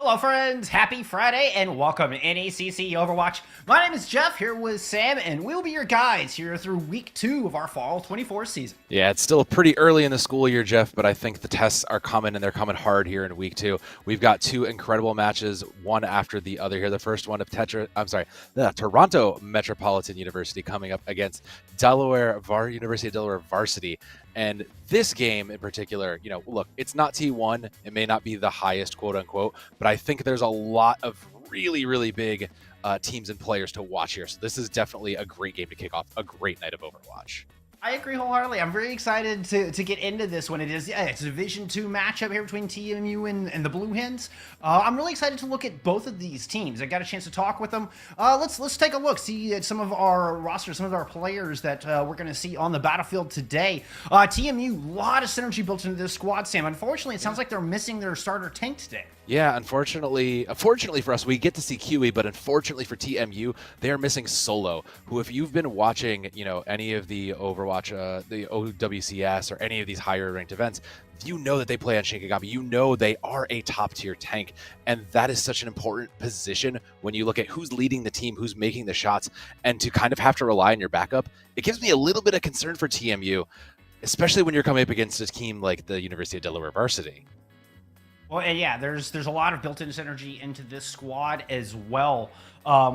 Hello friends, happy Friday and welcome to NECC Overwatch. My name is Jeff, here with Sam, and we'll be your guides here through week 2 of our fall 24 season. Yeah, it's still pretty early in the school year, Jeff, but I think the tests are coming and they're coming hard here in week 2. We've got 2 incredible matches, one after the other here. The first one of the Toronto Metropolitan University coming up against University of Delaware Varsity. And this game in particular, look, it's not T1. It may not be the highest, quote unquote, but I think there's a lot of really, really big teams and players to watch here. So this is definitely a great game to kick off a great night of Overwatch. I agree wholeheartedly. I'm very excited to get into this one. It's a Division 2 matchup here between TMU and the Blue Hens. I'm really excited to look at both of these teams. I got a chance to talk with them. Let's take a look, see at some of our rosters, some of our players that we're going to see on the battlefield today. TMU, a lot of synergy built into this squad, Sam. Unfortunately, it sounds like they're missing their starter tank today. Yeah, unfortunately for us, we get to see QE, but unfortunately for TMU, they are missing Solo, who, if you've been watching, any of the Overwatch, the OWCS, or any of these higher ranked events, you know that they play on Shinkigami. You know they are a top tier tank, and that is such an important position when you look at who's leading the team, who's making the shots, and to kind of have to rely on your backup. It gives me a little bit of concern for TMU, especially when you're coming up against a team like the University of Delaware Varsity. Well, and yeah, there's a lot of built-in synergy into this squad as well.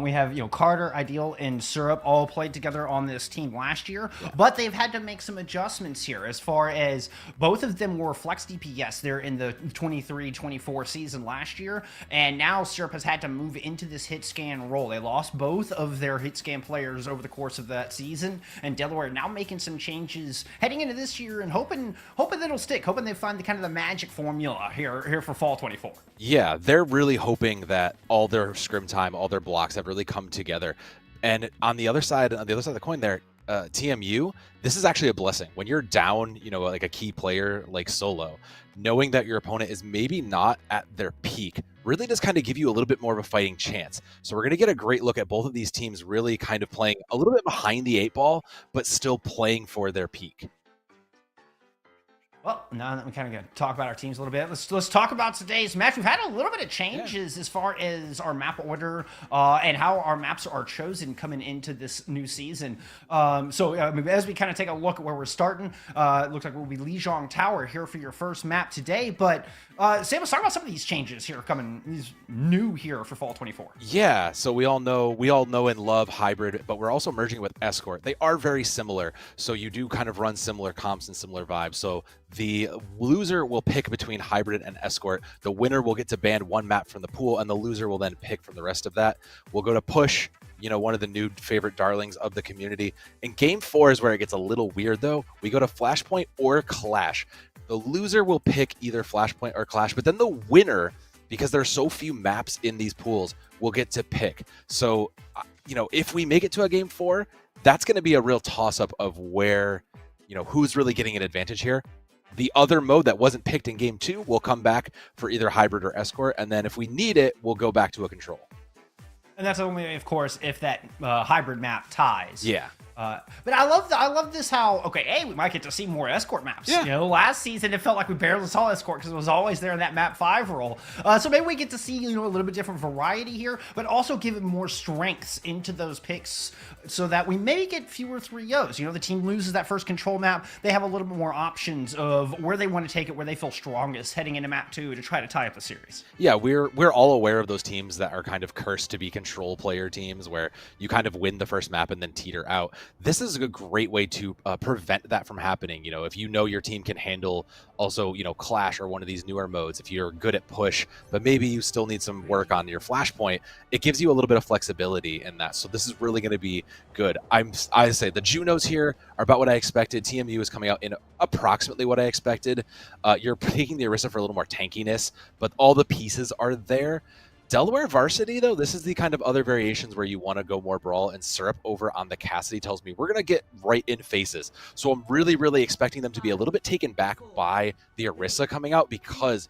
We have, Carter, Ideal, and Syrup all played together on this team last year, but they've had to make some adjustments here as far as both of them were flex DPS there in the 23-24 season last year, and now Syrup has had to move into this hit scan role. They lost both of their hit scan players over the course of that season, and Delaware now making some changes heading into this year and hoping that it'll stick, hoping they find the magic formula here for fall 24. Yeah, they're really hoping that all their scrim time, all their blocks have really come together. And on the other side of the coin there, TMU, this is actually a blessing. When you're down, like a key player like Solo, knowing that your opponent is maybe not at their peak really does kind of give you a little bit more of a fighting chance. So we're going to get a great look at both of these teams really kind of playing a little bit behind the 8 ball, but still playing for their peak. Well, now that we kind of going to talk about our teams a little bit, let's talk about today's match. We've had a little bit of changes as far as our map order and how our maps are chosen coming into this new season. As we kind of take a look at where we're starting, it looks like we'll be Lijiang Tower here for your first map today. But Sam, let's talk about some of these changes here these new here for fall 24. Yeah, so we all know and love Hybrid, but we're also merging with Escort. They are very similar, so you do kind of run similar comps and similar vibes. So the loser will pick between Hybrid and Escort. The winner will get to ban one map from the pool, and the loser will then pick from the rest of that. We'll go to Push, one of the new favorite darlings of the community. In Game 4 is where it gets a little weird, though. We go to Flashpoint or Clash. The loser will pick either Flashpoint or Clash, but then the winner, because there's so few maps in these pools, will get to pick. So, if we make it to a Game 4, that's going to be a real toss-up of where, who's really getting an advantage here. The other mode that wasn't picked in Game 2 will come back for either Hybrid or Escort, and then if we need it, we'll go back to a Control. And that's only, of course, if that Hybrid map ties. Yeah. But I love this we might get to see more Escort maps. Yeah. Last season it felt like we barely saw Escort because it was always there in that map 5 role. So maybe we get to see a little bit different variety here, but also give it more strengths into those picks so that we maybe get fewer 3-0s. The team loses that first Control map, they have a little bit more options of where they want to take it, where they feel strongest heading into map 2 to try to tie up the series. Yeah, we're all aware of those teams that are kind of cursed to be Control player teams where you kind of win the first map and then teeter out. This is a great way to prevent that from happening. If your team can handle also, Clash or one of these newer modes, if you're good at Push, but maybe you still need some work on your Flashpoint, it gives you a little bit of flexibility in that. So this is really going to be good. I say the Junos here are about what I expected. TMU is coming out in approximately what I expected. You're picking the Orisa for a little more tankiness, but all the pieces are there. Delaware Varsity, though, this is the kind of other variations where you want to go more brawl, and Syrup over on the Cassidy tells me we're going to get right in faces. So I'm really, really expecting them to be a little bit taken back by the Orisa coming out because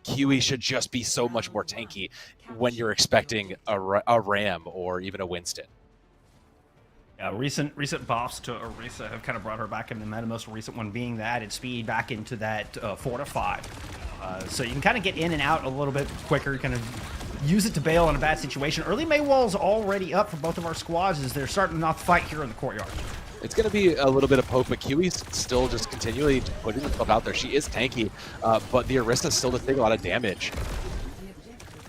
QE should just be so much more tanky when you're expecting a Ram or even a Winston. Recent buffs to Orisa have kind of brought her back in the meta, most recent one being the added speed back into that 4 to 5. So you can kind of get in and out a little bit quicker, kind of use it to bail in a bad situation. Early Maywall's already up for both of our squads as they're starting off the fight here in the courtyard. It's going to be a little bit of poke, but Kiwi's still just continually putting herself out there. She is tanky, but the Orisa still does take a lot of damage.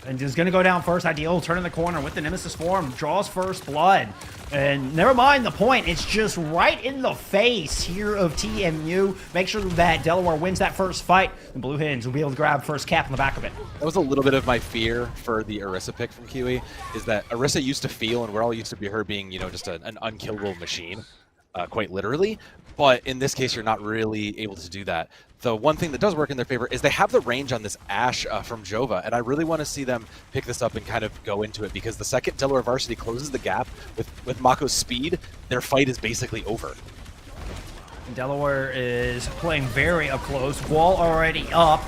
And is going to go down first. Ideal turning the corner with the Nemesis form. Draws first blood. And never mind the point. It's just right in the face here of TMU. Make sure that Delaware wins that first fight. The Blue Hens will be able to grab first cap on the back of it. That was a little bit of my fear for the Orisa pick from Kiwi, is that Orisa used to feel, and we're all used to be her being, you know, just an unkillable machine, quite literally. But in this case, you're not really able to do that. The one thing that does work in their favor is they have the range on this Ashe from Jova, and I really want to see them pick this up and kind of go into it, because the second Delaware Varsity closes the gap with Mako's speed, their fight is basically over. Delaware is playing very up close. Wall already up.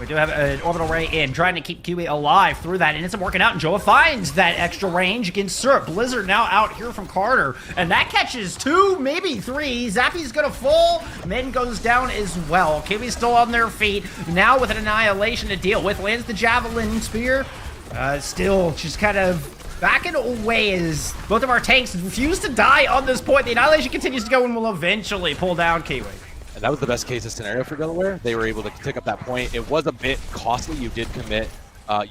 We do have an orbital ray in, trying to keep Kiwi alive through that, and it's working out, and Joa finds that extra range against Syrup. Blizzard now out here from Carter, and that catches 2, maybe 3. Zappy's gonna fall. Min goes down as well. Kiwi's still on their feet, now with an annihilation to deal with. Lands the Javelin Spear. Still just kind of backing away as both of our tanks refuse to die on this point. The annihilation continues to go and will eventually pull down Kiwi. And that was the best case scenario for Delaware. They were able to pick up that point. It was a bit costly. You did commit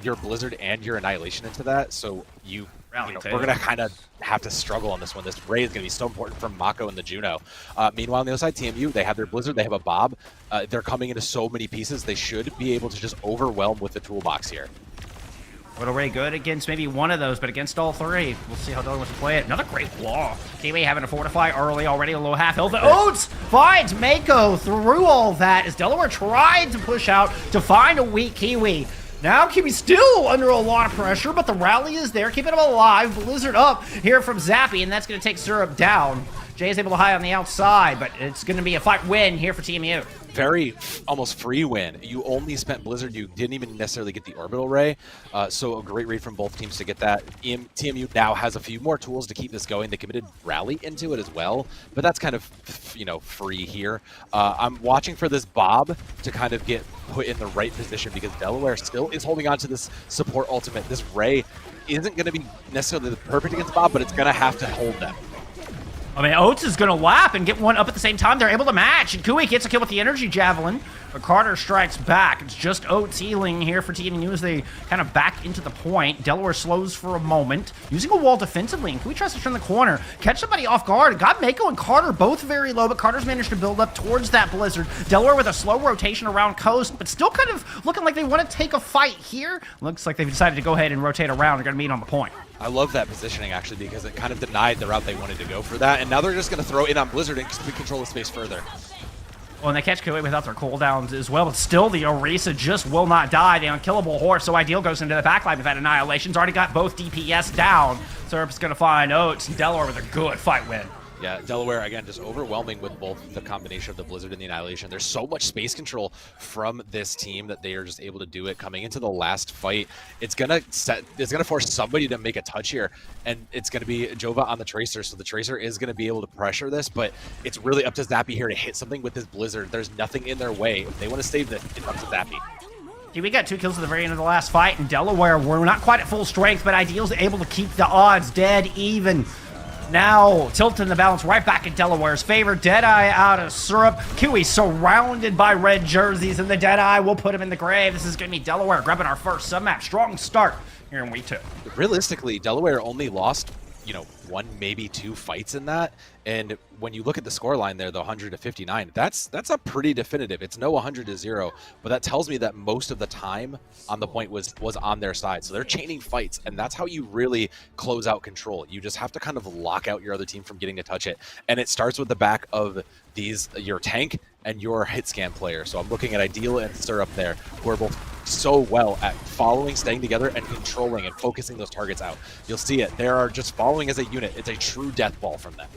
your Blizzard and your Annihilation into that, so we're going to kind of have to struggle on this one. This Ray is going to be so important for Mako and the Juno. Meanwhile, on the other side, TMU, they have their Blizzard, they have a Bob. They're coming into so many pieces. They should be able to just overwhelm with the toolbox here. Orbital Ray good against maybe one of those, but against all 3, we'll see how Delaware wants to play it. Another great wall. Kiwi having to fortify early, already a low half health. Oats finds Mako through all that as Delaware tried to push out to find a weak Kiwi. Now Kiwi's still under a lot of pressure, but the rally is there, keeping him alive. Blizzard up here from Zappy, and that's going to take Syrup down. Jay is able to hide on the outside, but it's going to be a fight win here for TMU. Very almost free win. You only spent Blizzard. You didn't even necessarily get the Orbital Ray. So a great read from both teams to get that. TMU now has a few more tools to keep this going. They committed Rally into it as well, but that's kind of, free here. I'm watching for this Bob to kind of get put in the right position, because Delaware still is holding on to this support ultimate. This Ray isn't going to be necessarily perfect against Bob, but it's going to have to hold them. I mean, Oats is going to lap and get one up at the same time. They're able to match, and Kui gets a kill with the energy javelin, but Carter strikes back. It's just Oats healing here for TMU as they kind of back into the point. Delaware slows for a moment, using a wall defensively, and Kui tries to turn the corner, catch somebody off guard. Got Mako and Carter both very low, but Carter's managed to build up towards that Blizzard. Delaware with a slow rotation around coast, but still kind of looking like they want to take a fight here. Looks like they've decided to go ahead and rotate around. They're going to meet on the point. I love that positioning, actually, because it kind of denied the route they wanted to go for that, and now they're just going to throw in on Blizzard and control the space further. Well, and they catch Kui without their cooldowns as well, but still the Orisa just will not die. The unkillable horse, so Ideal goes into the backline with that Annihilation's already got both DPS down. Syrup's going to find Oats and Delaware with a good fight win. Yeah, Delaware, again, just overwhelming with both the combination of the Blizzard and the Annihilation. There's so much space control from this team that they are just able to do it. Coming into the last fight, it's gonna force somebody to make a touch here, and it's gonna be Jova on the Tracer. So the Tracer is gonna be able to pressure this, but it's really up to Zappy here to hit something with this Blizzard. There's nothing in their way. If they want to save this, it's up to Zappy. We got 2 kills at the very end of the last fight, and Delaware were not quite at full strength, but Ideal's able to keep the odds dead even. Now, tilting the balance right back in Delaware's favor. Deadeye out of Syrup. Kui surrounded by red jerseys, and the Deadeye will put him in the grave. This is going to be Delaware grabbing our first sub-map. Strong start here in week 2. Realistically, Delaware only lost, 1, maybe 2 fights in that. And when you look at the scoreline there, the 100-59, that's a pretty definitive. It's no 100-0, but that tells me that most of the time on the point was on their side. So they're chaining fights, and that's how you really close out control. You just have to kind of lock out your other team from getting to touch it. And it starts with the back of your tank and your hit scan player. So I'm looking at Ideal and Syrup there, who are both so well at following, staying together, and controlling and focusing those targets out. You'll see it. They are just following as a unit. It's a true death ball from them.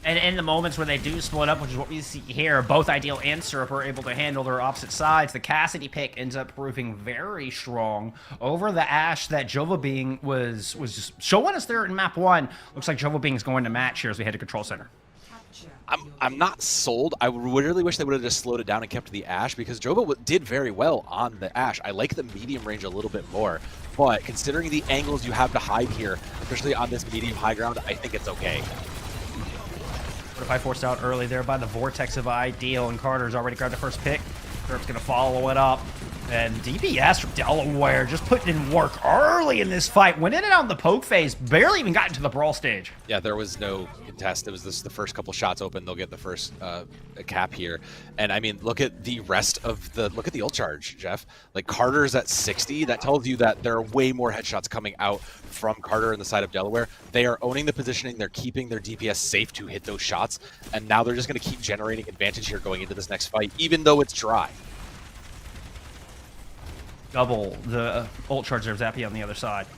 And in the moments where they do split up, which is what we see here, both Ideal and Syrup are able to handle their opposite sides. The Cassidy pick ends up proving very strong over the Ashe that Jova Being was just showing us there in map 1. Looks like Jova Being is going to match here as we head to Control Center. Capture. I'm not sold. I really wish they would have just slowed it down and kept the Ashe, because Jova did very well on the Ashe. I like the medium range a little bit more, but considering the angles you have to hide here, especially on this medium high ground, I think it's okay. What if I forced out early there by the vortex of Ideal, and Carter's already grabbed the first pick. Syrup's going to follow it up. And DPS from Delaware just putting in work early in this fight. Went in and out in the poke phase, barely even got into the brawl stage. Yeah, there was no contest. It was the first couple shots open. They'll get the first cap here. And I mean, look at the rest of look at the ult charge, Jeff. Like, Carter's at 60. That tells you that there are way more headshots coming out from Carter in the side of Delaware. They are owning the positioning. They're keeping their DPS safe to hit those shots. And now they're just going to keep generating advantage here going into this next fight, even though it's dry. Double the ult charge there, Zappy on the other side.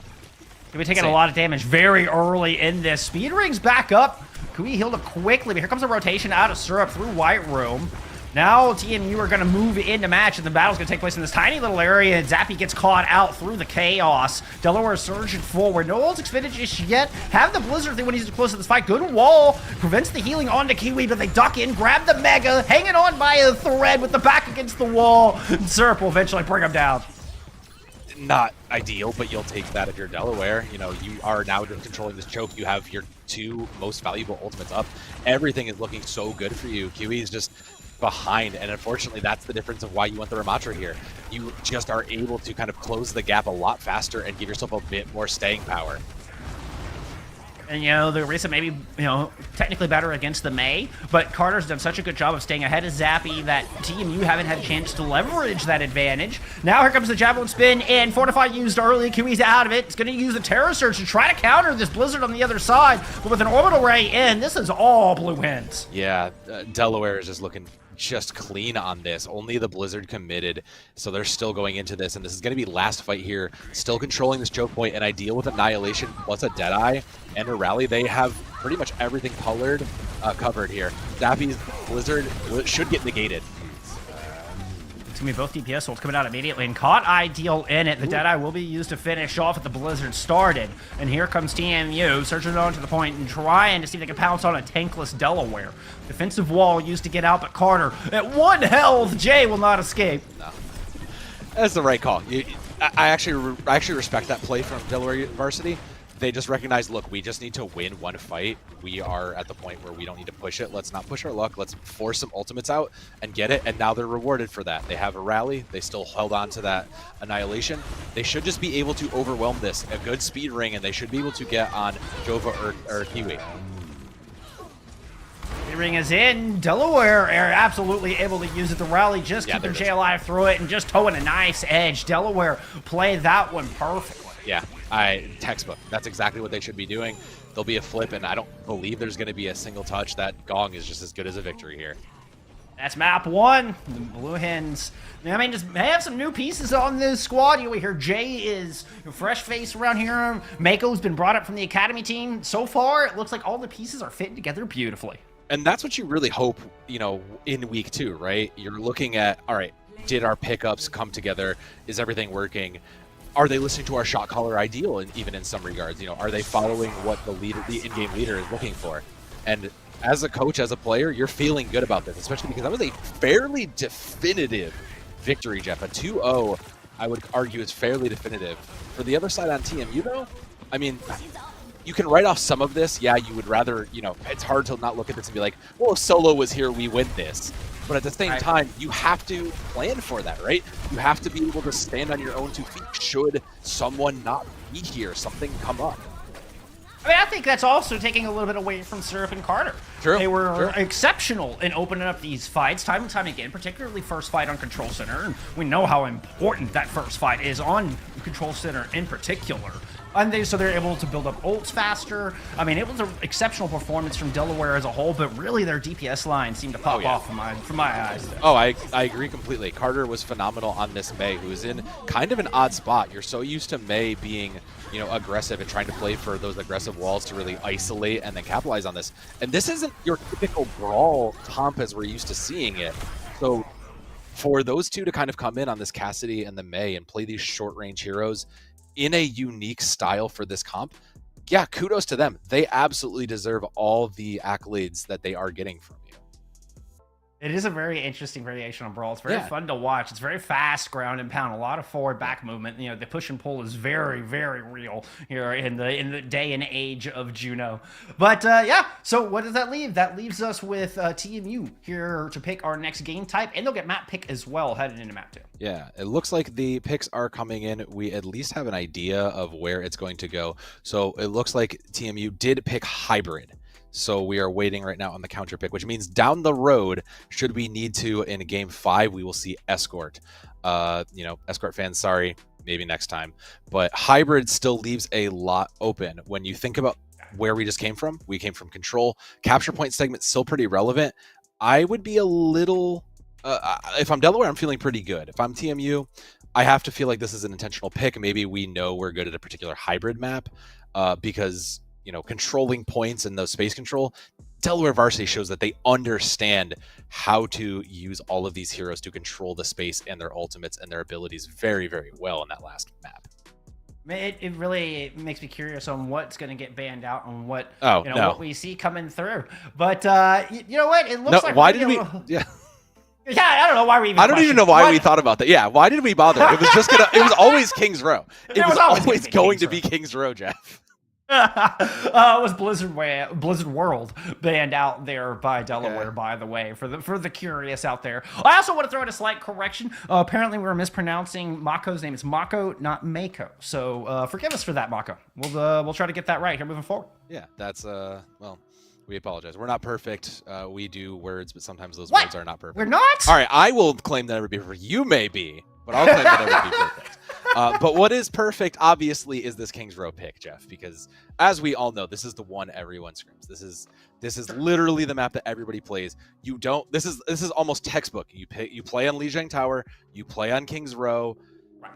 Could be taking a lot of damage very early in this. Speed rings back up. Kui healed up quickly, but here comes a rotation out of Syrup through White Room. Now TMU are going to move into match, and the battle's going to take place in this tiny little area, and Zappy gets caught out through the chaos. Delaware surging forward. No ult extended just yet. Have the Blizzard thing when he's close to this fight. Good wall. Prevents the healing onto Kiwi, but they duck in, grab the Mega, hanging on by a thread with the back against the wall. Syrup will eventually bring him down. Not ideal, but you'll take that if you're Delaware. You know, you are now just controlling this choke. You have your two most valuable ultimates up. Everything is looking so good for you. QE is just behind, and unfortunately that's the difference of why you want the Ramatra here. You just are able to kind of close the gap a lot faster and give yourself a bit more staying power. And, you know, the Orisa maybe, you know, technically better against the Mei, but Carter's done such a good job of staying ahead of Zappy that TMU haven't had a chance to leverage that advantage. Now here comes the Javelin spin, and Fortify used early. Kiwi's out of it. It's going to use the Terror Surge to try to counter this Blizzard on the other side, but with an Orbital Ray in, this is all blue hands. Yeah, Delaware is just looking just clean on this. Only the Blizzard committed, so they're still going into this, and this is going to be last fight here. Still controlling this choke point, and Ideal with Annihilation plus a Deadeye and a Rally. They have pretty much everything covered here. Zappy's Blizzard should get negated. It's going to be both DPS ults coming out immediately, and caught Ideal in it. The Deadeye will be used to finish off what the Blizzard started. And here comes TMU, surging on to the point and trying to see if they can pounce on a tankless Delaware. Defensive wall used to get out, but Carter, at 1 health, Jay will not escape. No. That's the right call. I actually respect that play from Delaware Varsity. They just recognize, look, we just need to win one fight. We are at the point where we don't need to push it. Let's not push our luck. Let's force some ultimates out and get it. And now they're rewarded for that. They have a rally. They still held on to that Annihilation. They should just be able to overwhelm this. A good speed ring, and they should be able to get on Jova or Kiwi. The ring is in. Delaware are absolutely able to use it. The rally just keeping Jay alive through it and just towing a nice edge. Delaware played that one perfectly. Yeah, textbook. That's exactly what they should be doing. There'll be a flip, and I don't believe there's going to be a single touch. That gong is just as good as a victory here. That's map 1. The Blue Hens, I mean, just have some new pieces on this squad. You hear Jay is a fresh face around here. Mako's been brought up from the academy team. So far, it looks like all the pieces are fitting together beautifully. And that's what you really hope, you know, in week 2, right? You're looking at, all right, did our pickups come together? Is everything working? Are they listening to our shot caller Ideal, and even in some regards? You know, are they following what the in-game leader is looking for? And as a coach, as a player, you're feeling good about this, especially because that was a fairly definitive victory, Jeff. A 2-0, I would argue, is fairly definitive. For the other side on TMU, though, I mean, you can write off some of this. Yeah, you would rather, you know, it's hard to not look at this and be like, well, if Solo was here, we win this. But at the same time, you have to plan for that, right? You have to be able to stand on your own 2 feet should someone not be here, something come up. I mean, I think that's also taking a little bit away from Syrup and Carter. True. They were exceptional in opening up these fights time and time again, particularly first fight on Control Center. And we know how important that first fight is on Control Center in particular. And so they're able to build up ults faster. I mean, it was an exceptional performance from Delaware as a whole, but really their DPS line seemed to pop off from my eyes. Oh, I agree completely. Carter was phenomenal on this Mei, who is in kind of an odd spot. You're so used to Mei being, you know, aggressive and trying to play for those aggressive walls to really isolate and then capitalize on this. And this isn't your typical brawl comp as we're used to seeing it. So for those two to kind of come in on this Cassidy and the Mei and play these short-range heroes in a unique style for this comp, yeah, kudos to them. They absolutely deserve all the accolades that they are getting from you. It is a very interesting variation on Brawl. It's very fun to watch. It's very fast ground and pound, a lot of forward back movement. You know, the push and pull is very, very real here in the day and age of Juno. But yeah, so what does that leave? That leaves us with TMU here to pick our next game type, and they'll get map pick as well headed into map 2. Yeah, it looks like the picks are coming in. We at least have an idea of where it's going to go. So it looks like TMU did pick hybrid. So we are waiting right now on the counter pick, which means down the road, should we need to in game 5, we will see Escort. You know, Escort fans, sorry, maybe next time. But hybrid still leaves a lot open. When you think about where we just came from, we came from control. Capture point segment still pretty relevant. I would be a little, if I'm Delaware, I'm feeling pretty good. If I'm TMU, I have to feel like this is an intentional pick. Maybe we know we're good at a particular hybrid map because, you know, controlling points and those space control, Delaware Varsity shows that they understand how to use all of these heroes to control the space and their ultimates and their abilities very, very well in that last map. It really makes me curious on what's going to get banned out and what what we see coming through. But you know what? It looks like why did we? Yeah, I don't know why we even. I don't even know why we thought about that. Yeah, why did we bother? It was just gonna. It was always Kings Row. It was always going to be Kings Row, Jeff. It was Blizzard World banned out there by Delaware, by the way, for the curious out there. I also want to throw in a slight correction. Apparently, we were mispronouncing Mako's name. It's Mako, not Mako. So forgive us for that, Mako. We'll try to get that right here moving forward. Yeah, that's well, we apologize. We're not perfect. We do words, but sometimes those words are not perfect. We're not? All right, I will claim that it would be perfect. You may be, but I'll claim that it would be perfect. But what is perfect, obviously, is this Kings Row pick, Jeff, because as we all know, this is the one everyone screams. This is literally the map that everybody plays. You don't. This is almost textbook. You play on Lijiang Tower, you play on Kings Row,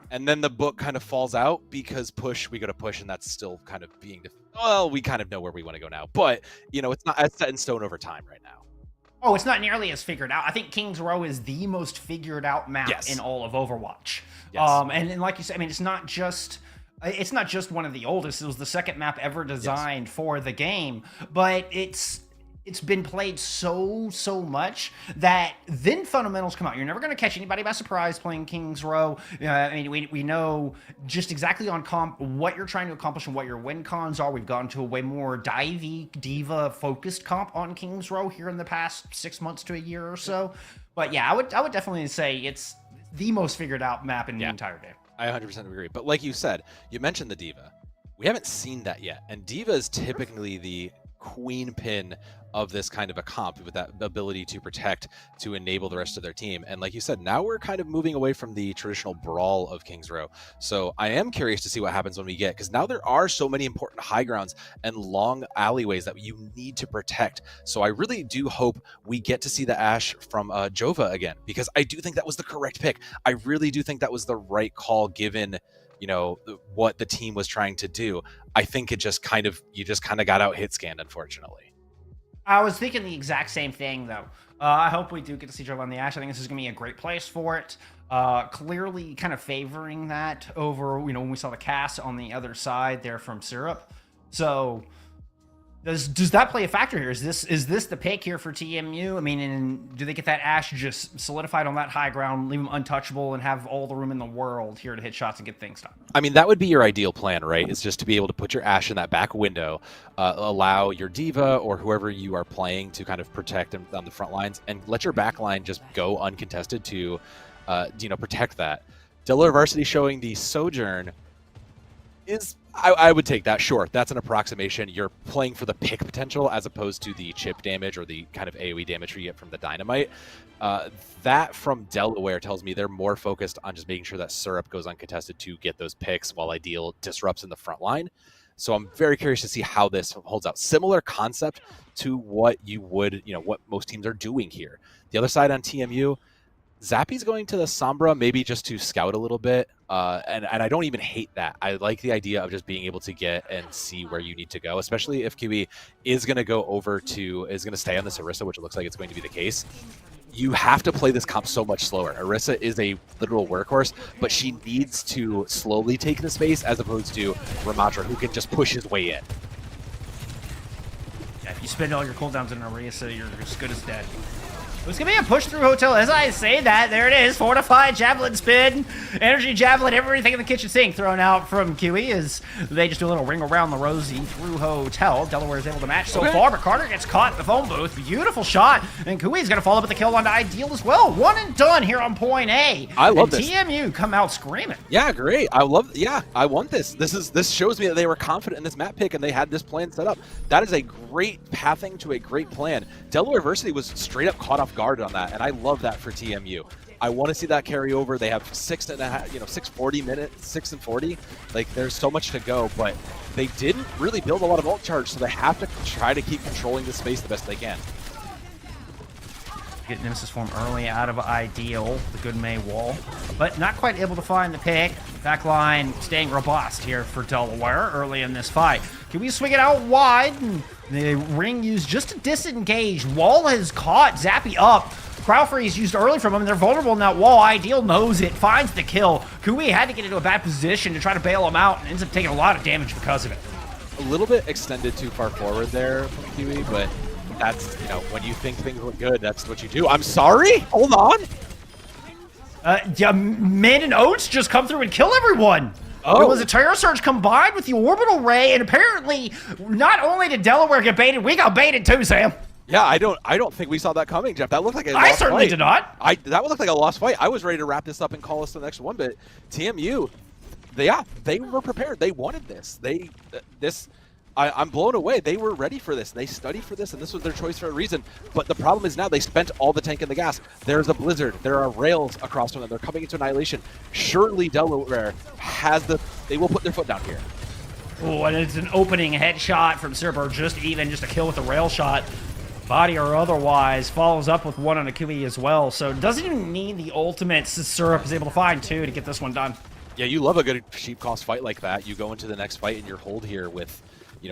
and then the book kind of falls out because we go to push, and that's still kind of being. Well, we kind of know where we want to go now, but you know, it's not as set in stone over time right now. Oh, it's not nearly as figured out. I think Kings Row is the most figured out map in all of Overwatch. Yes. And like you said, I mean, it's not just one of the oldest. It was the second map ever designed for the game, but it's been played so much that then fundamentals come out. You're never going to catch anybody by surprise playing Kings Row. I mean, we know just exactly on comp what you're trying to accomplish and what your win cons are. We've gone to a way more divey, diva focused comp on Kings Row here in the past 6 months to a year or so. But yeah, I would definitely say it's the most figured out map in the entire game. I 100% agree. But like you said, you mentioned the diva. We haven't seen that yet, and diva is typically the queen pin of this kind of a comp with that ability to protect, to enable the rest of their team. And like you said, now we're kind of moving away from the traditional brawl of Kings Row. So I am curious to see what happens when we get, because now there are so many important high grounds and long alleyways that you need to protect. So I really do hope we get to see the Ashe from Jova again, because I do think that was the correct pick. I really do think that was the right call given, you know, what the team was trying to do. I think you just kind of got out hit scanned, unfortunately. I was thinking the exact same thing, though. I hope we do get to see Jova on the Ashe. I think this is going to be a great place for it. Clearly kind of favoring that over, you know, when we saw the Cass on the other side there from Syrup. So does that play a factor here? Is this the pick here for TMU? I mean, and do they get that Ashe just solidified on that high ground, leave them untouchable, and have all the room in the world here to hit shots and get things done? I mean, that would be your ideal plan, right? Is just to be able to put your Ashe in that back window, allow your diva or whoever you are playing to kind of protect them on the front lines, and let your back line just go uncontested to, protect that. Delaware Varsity showing the Sojourn is, I would take that. Sure, that's an approximation. You're playing for the pick potential as opposed to the chip damage or the kind of AoE damage you get from the dynamite. That from Delaware tells me they're more focused on just making sure that Syrup goes uncontested to get those picks while Ideal disrupts in the front line. So I'm very curious to see how this holds out. Similar concept to what you would, what most teams are doing here. The other side on TMU, Zappy's going to the Sombra, maybe just to scout a little bit. And I don't even hate that. I like the idea of just being able to get and see where you need to go, especially if QE is going to stay on this Orisa, which it looks like it's going to be the case. you have to play this comp so much slower. Orisa is a literal workhorse, but she needs to slowly take the space as opposed to Ramadra, who can just push his way in. Yeah, if you spend all your cooldowns in Orisa, you're as good as dead. It's going to be a push through hotel. As I say that, there it is. Fortified, javelin spin, energy javelin, everything in the kitchen sink thrown out from QE as they just do a little ring around the rosy through hotel. Delaware is able to match so far, but Carter gets caught in the phone booth. Beautiful shot. And QE is going to follow up with the kill on Ideal as well. One and done here on point A. I love this. TMU come out screaming. Yeah, great. I want this. This shows me that they were confident in this map pick and they had this plan set up. That is a great pathing to a great plan. Delaware University was straight up caught off guard on that, and I love that for TMU. I want to see that carry over. They have 6:40 minutes, 6 and 40. Like, there's so much to go, but they didn't really build a lot of ult charge, so they have to try to keep controlling the space the best they can. Get Nemesis form early out of Ideal, the good May wall, but not quite able to find the pick. Backline staying robust here for Delaware early in this fight. Can we swing it out wide? And the ring used just to disengage. Wall has caught Zappy up. Crowd freeze used early from him, and they're vulnerable in that wall. Ideal knows it, finds the kill. Kui had to get into a bad position to try to bail him out, and ends up taking a lot of damage because of it. A little bit extended too far forward there from Kiwi, but that's, when you think things look good, that's what you do. I'm sorry? Hold on. Yeah, Min and Oats just come through and kill everyone. Oh. It was a Terror Surge combined with the Orbital Ray, and apparently, not only did Delaware get baited, we got baited too, Sam. Yeah, I don't think we saw that coming, Jeff. That looked like a lost I certainly fight. Did not. That looked like a lost fight. I was ready to wrap this up and call us to the next one, but TMU, they were prepared. They wanted this. I'm blown away. They were ready for this. They studied for this, and this was their choice for a reason. But the problem is now they spent all the tank and the gas. There's a blizzard. There are rails across from them. They're coming into Annihilation. Surely Delaware they will put their foot down here. Oh, and it's an opening headshot from Cerber, just a kill with a rail shot. Body or otherwise, follows up with one on Akui as well. So doesn't even need the ultimate. Syrup is able to find two to get this one done. Yeah, you love a good cheap cost fight like that. You go into the next fight and you're hold here with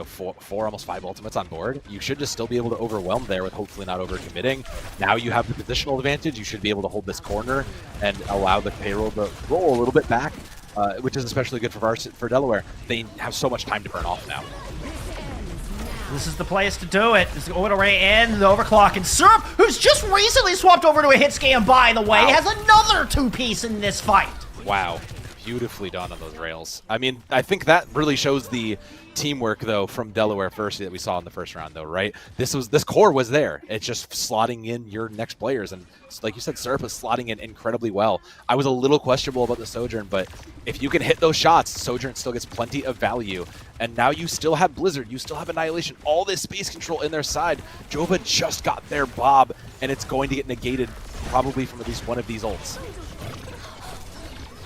four, almost 5 ultimates on board. You should just still be able to overwhelm there with hopefully not overcommitting. Now you have the positional advantage. You should be able to hold this corner and allow the payroll to roll a little bit back, which is especially good for Delaware. They have so much time to burn off now. This is the place to do it. It's the Orbital Ray and the Overclock. And Syrup, who's just recently swapped over to a hit scan, by the way, has another 2-piece in this fight. Wow. Beautifully done on those rails. I mean, I think that really shows the teamwork, though, from Delaware first that we saw in the first round, though, right? This core was there. It's just slotting in your next players, and like you said, Syrup is slotting in incredibly well. I was a little questionable about the Sojourn, but if you can hit those shots, Sojourn still gets plenty of value. And now you still have Blizzard, you still have Annihilation, all this space control in their side. Jova just got their Bob, and it's going to get negated probably from at least one of these ults.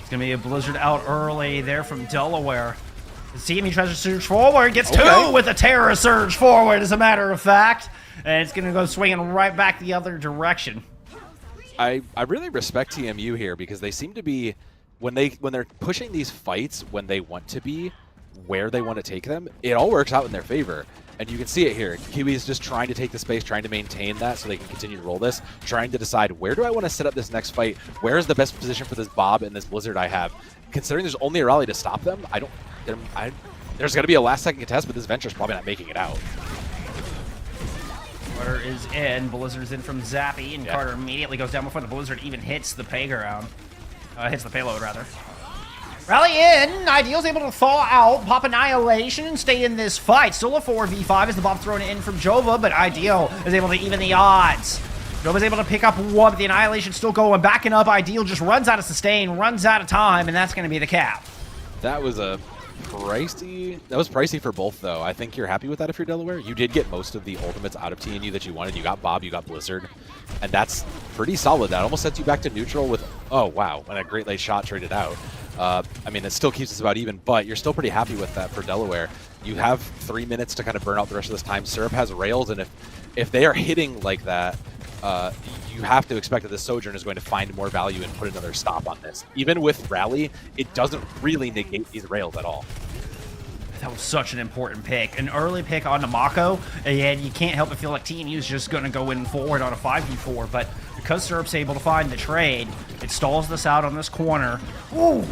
It's going to be a Blizzard out early there from Delaware. CME tries to surge forward, gets two with a Terror Surge forward, as a matter of fact. And it's going to go swinging right back the other direction. I really respect TMU here because they seem to be, when they're pushing these fights when they want to be, where they want to take them, it all works out in their favor. And you can see it here. Kiwi is just trying to take the space, trying to maintain that so they can continue to roll this, trying to decide where do I want to set up this next fight? Where is the best position for this Bob and this Blizzard I have? Considering there's only a rally to stop them, there's going to be a last-second contest, but this Venture's probably not making it out. Carter is in. Blizzard's in from Zappy, and Carter immediately goes down before the Blizzard even hits the payground. Hits the payload, rather. Rally in. Ideal's able to thaw out, pop Annihilation, and stay in this fight. Still a 4v5 as the bomb thrown in from Jova, but Ideal is able to even the odds. Jova's able to pick up one, but the Annihilation still going, backing up. Ideal just runs out of sustain, runs out of time, and that's going to be the cap. That was pricey for both, though. I think you're happy with that if you're Delaware. You did get most of the ultimates out of TNU that you wanted. You got Bob, you got Blizzard, and that's pretty solid. That almost sets you back to neutral with, oh, wow, and a great late shot traded out. I mean, it still keeps us about even, but you're still pretty happy with that for Delaware. You have 3 minutes to kind of burn out the rest of this time. Syrup has rails, and if they are hitting like that, you have to expect that the Sojourn is going to find more value and put another stop on this. Even with Rally, it doesn't really negate these rails at all. That was such an important pick. An early pick on Namako, and you can't help but feel like TNU is just going to go in forward on a 5v4, but because Syrup's able to find the trade, it stalls this out on this corner. Ooh,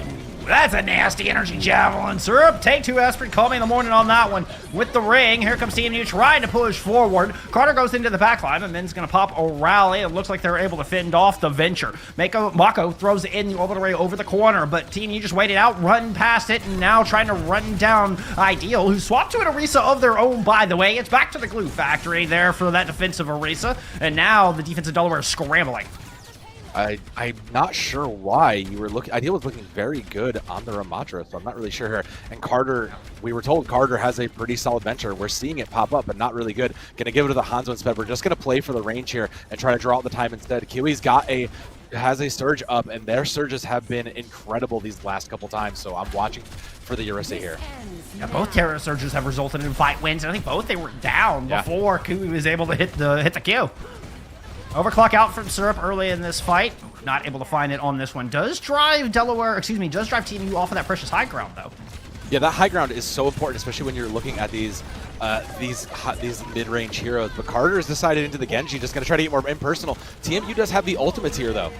that's a nasty energy javelin. Syrup, take 2 Esprit, call me in the morning on that one. With the ring, here comes TMU trying to push forward. Carter goes into the backline, and then's going to pop a rally. It looks like they're able to fend off the Venture. Mako throws in the orbital ray over the corner, but TMU just waited out, run past it, and now trying to run down Ideal, who swapped to an Orisa of their own, by the way. It's back to the glue factory there for that defensive Orisa, and now the defensive Delaware is scrambling. I'm not sure why you were looking. Ideal was looking very good on the Ramatra, so I'm not really sure here. And Carter, we were told Carter has a pretty solid Venture. We're seeing it pop up, but not really good. Gonna give it to the Hanzo instead. We're just gonna play for the range here and try to draw out the time instead. Kiwi's has a surge up, and their surges have been incredible these last couple times. So I'm watching for the Orisa here. Yeah, both Terra surges have resulted in fight wins. And I think both they were down before Kiwi was able to hit the kill. Overclock out from Syrup early in this fight. Not able to find it on this one. Does drive TMU off of that precious high ground, though. Yeah, that high ground is so important, especially when you're looking at these mid-range heroes. But Carter's decided into the Genji, just going to try to get more impersonal. TMU does have the ultimates here, though.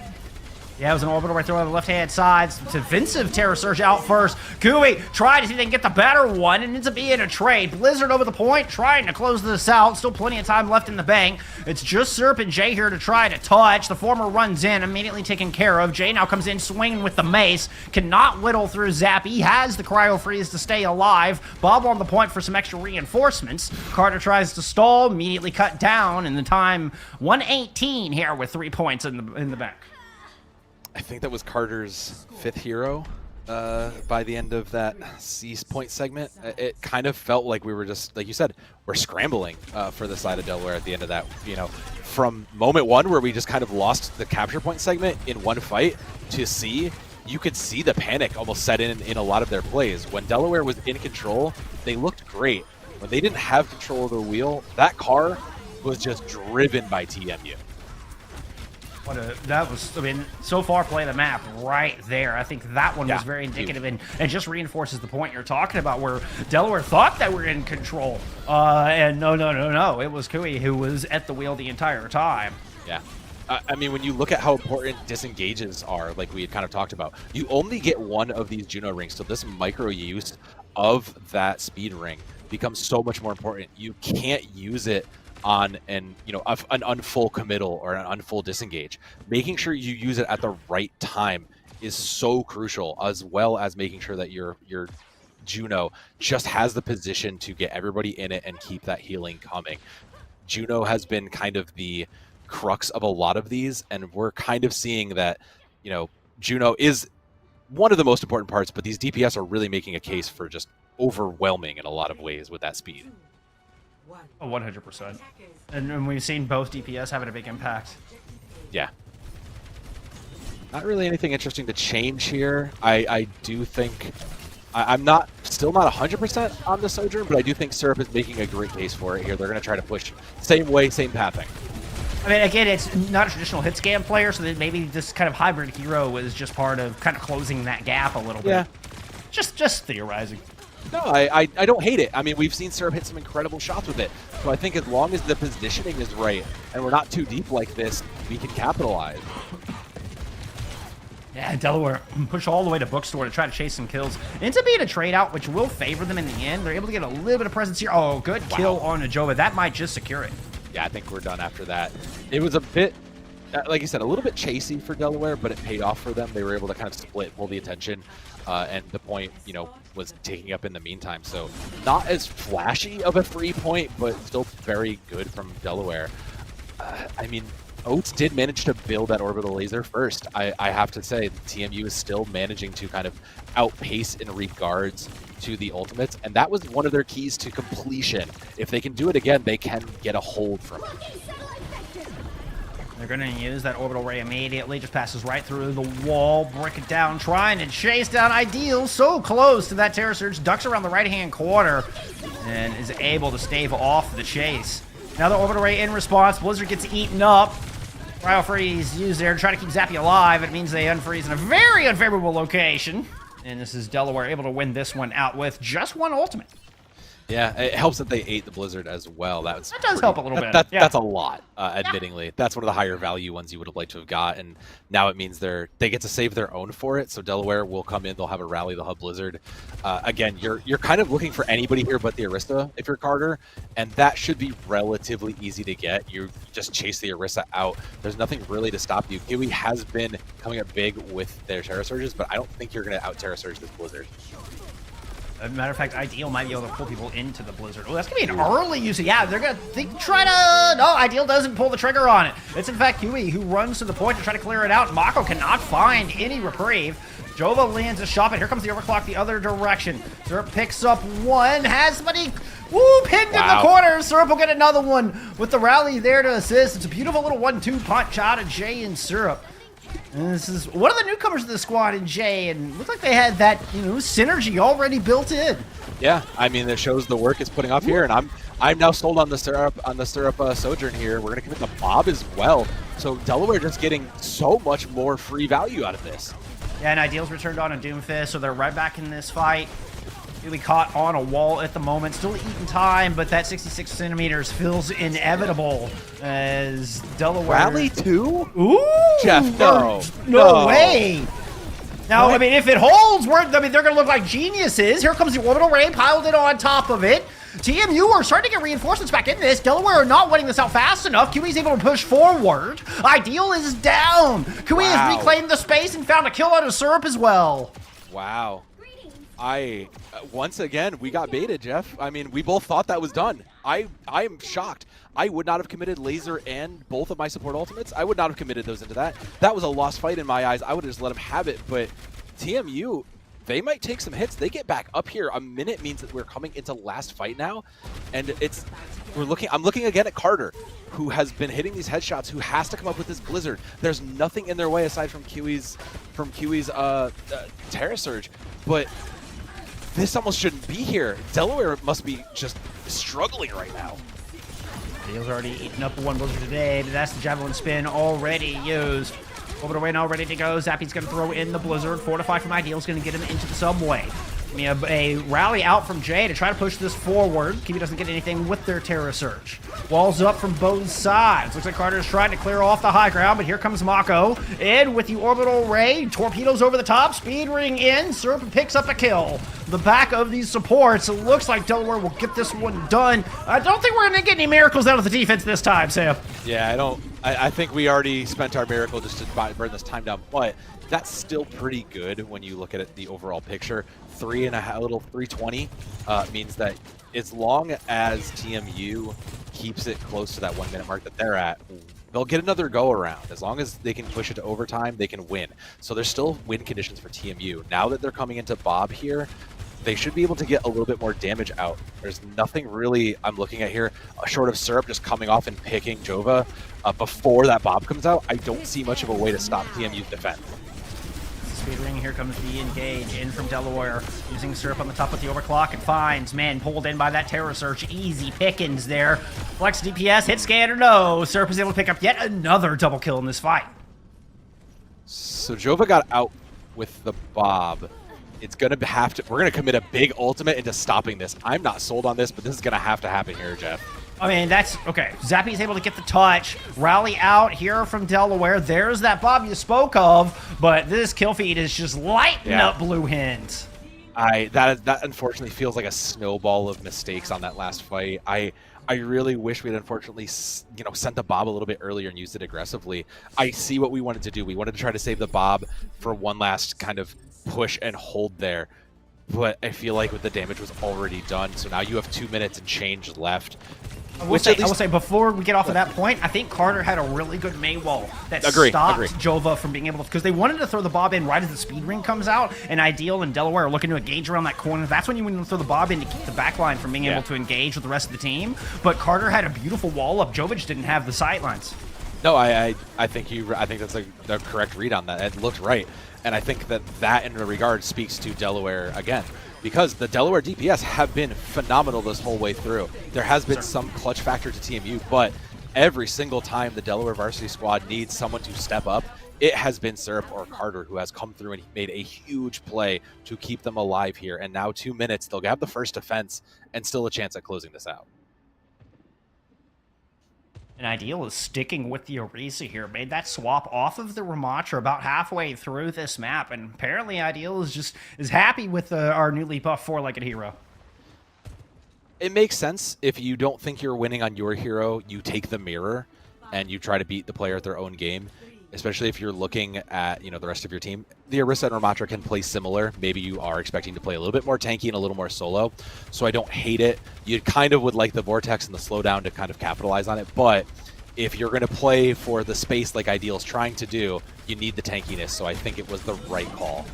Yeah, it was an orbital right there on the left-hand side. Defensive Terra Surge out first. Kui tried to see if they can get the better one, and ends up being a trade. Blizzard over the point, trying to close this out. Still plenty of time left in the bank. It's just Syrup and Jay here to try to touch. The former runs in, immediately taken care of. Jay now comes in swinging with the mace. Cannot whittle through Zap. He has the Cryo Freeze to stay alive. Bob on the point for some extra reinforcements. Carter tries to stall, immediately cut down, and the time 1:18 here with 3 points in the bank. I think that was Carter's 5th hero by the end of that C point segment. It kind of felt like we were just, like you said, we're scrambling for the side of Delaware at the end of that. You know, from moment 1 where we just kind of lost the capture point segment in one fight to C, you could see the panic almost set in a lot of their plays. When Delaware was in control, they looked great. When they didn't have control of the wheel, that car was just driven by TMU. That was, I mean, so far play the map right there. I think that one was very indicative and just reinforces the point you're talking about where Delaware thought that we're in control. And no. It was Kui who was at the wheel the entire time. Yeah. I mean, when you look at how important disengages are, like we had kind of talked about, you only get one of these Juno rings, so this micro use of that speed ring becomes so much more important. You can't use it on an unfull committal or an unfull disengage. Making sure you use it at the right time is so crucial, as well as making sure that your Juno just has the position to get everybody in it and keep that healing coming. Juno has been kind of the crux of a lot of these, and we're kind of seeing that, you know, Juno is one of the most important parts, but these DPS are really making a case for just overwhelming in a lot of ways with that speed. Oh, 100%. And we've seen both DPS having a big impact. Yeah. Not really anything interesting to change here. I do think I'm still not 100% on the Sojourn, but I do think Syrup is making a great case for it here. They're going to try to push same way, same pathing. I mean, again, it's not a traditional hit scam player, so that maybe this kind of hybrid hero was just part of kind of closing that gap a little bit. Yeah. Just theorizing. No, I don't hate it. I mean, we've seen Syrup hit some incredible shots with it. So I think as long as the positioning is right and we're not too deep like this, we can capitalize. Yeah, Delaware push all the way to Bookstore to try to chase some kills. Ends up being a trade out, which will favor them in the end. They're able to get a little bit of presence here. Oh, good kill on Najova. That might just secure it. Yeah, I think we're done after that. It was a bit, like you said, a little bit chasey for Delaware, but it paid off for them. They were able to kind of split, pull the attention, and the point, you know, was taking up in the meantime. So not as flashy of a 3-point, but still very good from Delaware. I mean, Oats did manage to build that orbital laser first. I have to say, TMU is still managing to kind of outpace in regards to the ultimates, and that was one of their keys to completion. If they can do it again, they can get a hold from it. They're going to use that orbital ray immediately. Just passes right through the wall, break it down, trying to chase down Ideal. So close to that Terra Surge. Ducks around the right-hand corner and is able to stave off the chase. Now the orbital ray in response. Blizzard gets eaten up. Cryo Freeze used there to try to keep Zappy alive. It means they unfreeze in a very unfavorable location. And this is Delaware able to win this one out with just one ultimate. Yeah, it helps that they ate the Blizzard as well. That does help a little bit. Yeah. That's a lot, admittingly. That's one of the higher value ones you would have liked to have got, and now it means they get to save their own for it. So Delaware will come in, they'll have a rally, they'll have Blizzard. Again, you're kind of looking for anybody here but the Arista if you're Carter, and that should be relatively easy to get. You just chase the Arista out. There's nothing really to stop you. Kiwi has been coming up big with their Terra Surges, but I don't think you're going to out Terra Surge this Blizzard. As a matter of fact, Ideal might be able to pull people into the Blizzard. Oh, that's going to be an early use. Yeah, they're going to try to... No, Ideal doesn't pull the trigger on it. It's, in fact, Huey who runs to the point to try to clear it out. Mako cannot find any reprieve. Jova lands a shot, and here comes the overclock the other direction. Syrup picks up one, has somebody... Woo, pinned in the corner. Syrup will get another one with the rally there to assist. It's a beautiful little 1-2 punch out of Jay and Syrup. And this is one of the newcomers to the squad in Jay, and looked like they had that, synergy already built in. Yeah, I mean, it shows the work it's putting off here, and I'm now sold on the Syrup Sojourn here. We're gonna commit the Bob as well. So Delaware just getting so much more free value out of this. Yeah, and Ideal's returned on a Doomfist, so they're right back in this fight. Really caught on a wall at the moment, still eating time, but that 66 centimeters feels inevitable as Delaware... Rally 2? Ooh! Jeff, no. No way! Now, what? I mean, if it holds, they're going to look like geniuses. Here comes the orbital ray, piled it on top of it. TMU are starting to get reinforcements back in this. Delaware are not winning this out fast enough. QE's able to push forward. Ideal is down. QE has reclaimed the space and found a kill out of Syrup as well. Wow. Once again, we got baited, Jeff. I mean, we both thought that was done. I am shocked. I would not have committed laser and both of my support ultimates. I would not have committed those into that. That was a lost fight in my eyes. I would have just let him have it, but TMU, they might take some hits. They get back up here. A minute means that we're coming into last fight now, and I'm looking again at Carter, who has been hitting these headshots, who has to come up with this Blizzard. There's nothing in their way aside from Kiwi's Terra Surge, but this almost shouldn't be here. Delaware must be just struggling right now. Deal's already eaten up one Blizzard today, but that's the Javelin Spin already used. Over the way now, ready to go. Zappy's going to throw in the Blizzard. Fortify from Ideal's going to get him into the subway. I mean, a rally out from Jay to try to push this forward. Kiwi doesn't get anything with their Terra Surge. Walls up from both sides. Looks like Carter's trying to clear off the high ground, but here comes Mako. In with the orbital ray. Torpedoes over the top. Speed ring in. Syrup picks up a kill. The back of these supports. It looks like Delaware will get this one done. I don't think we're going to get any miracles out of the defense this time, Sam. Yeah, I think we already spent our miracle just to burn this time down, but that's still pretty good when you look at it, the overall picture. 320 means that as long as TMU keeps it close to that 1 minute mark that they're at, they'll get another go around. As long as they can push it to overtime, they can win. So there's still win conditions for TMU. Now that they're coming into Bob here, they should be able to get a little bit more damage out. There's nothing really I'm looking at here, short of Syrup just coming off and picking Jova before that Bob comes out. I don't see much of a way to stop TMU's defense. Speed ring, here comes the engage in from Delaware, using Syrup on the top with the overclock and finds, man, pulled in by that Terra Surge. Easy pickings there. Flex DPS, hit scanner, no. Syrup is able to pick up yet another double kill in this fight. So Jova got out with the Bob. It's gonna we're gonna commit a big ultimate into stopping this. I'm not sold on this, but this is gonna have to happen here, Jeff. I mean, that's okay. Zappy's able to get the touch. Rally out here from Delaware. There's that Bob you spoke of, but this kill feed is just lighting up Blue Hens. That unfortunately feels like a snowball of mistakes on that last fight. I really wish we had unfortunately, sent the Bob a little bit earlier and used it aggressively. I see what we wanted to do. We wanted to try to save the Bob for one last kind of push and hold there. But I feel like with the damage was already done, so now you have 2 minutes and change left. I will say, before we get off of that point, I think Carter had a really good main wall that stopped Jova from being able to, because they wanted to throw the Bob in right as the speed ring comes out, and Ideal and Delaware are looking to engage around that corner. That's when you want to throw the Bob in to keep the back line from being able to engage with the rest of the team. But Carter had a beautiful wall up. Jova just didn't have the sightlines. No, I think that's the correct read on that. It looked right. And I think that in regard speaks to Delaware again, because the Delaware DPS have been phenomenal this whole way through. There has been some clutch factor to TMU, but every single time the Delaware varsity squad needs someone to step up, it has been Syrup or Carter who has come through and made a huge play to keep them alive here. And now 2 minutes, they'll have the first defense and still a chance at closing this out. And Ideal is sticking with the Orisa here. Made that swap off of the Ramattra about halfway through this map. And apparently Ideal is happy with our newly buffed four-legged hero. It makes sense. If you don't think you're winning on your hero, you take the mirror and you try to beat the player at their own game, especially if you're looking at, the rest of your team. The Orisa and Ramattra can play similar. Maybe you are expecting to play a little bit more tanky and a little more solo, so I don't hate it. You kind of would like the Vortex and the slowdown to kind of capitalize on it, but if you're going to play for the space like Ideal's trying to do, you need the tankiness, so I think it was the right call.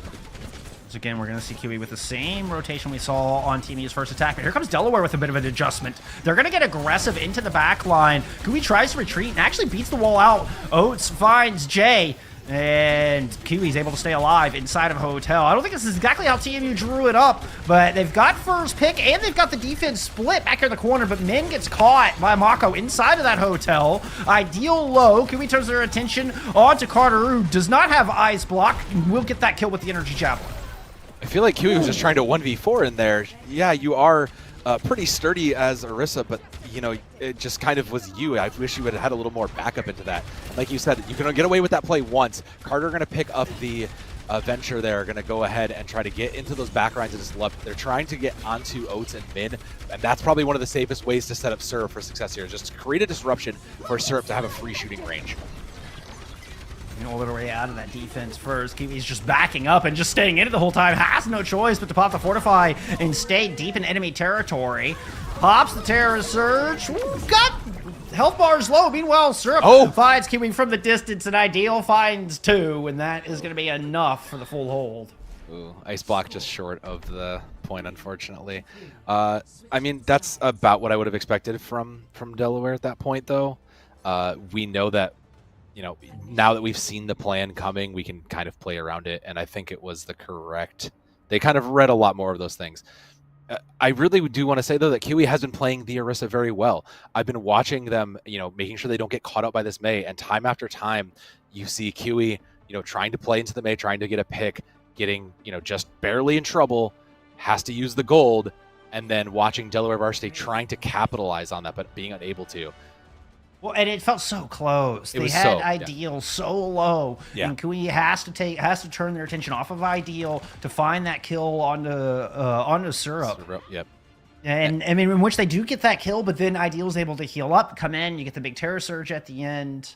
So again, we're going to see Kiwi with the same rotation we saw on Team U's first attack. But here comes Delaware with a bit of an adjustment. They're going to get aggressive into the back line. Kiwi tries to retreat and actually beats the wall out. Oates finds Jay, and Kiwi's able to stay alive inside of Hotel. I don't think this is exactly how TMU drew it up, but they've got first pick and they've got the defense split back here in the corner, but Min gets caught by Mako inside of that Hotel. Ideal low. Kiwi turns their attention onto Carter, who does not have Ice Block, and will get that kill with the Energy Javelin. I feel like Kiwi was just trying to 1v4 in there. Yeah, you are pretty sturdy as Orisa, but, it just kind of was you. I wish you would have had a little more backup into that. Like you said, you can get away with that play once. Carter going to pick up the Venture there, going to go ahead and try to get into those back lines and just left. They're trying to get onto Oates and Min, and that's probably one of the safest ways to set up Syrup for success here, just to create a disruption for Syrup to have a free shooting range. All the way out of that defense first. Kiwi's just backing up and just staying in it the whole time. Has no choice but to pop the Fortify and stay deep in enemy territory. Pops the Terror Surge. Ooh, got health bars low. Meanwhile, Syrup finds Kiwi from the distance, and Ideal finds 2, and that is going to be enough for the full hold. Ooh, Ice Block just short of the point, unfortunately. I mean, that's about what I would have expected from Delaware at that point, though. We know that, now that we've seen the plan coming, we can kind of play around it, and I think it was the correct. They kind of read a lot more of those things. I really do want to say, though, that Kiwi has been playing the Orisa very well. I've been watching them, making sure they don't get caught up by this Mei, and time after time, you see Kiwi, trying to play into the Mei, trying to get a pick, getting, just barely in trouble, has to use the gold, and then watching Delaware Varsity trying to capitalize on that, but being unable to. Well, and it felt so close. They had Ideal so low, and Kiwi has to turn their attention off of Ideal to find that kill onto Syrup. Yep. And I mean, in which they do get that kill, but then Ideal's able to heal up, come in, you get the big Terror Surge at the end.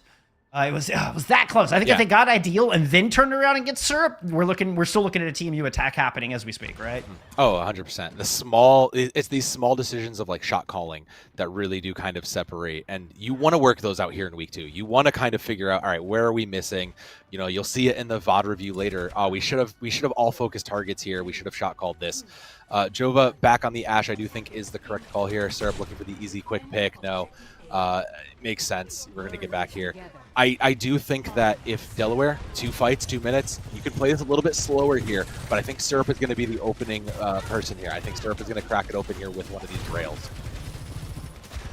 It was that close. I think if they got Ideal and then turned around and get Syrup, we're still looking at a TMU attack happening as we speak, right? Oh, 100%. It's these small decisions of like shot calling that really do kind of separate, and you want to work those out here in week 2. You want to kind of figure out, all right, where are we missing? You'll see it in the VOD review later. Oh, we should have all focused targets here. We should have shot called this. Jova back on the Ashe, I do think is the correct call here. Syrup looking for the easy quick pick. No, it makes sense. We're going to get back here. I do think that if Delaware, 2 fights, 2 minutes, you could play this a little bit slower here, but I think Syrup is going to be the opening person here. I think Syrup is going to crack it open here with one of these rails.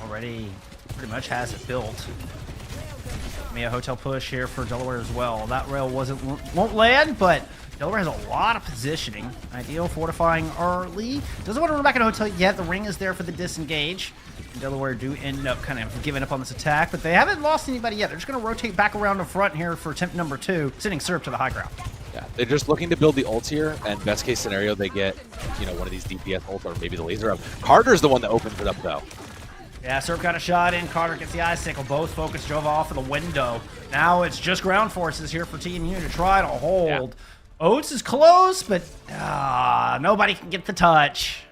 Already pretty much has it built. Maybe a Hotel push here for Delaware as well. That rail won't land, but Delaware has a lot of positioning. Ideal fortifying early. Doesn't want to run back in a Hotel yet. The ring is there for the disengage. Delaware do end up kind of giving up on this attack, but they haven't lost anybody yet. They're just going to rotate back around the front here for attempt number 2, sending Syrup to the high ground. Yeah, they're just looking to build the ult here, and best case scenario, they get, one of these DPS ults or maybe the laser up. Carter's the one that opens it up, though. Yeah, Syrup got a shot in. Carter gets the icicle. Both focus Jova off of the window. Now it's just ground forces here for TMU to try to hold. Yeah. Oates is close, but nobody can get the touch.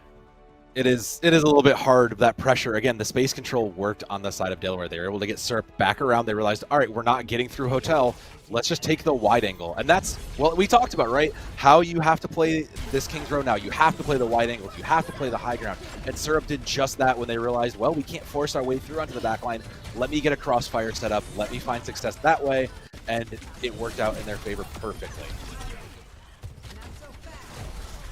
It is a little bit hard, that pressure. Again, the space control worked on the side of Delaware. They were able to get Syrup back around. They realized, all right, we're not getting through Hotel. Let's just take the wide angle. And that's, well, we talked about, right? How you have to play this King's Row now. You have to play the wide angles. You have to play the high ground. And Syrup did just that when they realized, well, we can't force our way through onto the back line. Let me get a crossfire set up. Let me find success that way. And it worked out in their favor perfectly.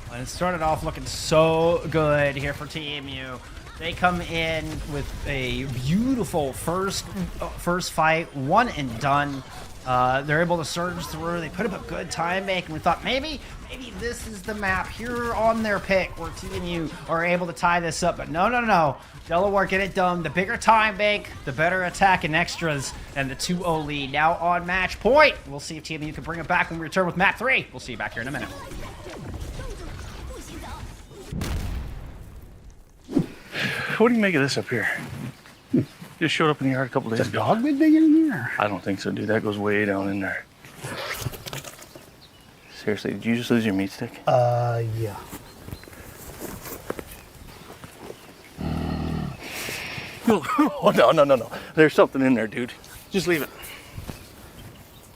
And it started off looking so good here for TMU. They come in with a beautiful first fight, one and done. They're able to surge through. They put up a good time bank, and we thought maybe this is the map here on their pick where TMU are able to tie this up. But no. Delaware get it done. The bigger time bank, the better attack and extras, and the 2-0 lead now on match point. We'll see if TMU can bring it back when we return with map 3. We'll see you back here in a minute. What do you make of this up here? Just showed up in the yard a couple days Is a ago. dog been digging in there? I don't think so, dude. That goes way down in there. Seriously, did you just lose your meat stick? Yeah. Oh, no. There's something in there, dude. Just leave it.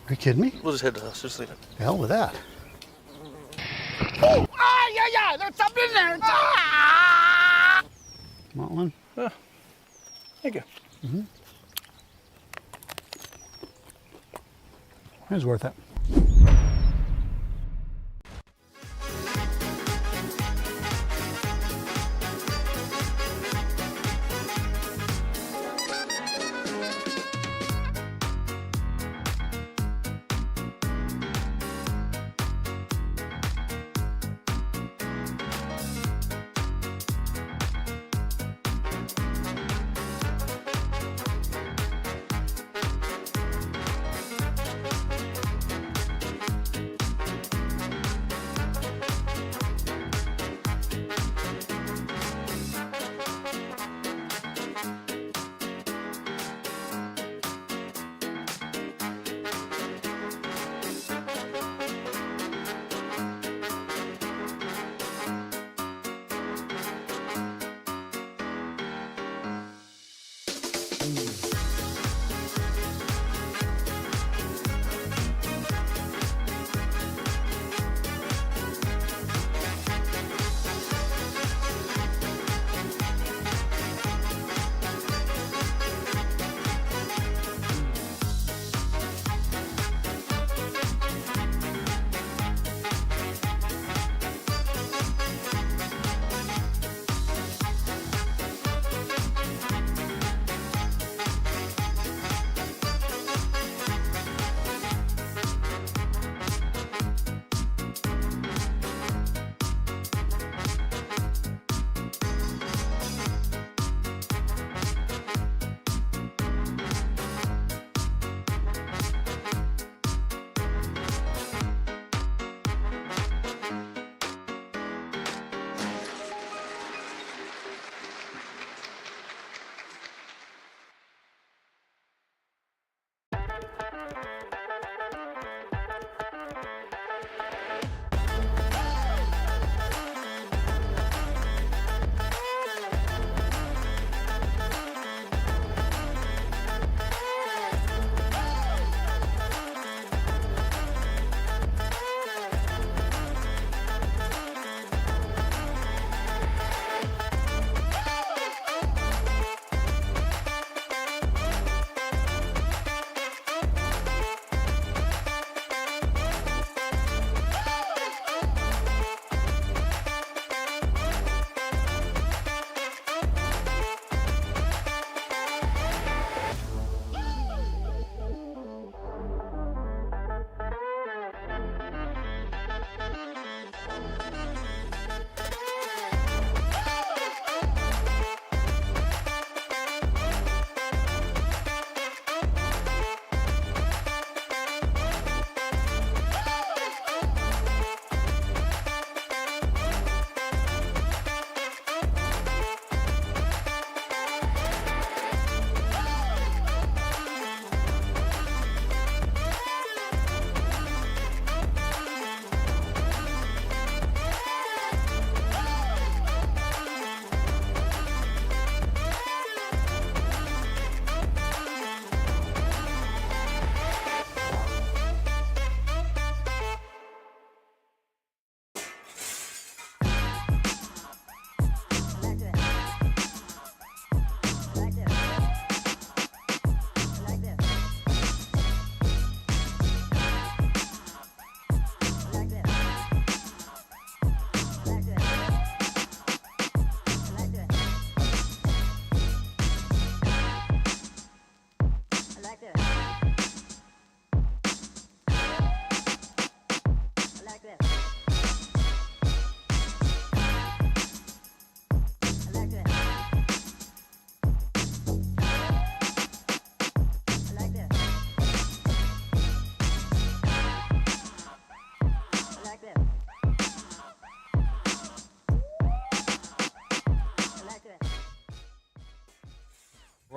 Are you kidding me? We'll just head to the house. Just leave it. The hell with that. Oh! Yeah, there's something in there! Want one? Thank you. It was worth it.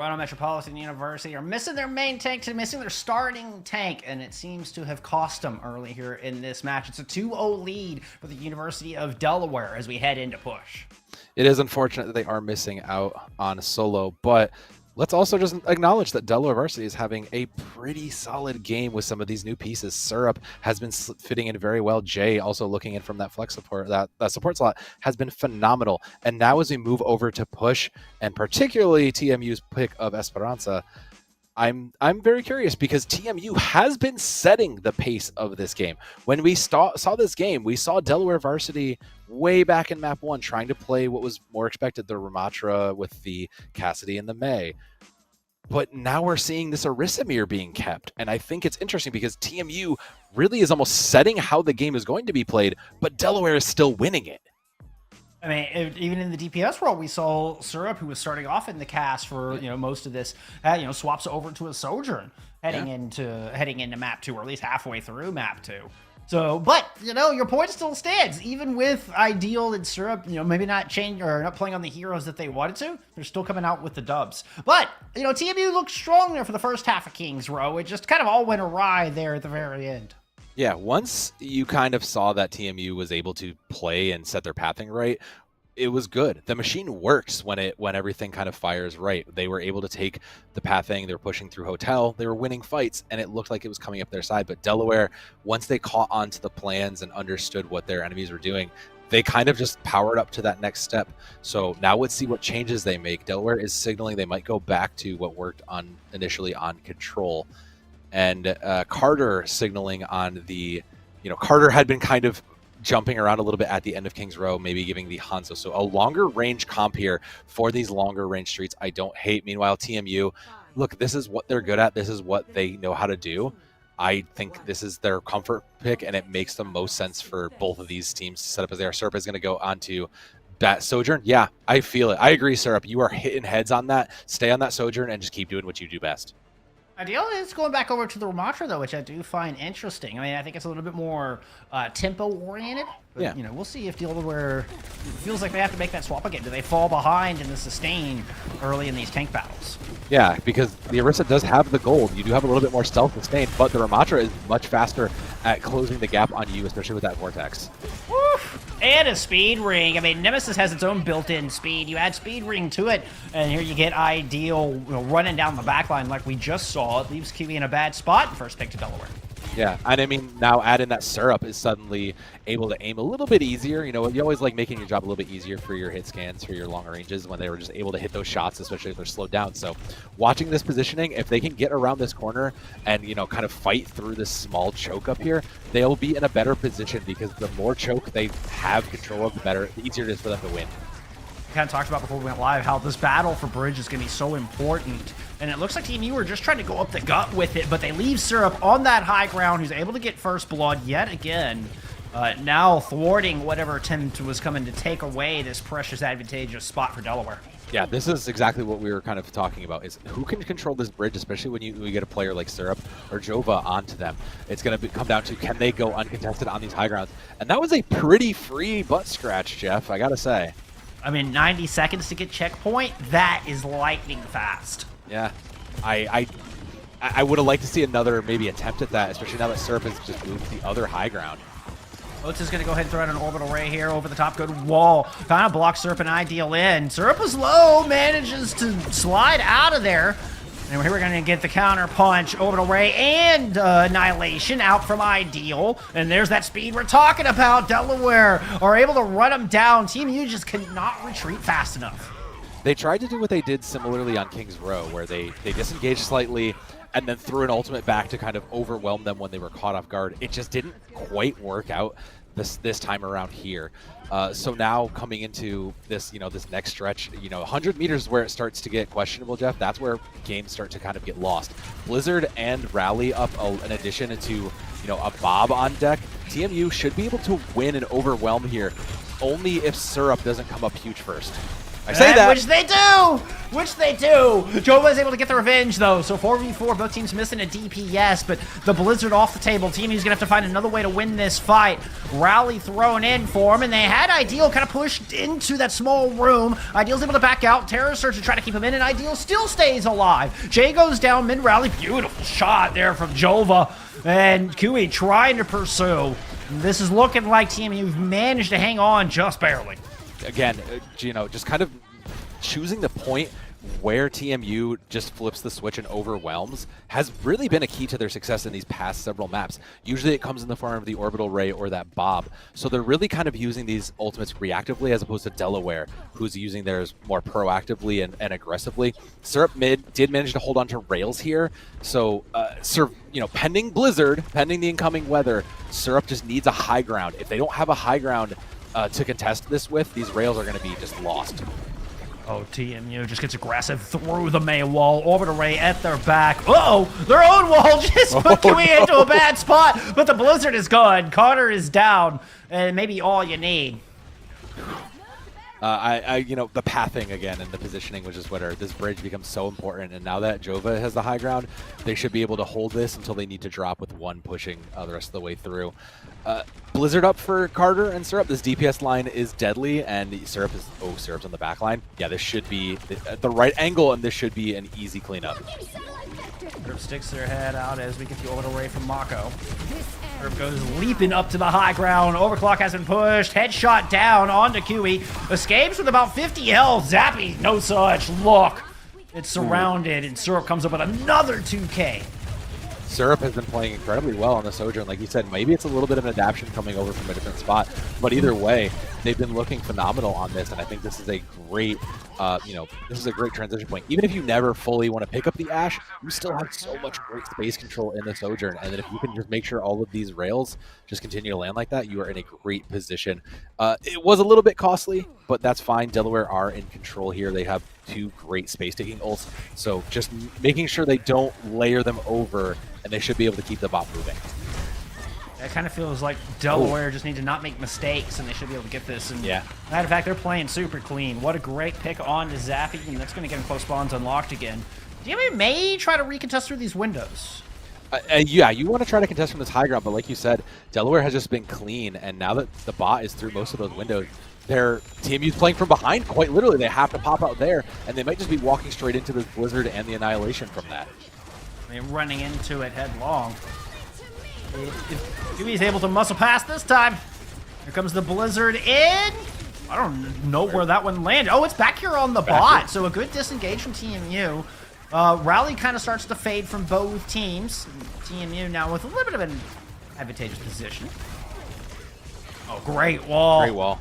Toronto Metropolitan University are missing their main tank, missing their starting tank, and it seems to have cost them early here in this match. It's a 2-0 lead for the University of Delaware as we head into push. It is unfortunate that they are missing out on Solo, but let's also just acknowledge that Delaware Varsity is having a pretty solid game with some of these new pieces. Syrup has been fitting in very well. Jay also looking in from that flex support, that support slot has been phenomenal. And now as we move over to push, and particularly TMU's pick of Esperanza, I'm very curious because TMU has been setting the pace of this game. When we saw this game, we saw Delaware Varsity way back in map 1 trying to play what was more expected, the Ramatra with the Cassidy and the May. But now we're seeing this Arisamir being kept. And I think it's interesting because TMU really is almost setting how the game is going to be played, but Delaware is still winning it. I mean, even in the DPS world, we saw Syrup, who was starting off in the cast for most of this, swaps over to a Sojourn heading into map 2, or at least halfway through map 2. So, but your point still stands. Even with Ideal and Syrup, maybe not change or not playing on the heroes that they wanted to, they're still coming out with the dubs. But TMU looked strong there for the first half of Kings Row. It just kind of all went awry there at the very end. Yeah, once you kind of saw that TMU was able to play and set their pathing right, it was good. The machine works when everything kind of fires right. They were able to take the pathing, they were pushing through Hotel, they were winning fights, and it looked like it was coming up their side. But Delaware, once they caught on to the plans and understood what their enemies were doing, they kind of just powered up to that next step. So now let's see what changes they make. Delaware is signaling they might go back to what worked on initially on Control. And Carter signaling on the, Carter had been kind of jumping around a little bit at the end of Kings Row, maybe giving the Hanzo. So a longer range comp here for these longer range streets, I don't hate. Meanwhile, TMU, look, this is what they're good at. This is what they know how to do. I think this is their comfort pick, and it makes the most sense for both of these teams to set up as they are. Syrup is going to go on to that Sojourn. Yeah, I feel it. I agree, Syrup. You are hitting heads on that. Stay on that Sojourn and just keep doing what you do best. Ideal is going back over to the Ramatra, though, which I do find interesting. I mean, I think it's a little bit more tempo-oriented. But, yeah. We'll see if Delaware feels like they have to make that swap again. Do they fall behind in the sustain early in these tank battles? Yeah, because the Orisa does have the gold. You do have a little bit more stealth sustain, but the Ramatra is much faster at closing the gap on you, especially with that Vortex. Woof. And a speed ring. I mean, Nemesis has its own built-in speed. You add speed ring to it, and here you get Ideal running down the backline like we just saw. It leaves Kiwi in a bad spot. First pick to Delaware. Yeah, and I mean, now add in that Syrup is suddenly able to aim a little bit easier. You always like making your job a little bit easier for your hit scans, for your long ranges, when they were just able to hit those shots, especially if they're slowed down. So watching this positioning, if they can get around this corner and, kind of fight through this small choke up here, they'll be in a better position because the more choke they have control of, the easier it is for them to win. Kind of talked about before we went live how this battle for bridge is going to be so important, and it looks like TMU are just trying to go up the gut with it, but they leave Syrup on that high ground, who's able to get first blood yet again, now thwarting whatever attempt was coming to take away this precious advantageous spot for Delaware. Yeah, this is exactly what we were kind of talking about, is who can control this bridge, especially when you get a player like Syrup or Jova onto them. It's going to come down to, can they go uncontested on these high grounds? And that was a pretty free butt scratch, Jeff, I got to say. I mean, 90 seconds to get checkpoint, that is lightning fast. Yeah, I would have liked to see another maybe attempt at that, especially now that Syrup has just moved to the other high ground. Oates is going to go ahead and throw out an orbital ray here over the top. Good wall. Kind of blocks Syrup and Ideal in. Syrup is low, manages to slide out of there. And here we're going to get the counter punch, orbital ray, and annihilation out from Ideal. And there's that speed we're talking about. Delaware are able to run them down. Team U just cannot retreat fast enough. They tried to do what they did similarly on Kings Row, where they disengaged slightly and then threw an ultimate back to kind of overwhelm them when they were caught off guard. It just didn't quite work out this time around here. So now coming into this, this next stretch, 100 meters is where it starts to get questionable, Jeff. That's where games start to kind of get lost. Blizzard and Rally up in addition to, a Bob on deck. TMU should be able to win and overwhelm here, only if Syrup doesn't come up huge first. I say that. Which they do! Which they do! Jova is able to get the revenge, though. So 4v4, both teams missing a DPS, but the Blizzard off the table. Team U's gonna have to find another way to win this fight. Rally thrown in for him, and they had Ideal kind of pushed into that small room. Ideal's able to back out. Terror Surge to try to keep him in, and Ideal still stays alive. Jay goes down mid-rally. Beautiful shot there from Jova. And Kui trying to pursue. This is looking like Team U's managed to hang on just barely. Again, just kind of choosing the point where TMU just flips the switch and overwhelms has really been a key to their success in these past several maps. Usually it comes in the form of the orbital ray or that bob. So they're really kind of using these ultimates reactively as opposed to Delaware, who's using theirs more proactively and aggressively. Syrup mid did manage to hold on to rails here. So, pending Blizzard, pending the incoming weather, Syrup just needs a high ground. If they don't have a high ground to contest this with, these rails are going to be just lost. Oh, TMU just gets aggressive through the May wall. Orbit array at their back. Uh-oh! Their own wall just put Kui into a bad spot, but the Blizzard is gone. Carter is down, and maybe all you need. The pathing again and the positioning, which is what this bridge becomes so important. And now that Jova has the high ground, they should be able to hold this until they need to drop with one pushing the rest of the way through. Blizzard up for Carter and Syrup. This DPS line is deadly, and Syrup's on the back line. Yeah, this should be at the right angle, and this should be an easy cleanup. Syrup sticks their head out as we get the orbital ray from Mako. Syrup goes leaping up to the high ground. Overclock has been pushed. Headshot down onto Kui. Escapes with about 50 health. Zappy, no such. Look, it's surrounded, and Syrup comes up with another 2K. Syrup has been playing incredibly well on the Sojourn. Like you said, maybe it's a little bit of an adaptation coming over from a different spot, but either way, they've been looking phenomenal on this, and I think this is a great, transition point. Even if you never fully want to pick up the Ashe, you still have so much great space control in the Sojourn, and then if you can just make sure all of these rails just continue to land like that, you are in a great position. It was a little bit costly, but that's fine. Delaware are in control here. They have two great space-taking ults, so just making sure they don't layer them over, and they should be able to keep the bot moving. It kind of feels like Delaware just need to not make mistakes, and they should be able to get this. And yeah. Matter of fact, they're playing super clean. What a great pick on to Zappy, and that's going to get him close spawns unlocked again. DMA may try to recontest through these windows. Yeah, you want to try to contest from this high ground, but like you said, Delaware has just been clean, and now that the bot is through most of those windows, their TMU's playing from behind, quite literally. They have to pop out there, and they might just be walking straight into this Blizzard and the Annihilation from that. They're running into it headlong. If Kui's able to muscle past this time. Here comes the Blizzard in. I don't know where that one landed. Oh, it's back here on the bot, so a good disengage from TMU. Rally kind of starts to fade from both teams. TMU now with a little bit of an advantageous position. Oh, great wall. Great wall.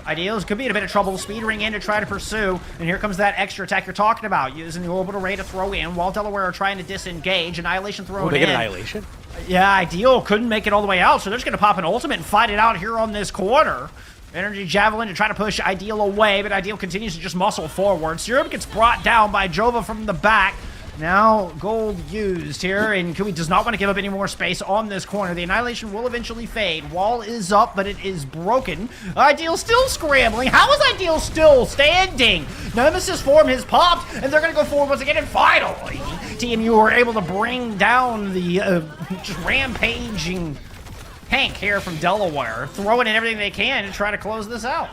Ideals could be in a bit of trouble. Speed ring in to try to pursue. And here comes that extra attack you're talking about. Using the orbital ray to throw in while Delaware are trying to disengage. Annihilation thrown in. They get Annihilation? Yeah, Ideal couldn't make it all the way out, so they're just going to pop an ultimate and fight it out here on this corner. Energy Javelin to try to push Ideal away, but Ideal continues to just muscle forward. Syrup gets brought down by Jova from the back. Now gold used here, and Kui does not want to give up any more space on this corner. The Annihilation will eventually fade. Wall is up, but it is broken. Ideal still scrambling. How is Ideal still standing? Nemesis form has popped, and they're going to go forward once again, and finally, TMU are able to bring down the just rampaging Hank here from Delaware, throwing in everything they can to try to close this out.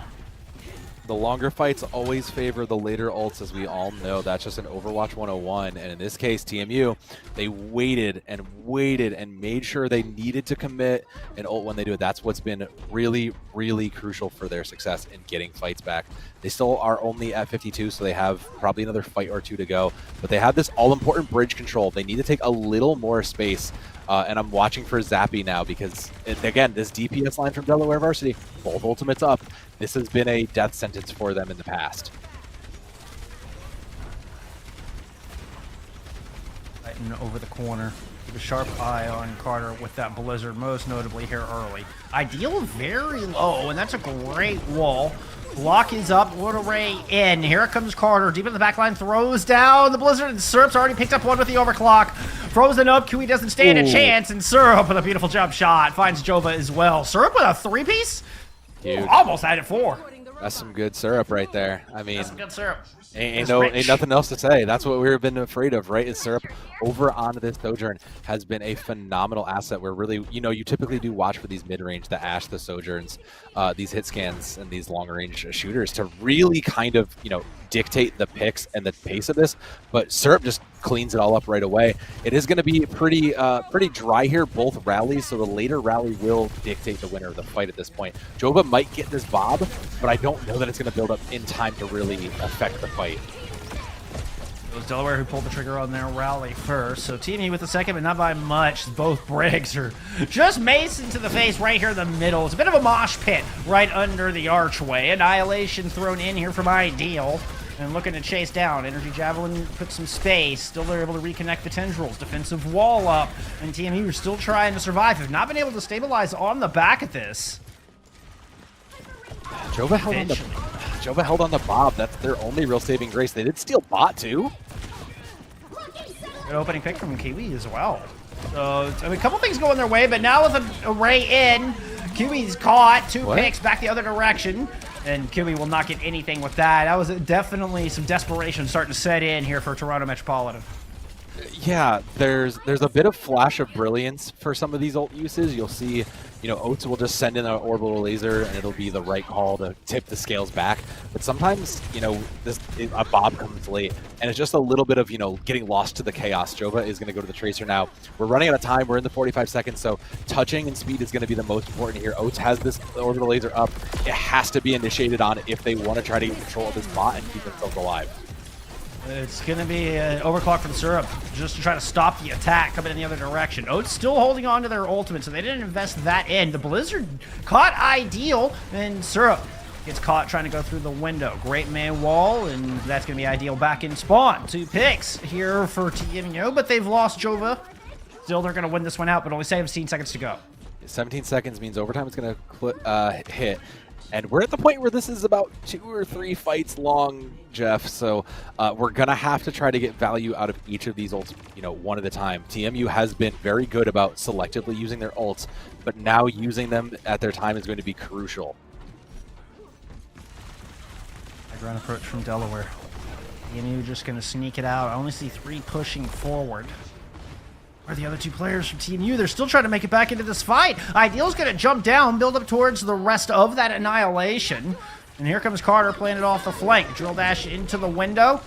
The longer fights always favor the later ults, as we all know. That's just an Overwatch 101. And in this case, TMU, they waited and made sure they needed to commit an ult when they do it. That's what's been really, really crucial for their success in getting fights back. They still are only at 52, so they have probably another fight or two to go. But they have this all-important bridge control. They need to take a little more space. And I'm watching for Zappy now because, again, this DPS line from Delaware Varsity, both ultimates up. This has been a death sentence for them in the past. Fighting over the corner. Keep a sharp eye on Carter with that Blizzard, most notably here early. Ideal very low, and that's a great wall. Block is up, Lord Array in. Here comes Carter, deep in the back line, throws down the Blizzard, and Syrup's already picked up one with the overclock. Frozen up, Kui doesn't stand a chance, and Syrup with a beautiful jump shot finds Jova as well. Syrup with a three-piece? Huge. Almost had it 4. That's some good syrup right there. I mean, That's some good syrup. ain't nothing else to say. That's what we've been afraid of, right? Is syrup over on this Sojourn has been a phenomenal asset where really, you typically do watch for these mid-range, the Ashe, the Sojourns, these hit scans and these long-range shooters to really kind of, dictate the picks and the pace of this, but syrup just cleans it all up right away. It is going to be pretty dry here, both rallies, so the later rally will dictate the winner of the fight at this point. Jova might get this Bob, but I don't know that it's going to build up in time to really affect the fight. It was Delaware who pulled the trigger on their rally first, so TMU with the second, but not by much. Both Briggs are just maced to the face right here in the middle. It's a bit of a mosh pit right under the archway. Annihilation thrown in here from Ideal. And looking to chase down. Energy Javelin puts some space. Still they're able to reconnect the tendrils. Defensive wall up. And TMU are still trying to survive. Have not been able to stabilize on the back of this. Jova held on the Bob. That's their only real saving grace. They did steal bot too. Good opening pick from Kiwi as well. So, a couple things going their way, but now with an array in, Kiwi's caught. Two picks back the other direction. And Kiwi will not get anything with that. That was definitely some desperation starting to set in here for Toronto Metropolitan. Yeah, there's a bit of flash of brilliance for some of these ult uses. You'll see, Oats will just send in an orbital laser and it'll be the right call to tip the scales back. But sometimes, a Bob comes late and it's just a little bit of, getting lost to the chaos. Jova is going to go to the Tracer now. We're running out of time. We're in the 45 seconds, so touching and speed is going to be the most important here. Oats has this orbital laser up. It has to be initiated on if they want to try to get control of this bot and keep themselves alive. It's going to be an overclock from Syrup just to try to stop the attack coming in the other direction. Oats still holding on to their ultimate, so they didn't invest that in. The Blizzard caught Ideal, and Syrup gets caught trying to go through the window. Great man wall, and that's going to be Ideal back in spawn. 2 picks here for TMU, but they've lost Jova. Still, they're going to win this one out, but only 17 seconds to go. 17 seconds means overtime is going to hit. And we're at the point where this is about 2 or 3 fights long, Jeff. So we're going to have to try to get value out of each of these ults, one at a time. TMU has been very good about selectively using their ults, but now using them at their time is going to be crucial. Ground approach from Delaware. TMU just going to sneak it out. I only see 3 pushing forward. Where are the other 2 players from TMU? They're still trying to make it back into this fight. Ideal's going to jump down, build up towards the rest of that Annihilation. And here comes Carter playing it off the flank. Drill dash into the window.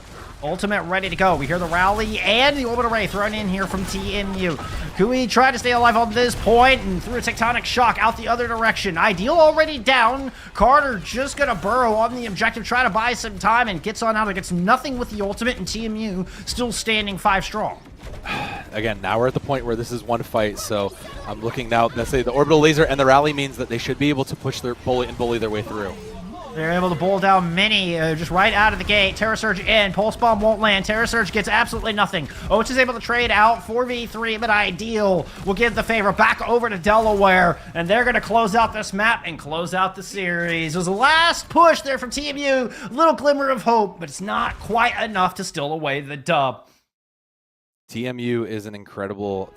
Ultimate ready to go. We hear the rally and the orbital ray thrown in here from TMU. Kui tried to stay alive on this point and threw a tectonic shock out the other direction. Ideal already down. Carter just going to burrow on the objective, try to buy some time, and gets on out. It gets nothing with the ultimate, and TMU still standing 5 strong. Again, now we're at the point where this is one fight, so I'm looking now. Let's say the orbital laser and the rally means that they should be able to push their bully their way through. They're able to bowl down Mini just right out of the gate. Terra Surge in. Pulse Bomb won't land. Terra Surge gets absolutely nothing. Oats is able to trade out 4v3, but Ideal will give the favor back over to Delaware, and they're going to close out this map and close out the series. It was the last push there from TMU. A little glimmer of hope, but it's not quite enough to steal away the dub. TMU is an incredible,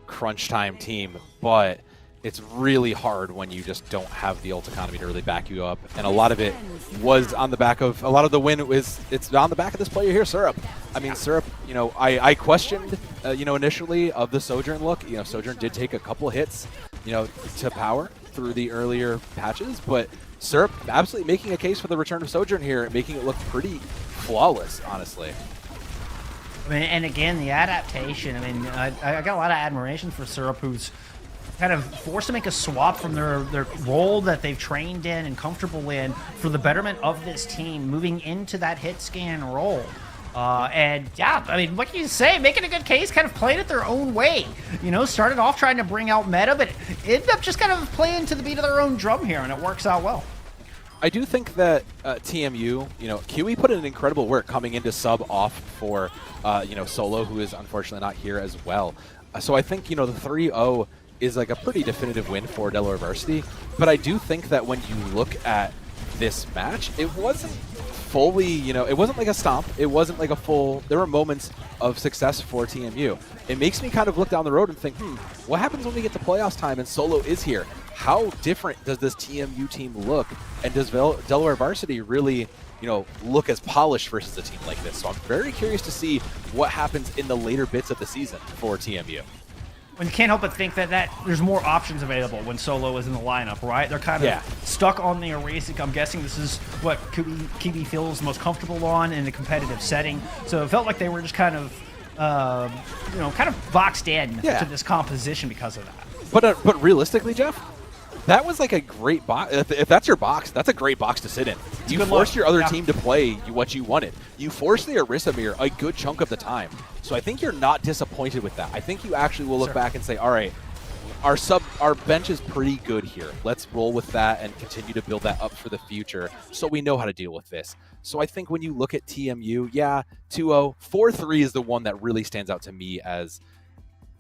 crunch time team, but it's really hard when you just don't have the ult economy to really back you up. And a lot of it was on the back of, a lot of the win it's on the back of this player here, Syrup. I mean, Syrup, I questioned, initially of the Sojourn look. Sojourn did take a couple hits, to power through the earlier patches, but Syrup absolutely making a case for the return of Sojourn here, making it look pretty flawless, honestly. I mean, and again, the adaptation. I mean, I got a lot of admiration for Syrup, who's kind of forced to make a swap from their role that they've trained in and comfortable in for the betterment of this team, moving into that hit scan role. And yeah, I mean, what can you say? Making a good case, kind of playing it their own way. Started off trying to bring out meta, but ended up just kind of playing to the beat of their own drum here, and it works out well. I do think that TMU, Kiwi put in incredible work coming into sub off for, Solo, who is unfortunately not here as well. So I think, the 3-0 is like a pretty definitive win for Delaware Varsity. But I do think that when you look at this match, it wasn't fully, it wasn't like a stomp. It wasn't like a full, there were moments of success for TMU. It makes me kind of look down the road and think, what happens when we get to playoffs time and Solo is here? How different does this TMU team look? And does Delaware Varsity really, look as polished versus a team like this? So I'm very curious to see what happens in the later bits of the season for TMU. Well, you can't help but think that there's more options available when Solo is in the lineup, right? They're kind of stuck on the Erasic. I'm guessing this is what Kiwi feels most comfortable on in a competitive setting. So it felt like they were just kind of, kind of boxed in to this composition because of that. But realistically, Jeff, that was like a great box. If that's your box, that's a great box to sit in. You forced your other team to play what you wanted. You forced the Arisamir a good chunk of the time. So I think you're not disappointed with that. I think you actually will look back and say, all right, our bench is pretty good here. Let's roll with that and continue to build that up for the future so we know how to deal with this. So I think when you look at TMU, 2-0, 4-3 is the one that really stands out to me as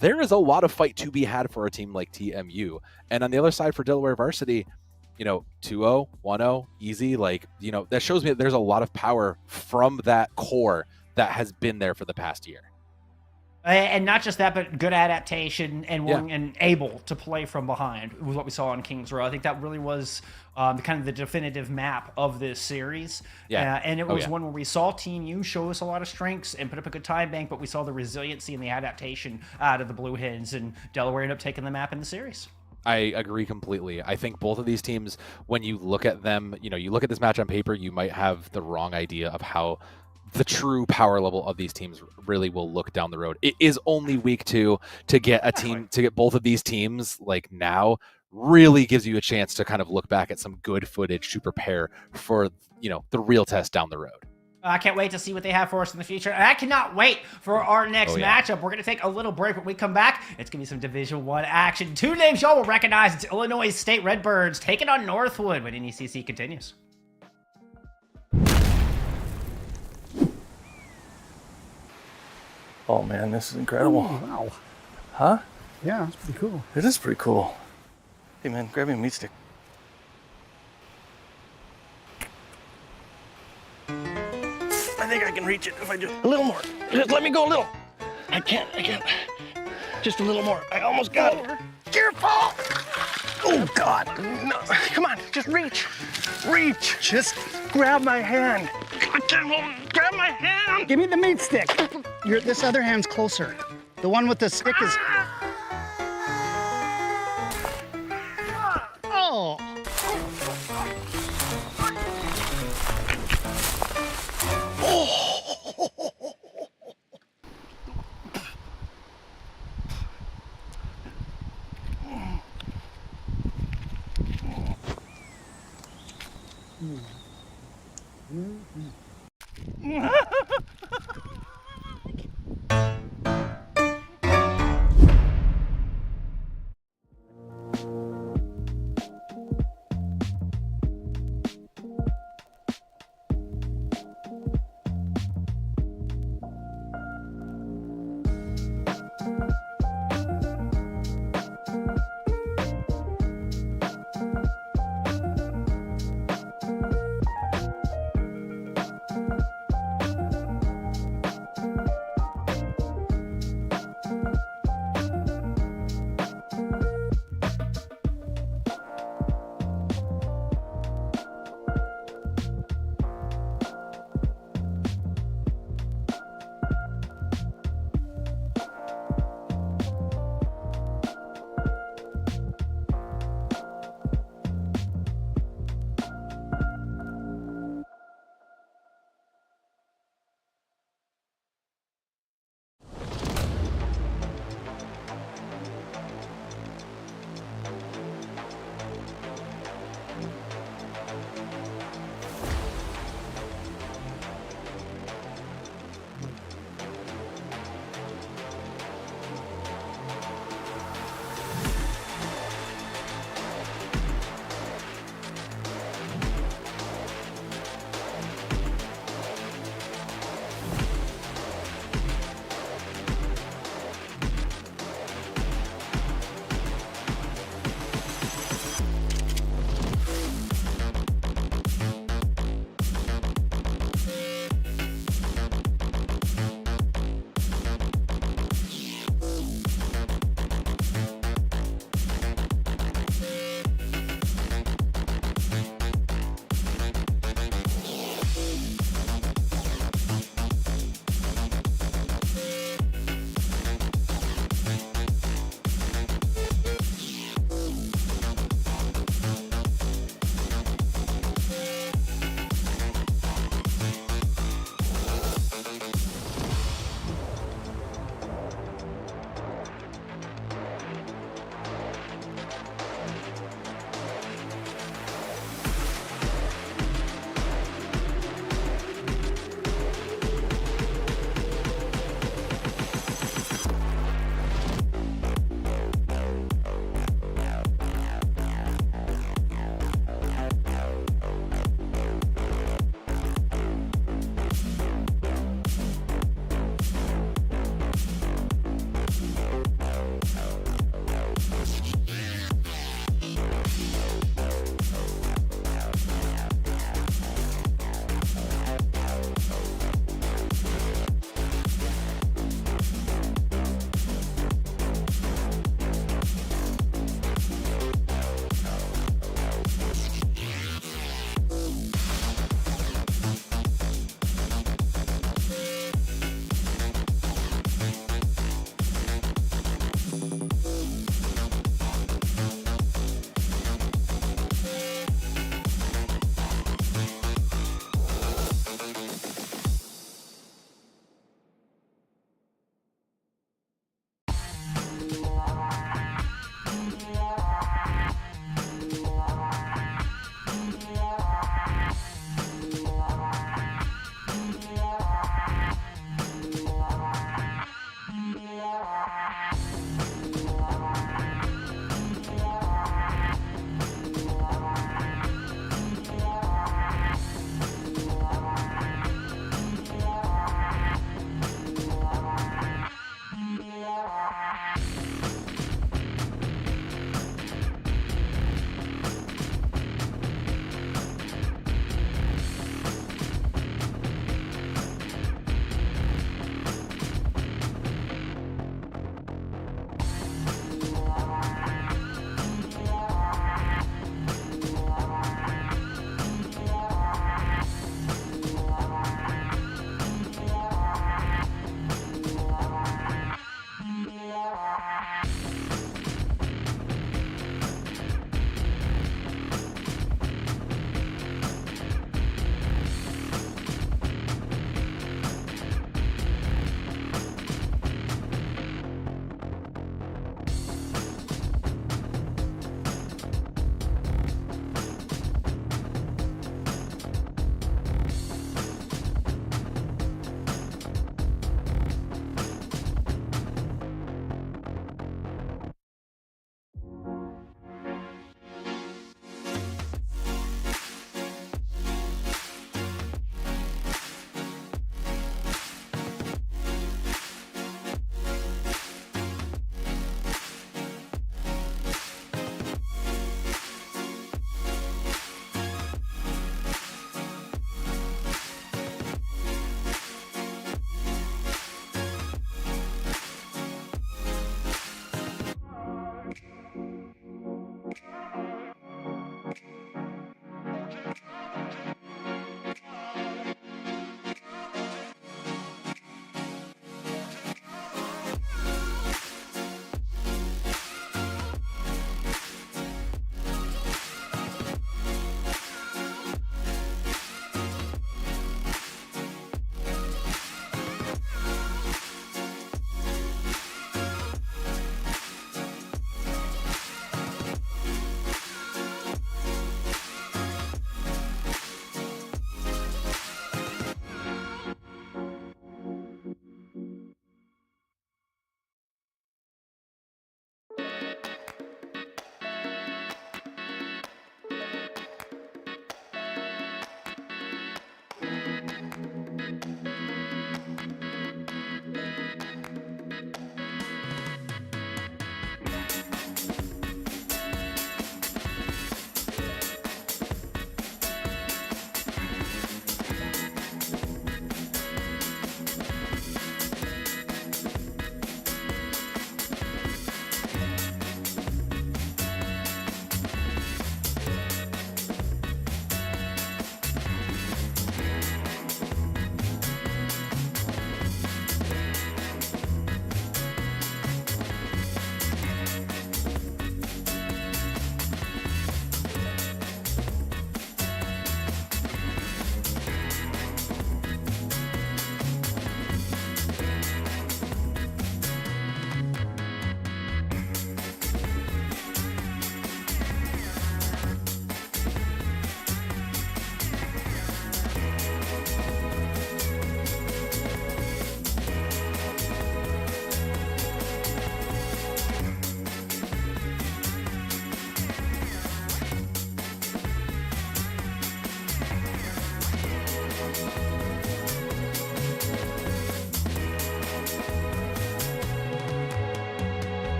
there is a lot of fight to be had for a team like TMU. And on the other side for Delaware Varsity, 2-0, 1-0, easy. That shows me that there's a lot of power from that core that has been there for the past year. And not just that, but good adaptation and able to play from behind was what we saw on Kings Row. I think that really was kind of the definitive map of this series. And it was one where we saw Team U show us a lot of strengths and put up a good time bank, but we saw the resiliency and the adaptation out of the Blue Hens, and Delaware ended up taking the map in the series. I agree completely. I think both of these teams, when you look at them, you look at this match on paper, you might have the wrong idea of how the true power level of these teams really will look down the road. It is only week 2 to get to get both of these teams now really gives you a chance to kind of look back at some good footage to prepare for, the real test down the road. I can't wait to see what they have for us in the future. And I cannot wait for our next matchup. We're going to take a little break. When we come back, it's going to be some Division I action. 2 names y'all will recognize. It's Illinois State Redbirds taking on Northwood when NECC continues. Oh man, this is incredible. Oh, wow. Huh? Yeah, it's pretty cool. It is pretty cool. Hey man, grab me a meat stick. I think I can reach it if I just a little more. Just let me go a little. I can't. Just a little more. I almost got it. Careful! Oh God! No. Come on, just reach. Reach. Just grab my hand. I can't grab my hand. Give me the meat stick. This other hand's closer. The one with the stick is. Oh.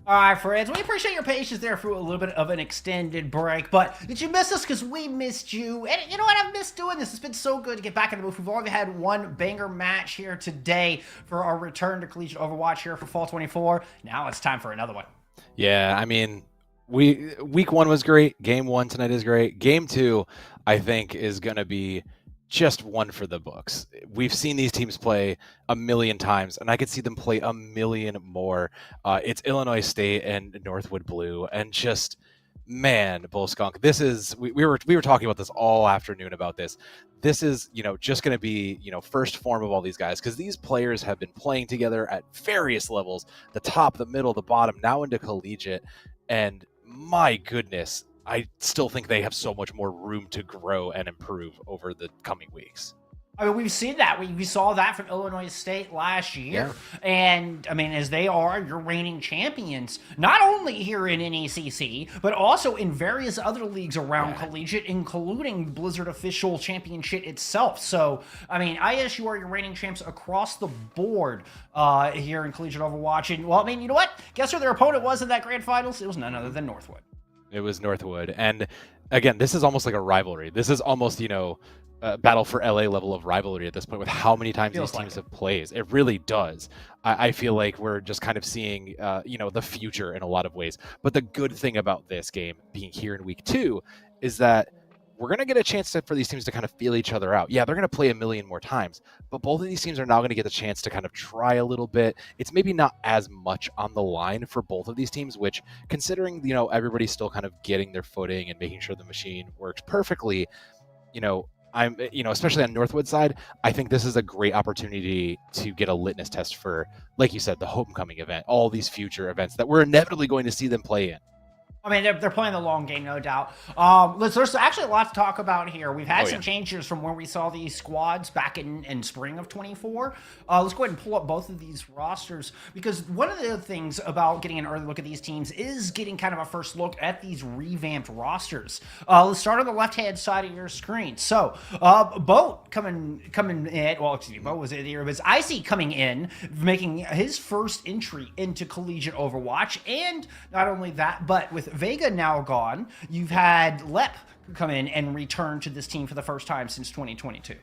All right, friends, we appreciate your patience there for a little bit of an extended break, but did you miss us? Because we missed you. And you know what? I've missed doing this. It's been so good to get back in the booth. We've only had one banger match here today for our return to Collegiate Overwatch here for Fall 24. Now it's time for another one. Yeah, I mean, week 1 was great. Game 1 tonight is great. Game 2, I think, is going to be just one for the books. We've seen these teams play a million times, and I could see them play a million more. It's Illinois State and Northwood Blue, and just, man, Bull Skunk, this is, we were talking about this all afternoon about this. This is, just going to be, first form of all these guys, because these players have been playing together at various levels, the top, the middle, the bottom, now into collegiate, and my goodness, I still think they have so much more room to grow and improve over the coming weeks. I mean, we've seen that. We saw that from Illinois State last year. Yeah. And, I mean, as they are your reigning champions, not only here in NECC, but also in various other leagues around collegiate, including Blizzard Official Championship itself. So, I mean, ISU are your reigning champs across the board here in Collegiate Overwatch. And, well, I mean, you know what? Guess who their opponent was in that grand finals? It was none other than Northwood. It was Northwood. And again, this is almost like a rivalry. This is almost, battle for LA level of rivalry at this point with how many times these teams have played. It really does. I feel like we're just kind of seeing, the future in a lot of ways. But the good thing about this game being here in week 2 is that we're going to get a chance for these teams to kind of feel each other out. Yeah, they're going to play a million more times, but both of these teams are now going to get the chance to kind of try a little bit. It's maybe not as much on the line for both of these teams, which, considering, everybody's still kind of getting their footing and making sure the machine works perfectly, I'm, especially on Northwood's side, I think this is a great opportunity to get a litmus test for, like you said, the homecoming event, all these future events that we're inevitably going to see them play in. I mean, they're playing the long game, no doubt. There's actually a lot to talk about here. We've had some changes from where we saw these squads back in spring of 24. Let's go ahead and pull up both of these rosters, because one of the things about getting an early look at these teams is getting kind of a first look at these revamped rosters. Let's start on the left-hand side of your screen. So, Boat coming in. Well, excuse me, Boat was in here, but it's Icy coming in, making his first entry into Collegiate Overwatch, and not only that, but with Vega now gone, you've had Lep come in and return to this team for the first time since 2022.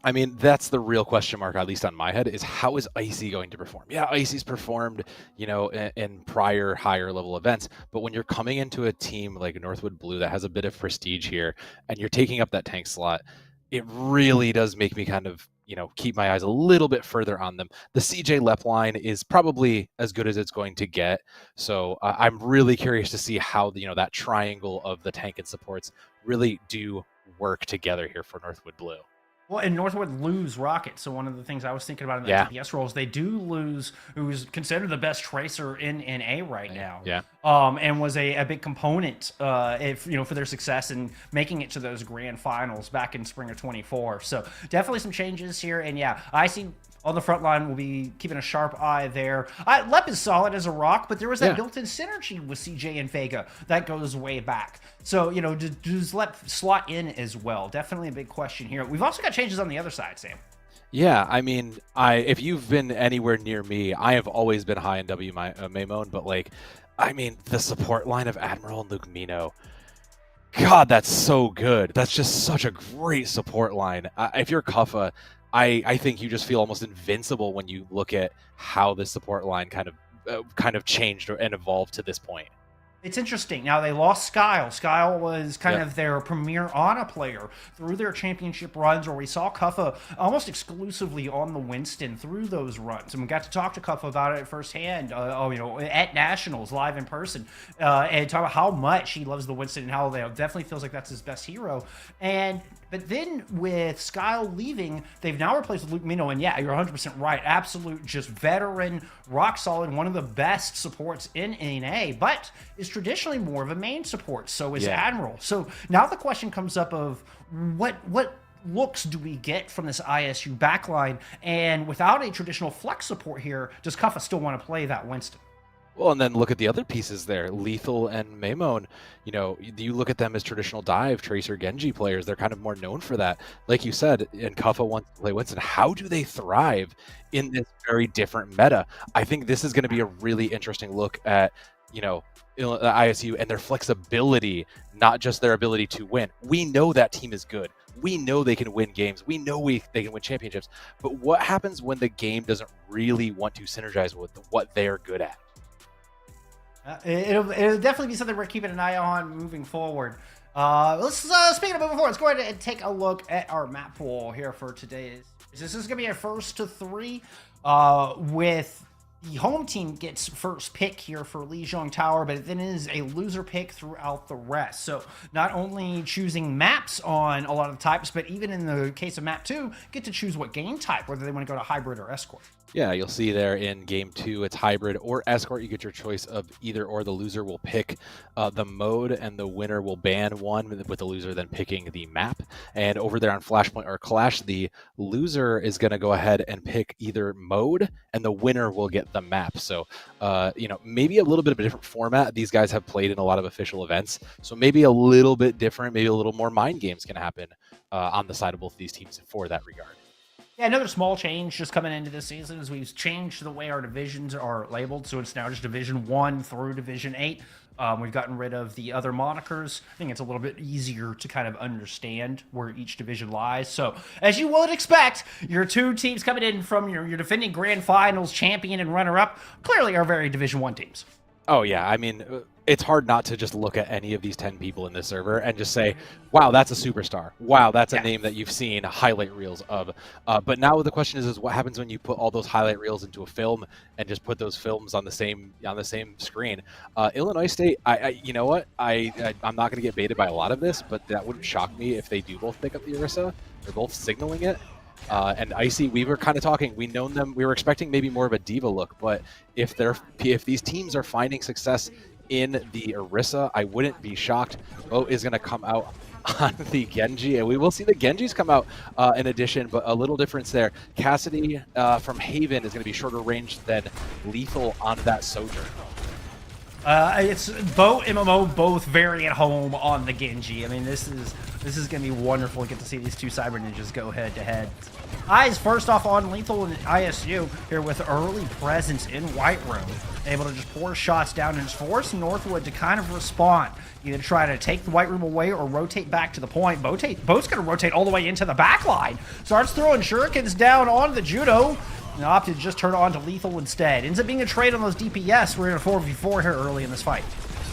I mean, that's the real question mark, at least on my head, is how is Icy going to perform? Yeah, Icy's performed, in prior higher level events, but when you're coming into a team like Northwood Blue that has a bit of prestige here, and you're taking up that tank slot, it really does make me kind of, keep my eyes a little bit further on them. The CJ Lep line is probably as good as it's going to get. So I'm really curious to see how, that triangle of the tank and supports really do work together here for Northwood Blue. Well, and Northwood lose Rocket. So one of the things I was thinking about in the TPS roles, they do lose who's considered the best tracer in NA right now. Yeah. And was a big component for their success in making it to those grand finals back in spring of 24. So definitely some changes here. And yeah, I see on the front line, we'll be keeping a sharp eye there. Lep is solid as a rock, but there was that built-in synergy with CJ and Vega that goes way back. So, does Lep slot in as well? Definitely a big question here. We've also got changes on the other side, Sam. Yeah, I mean, if you've been anywhere near me, I have always been high in Maymon, but the support line of Admiral and Luke Mino, God, that's so good. That's just such a great support line. If you're Kuffa, I think you just feel almost invincible when you look at how the support line kind of changed and evolved to this point. It's interesting. Now, they lost Skyle. Skyle was kind of their premier Ana player through their championship runs, where we saw Kuffa almost exclusively on the Winston through those runs. And we got to talk to Kuffa about it firsthand, at Nationals, live in person, and talk about how much he loves the Winston and how they definitely feels like that's his best hero. But then with Skyle leaving, they've now replaced with Luke Mino. And yeah, you're 100% right. Absolute, just veteran, rock solid, one of the best supports in NA, but is traditionally more of a main support. So is Admiral. So now the question comes up of what looks do we get from this ISU backline? And without a traditional flex support here, does Kuffa still want to play that Winston? Well, and then look at the other pieces there. Lethal and Maimon, you know, you look at them as traditional dive, Tracer, Genji players. They're kind of more known for that. Like you said, and Kuffa wants to play Winston. How do they thrive in this very different meta? I think this is going to be a really interesting look at, you know, ISU and their flexibility, not just their ability to win. We know that team is good. We know they can win games. We know they can win championships. But what happens when the game doesn't really want to synergize with what they're good at? It'll definitely be something we're keeping an eye on moving forward. Speaking of moving forward, let's go ahead and take a look at our map pool here for today. This is going to be a first to 3 with the home team gets first pick here for Lijiang Tower, but it then is a loser pick throughout the rest. So not only choosing maps on a lot of the types, but even in the case of map 2, get to choose what game type, whether they want to go to hybrid or escort. Yeah, you'll see there in game 2, it's hybrid or escort. You get your choice of either or. The loser will pick the mode, and the winner will ban one, with the loser then picking the map. And over there on Flashpoint or Clash, the loser is going to go ahead and pick either mode, and the winner will get the map. So, you know, maybe a little bit of a different format. These guys have played in a lot of official events, so maybe a little bit different, maybe a little more mind games can happen on the side of both of these teams for that regard. Yeah, another small change just coming into this season is we've changed the way our divisions are labeled, so it's now just Division 1 through Division 8. We've gotten rid of the other monikers. I think it's a little bit easier to kind of understand where each division lies. So, as you would expect, your 2 teams coming in from your defending Grand Finals champion and runner-up clearly are very Division 1 teams. Oh, yeah. I mean, it's hard not to just look at any of these 10 people in this server and just say, wow, that's a superstar. Wow, that's a name that you've seen highlight reels of. But now the question is what happens when you put all those highlight reels into a film and just put those films on the same screen? Illinois State, you know what? I'm not going to get baited by a lot of this, but that wouldn't shock me if they do both pick up the Orisa. They're both signaling it. And Icy, we were kind of talking. We known them. We were expecting maybe more of a diva look, but if these teams are finding success in the Orisa, I wouldn't be shocked. Bo is going to come out on the Genji, and we will see the Genjis come out in addition, but a little difference there. Cassidy from Haven is going to be shorter range than Lethal on that Sojourn. It's Bo MMO both very at home on the Genji. I mean, this is going to be wonderful to get to see these 2 Cyber Ninjas go head to head. Eyes first off on Lethal and ISU here with early presence in White Room, able to just pour shots down and just force Northwood to kind of respond. Either try to take the White Room away or rotate back to the point. Bo's going to rotate all the way into the back line. Starts throwing shurikens down on the Judo. And opted to just turn on to Lethal instead. Ends up being a trade on those DPS. We're in a 4v4 here early in this fight.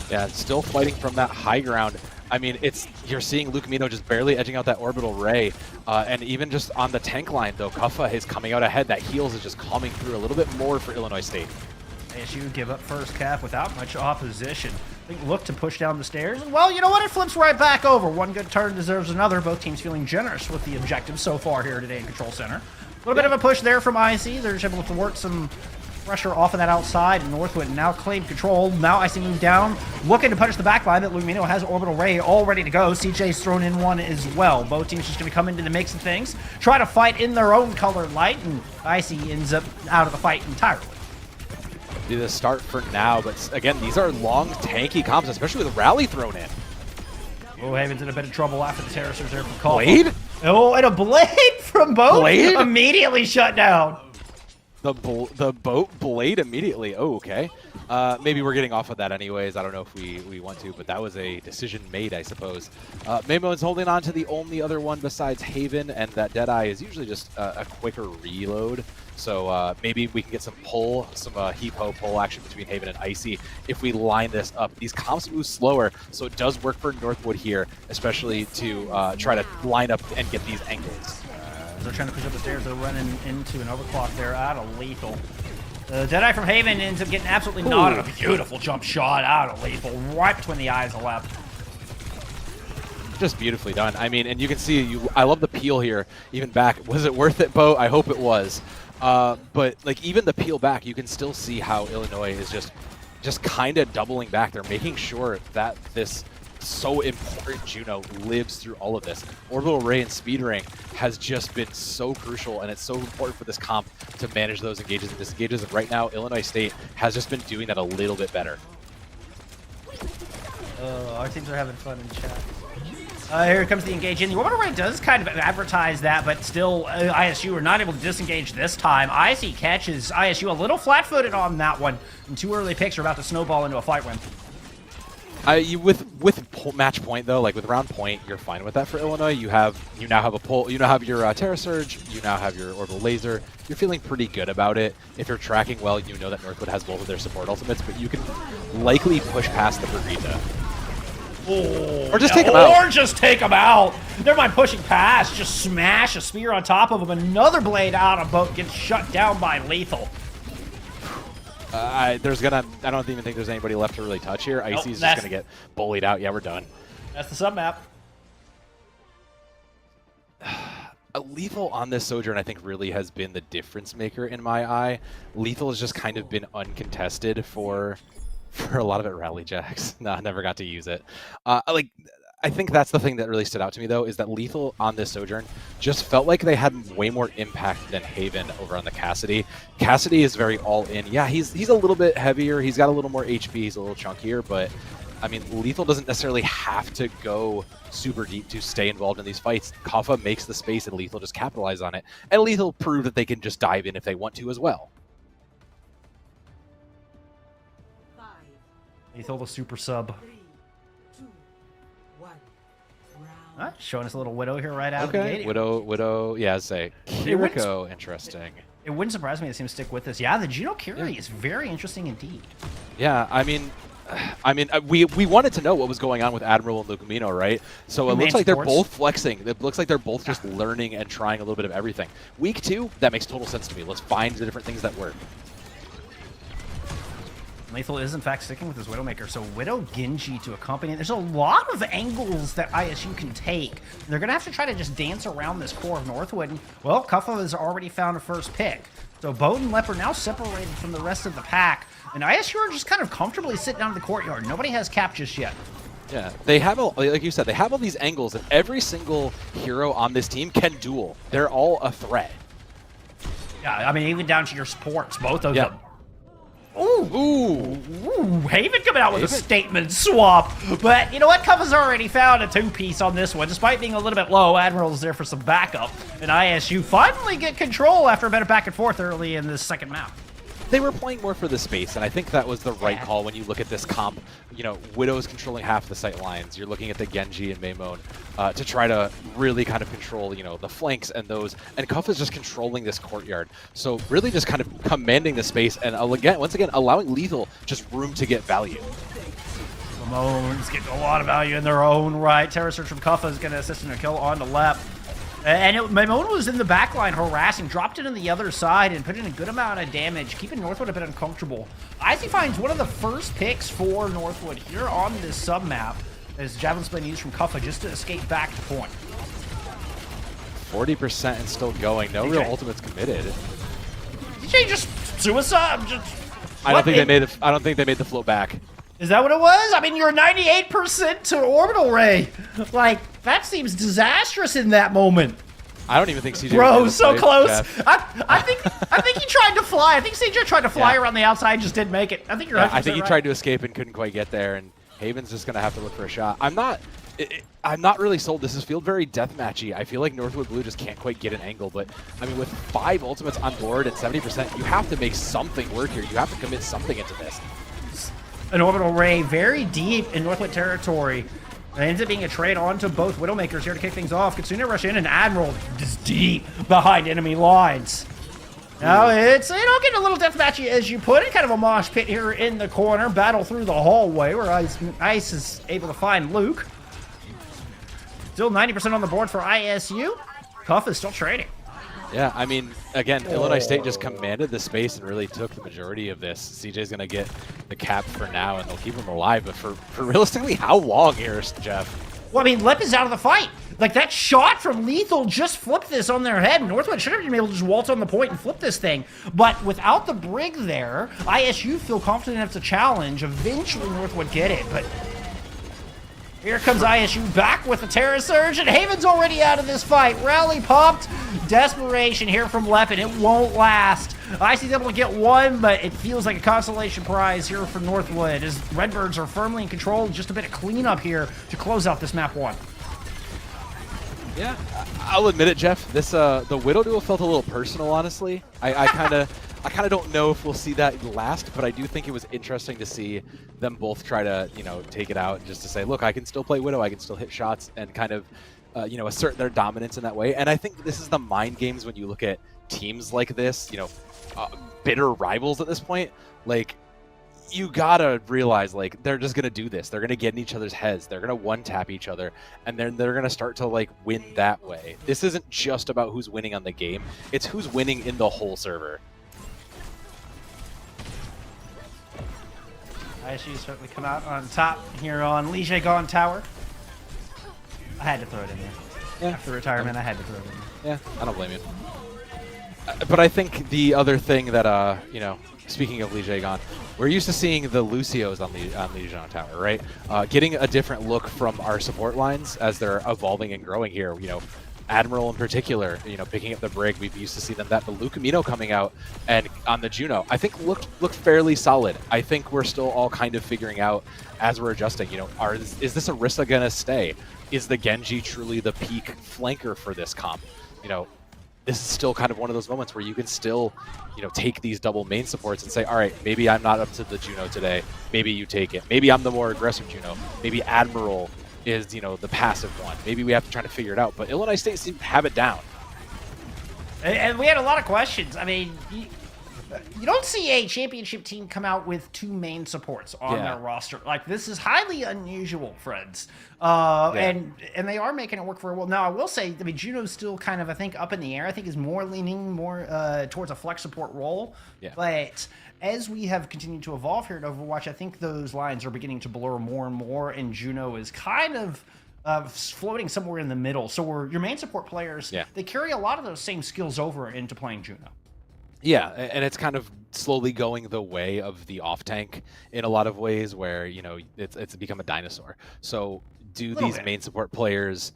Yeah, still fighting from that high ground. I mean, you're seeing Luke Mino just barely edging out that orbital ray. And even just on the tank line, though, Kuffa is coming out ahead. That heals is just coming through a little bit more for Illinois State. ASU give up first cap without much opposition. I think look to push down the stairs. And, well, you know what? It flips right back over. One good turn deserves another. Both teams feeling generous with the objectives so far here today in Control Center. A little bit of a push there from IC. They're just able to work some pressure off of that outside. Northwood now claim control. Now IC move down, looking to punish the back line, but Lumino has Orbital Ray all ready to go. CJ's thrown in one as well. Both teams just going to come into the mix of things, try to fight in their own colored light, and IC ends up out of the fight entirely. Do the start for now, but again, these are long, tanky comps, especially with Rally thrown in. Oh, Haven's in a bit of trouble after the terracers there from Call. Blade? Oh, and a blade from Boat. Blade? Immediately shut down. The boat blade immediately. Oh, okay. Maybe we're getting off of that anyways. I don't know if we want to, but that was a decision made, I suppose. Memo is holding on to the only other one besides Haven, and that Deadeye is usually just a quicker reload. So maybe we can get some pull, some heap-ho pull action between Haven and Icy if we line this up. These comps move slower, so it does work for Northwood here, especially to try to line up and get these angles. They're trying to push up the stairs. They're running into an overclock there out of Lethal. The Deadeye from Haven ends up getting absolutely knotted. A beautiful jump shot out of Lethal, right between the eyes of left. Just beautifully done. I mean, and you can see, I love the peel here, even back. Was it worth it, Bo? I hope it was. But like even the peel back, you can still see how Illinois is just kind of doubling back. They're making sure that this so important Juno lives through all of this. Orbital Ray and Speed Ring has just been so crucial, and it's so important for this comp to manage those engages and disengages. And right now, Illinois State has just been doing that a little bit better. Our teams are having fun in chat. Here comes the engage in. The Orbital Ray does kind of advertise that, but still, ISU are not able to disengage this time. IC catches ISU a little flat-footed on that one, and 2 early picks are about to snowball into a fight win. With match point though, like with round point, you're fine with that for Illinois. You now have a pull. You now have your Terra Surge. You now have your Orbital Laser. You're feeling pretty good about it. If you're tracking well, you know that Northwood has both of their support ultimates, but you can likely push past the Brigitte. Or just take him out. Or just take him out. Never mind pushing past. Just smash a spear on top of him. Another blade out of boat gets shut down by Lethal. I don't even think there's anybody left to really touch here. Nope, Icy's just going to get bullied out. Yeah, we're done. That's the sub-map. Lethal on this Sojourn, I think, really has been the difference maker in my eye. Lethal has just kind of been uncontested for a lot of it. Rally Jacks. No, I never got to use it. I think that's the thing that really stood out to me, though, is that Lethal on this Sojourn just felt like they had way more impact than Haven over on the Cassidy. Cassidy is very all-in. Yeah, he's a little bit heavier. He's got a little more HP. He's a little chunkier, but, I mean, Lethal doesn't necessarily have to go super deep to stay involved in these fights. Kaffa makes the space, and Lethal just capitalize on it. And Lethal proved that they can just dive in if they want to as well. Lethal the super sub. Showing us a little Widow here right out of the gate. Widow, yeah, I'd say. Kiriko, interesting. It wouldn't surprise me to see him stick with this. Yeah, the Juno Kiri is very interesting indeed. Yeah, I mean, we wanted to know what was going on with Admiral and Lucamino, right? So it looks like they're both flexing. It looks like they're both just learning and trying a little bit of everything. Week 2, that makes total sense to me. Let's find the different things that work. Lethal is, in fact, sticking with his Widowmaker, so Widow Genji to accompany. There's a lot of angles that ISU can take. They're going to have to try to just dance around this core of Northwood. And, well, Kuffa has already found a first pick. So Bode and Lep are now separated from the rest of the pack, and ISU are just kind of comfortably sitting down in the courtyard. Nobody has cap just yet. Yeah, they have, like you said, they have all these angles, and every single hero on this team can duel. They're all a threat. Yeah, I mean, even down to your supports, both of them. Ooh, Haven coming out with a statement swap. But you know what? Kuffa's already found a 2-piece on this one. Despite being a little bit low, Admiral's there for some backup. And ISU finally get control after a bit of back and forth early in this second map. They were playing more for the space, and I think that was the right call when you look at this comp. You know, Widow's controlling half the sight lines. You're looking at the Genji and Maimon to try to really kind of control, you know, the flanks and those. And Kuffa's just controlling this courtyard. So really just kind of commanding the space and, once again, allowing Lethal just room to get value. Mamon's getting a lot of value in their own right. Terra Search from Kuffa is going to assist in a kill on the left. And Maimon was in the backline harassing, dropped it on the other side, and put in a good amount of damage, keeping Northwood a bit uncomfortable. Icy finds one of the first picks for Northwood here on this sub-map, as Javelin Spin used from Kuffa just to escape back to point. 40% and still going. No real ultimates committed. DJ just suicide. I don't think they made the float back. Is that what it was? I mean, you're 98% to Orbital Ray. Like, that seems disastrous in that moment. I don't even think CJ. Bro, so close. I think he tried to fly. I think CJ tried to fly around the outside, just didn't make it. I think you're. I think he tried to escape and couldn't quite get there, and Haven's just gonna have to look for a shot. I'm not really sold. This is feel very deathmatchy. I feel like Northwood Blue just can't quite get an angle, but I mean, with 5 ultimates on board and 70%, you have to make something work here. You have to commit something into this. An Orbital Ray very deep in Northwood territory. It ends up being a trade onto both Widowmakers here to kick things off. Kitsune rush in, and Admiral is deep behind enemy lines. Now it's, getting a little deathmatchy as you put it. Kind of a mosh pit here in the corner. Battle through the hallway where Ice is able to find Luke. Still 90% on the board for ISU. Cuff is still trading. Yeah, I mean, again, Illinois State just commanded the space and really took the majority of this. CJ's going to get the cap for now, and they'll keep him alive. But for realistically, how long here, Jeff? Well, I mean, Lep is out of the fight. Like, that shot from Lethal just flipped this on their head. Northwood should have been able to just waltz on the point and flip this thing. But without the Brig there, ISU feel confident enough to challenge. Eventually, Northwood get it, but Here comes ISU back with the Terra Surge, and Haven's already out of this fight. Rally popped. Desperation here from Leppin. It won't last. IC's able to get one, but it feels like a consolation prize here for Northwood as Redbirds are firmly in control. Just a bit of cleanup here to close out this map 1. Yeah, I'll admit it, Jeff. This the Widow duel felt a little personal, honestly. I kind of don't know if we'll see that last, but I do think it was interesting to see them both try to, take it out just to say, look, I can still play Widow, I can still hit shots, and kind of, assert their dominance in that way. And I think this is the mind games when you look at teams like this, bitter rivals at this point. Like, you gotta realize, like, they're just gonna do this. They're gonna get in each other's heads. They're gonna one-tap each other, and then they're gonna start to, like, win that way. This isn't just about who's winning on the game. It's who's winning in the whole server. ISU certainly come out on top here on Lige Gone Tower. I had to throw it in there. Yeah. After retirement, I had to throw it in there. Yeah, I don't blame you. But I think the other thing that, speaking of Lige Gone, we're used to seeing the Lucios on Lige Gone Tower, right? Getting a different look from our support lines as they're evolving and growing here, Admiral in particular, picking up the Brig. We've used to see them that, but Lucamino coming out and on the Juno, I think looked fairly solid. I think we're still all kind of figuring out as we're adjusting, is this Orisa gonna stay? Is the Genji truly the peak flanker for this comp? This is still kind of one of those moments where you can still, take these double main supports and say, all right, maybe I'm not up to the Juno today. Maybe you take it. Maybe I'm the more aggressive Juno. Maybe Admiral is, the passive one. Maybe we have to try to figure it out. But Illinois State seemed to have it down. And we had a lot of questions. I mean, you don't see a championship team come out with 2 main supports on their roster. Like, this is highly unusual, friends. And they are making it work very well. Now, I will say, I mean, Juno's still kind of, I think, up in the air. I think is more leaning towards a flex support role. Yeah. But as we have continued to evolve here at Overwatch, I think those lines are beginning to blur more and more, and Juno is kind of floating somewhere in the middle. So your main support players, they carry a lot of those same skills over into playing Juno. Yeah, and it's kind of slowly going the way of the off-tank in a lot of ways where, it's become a dinosaur. So do these main support players,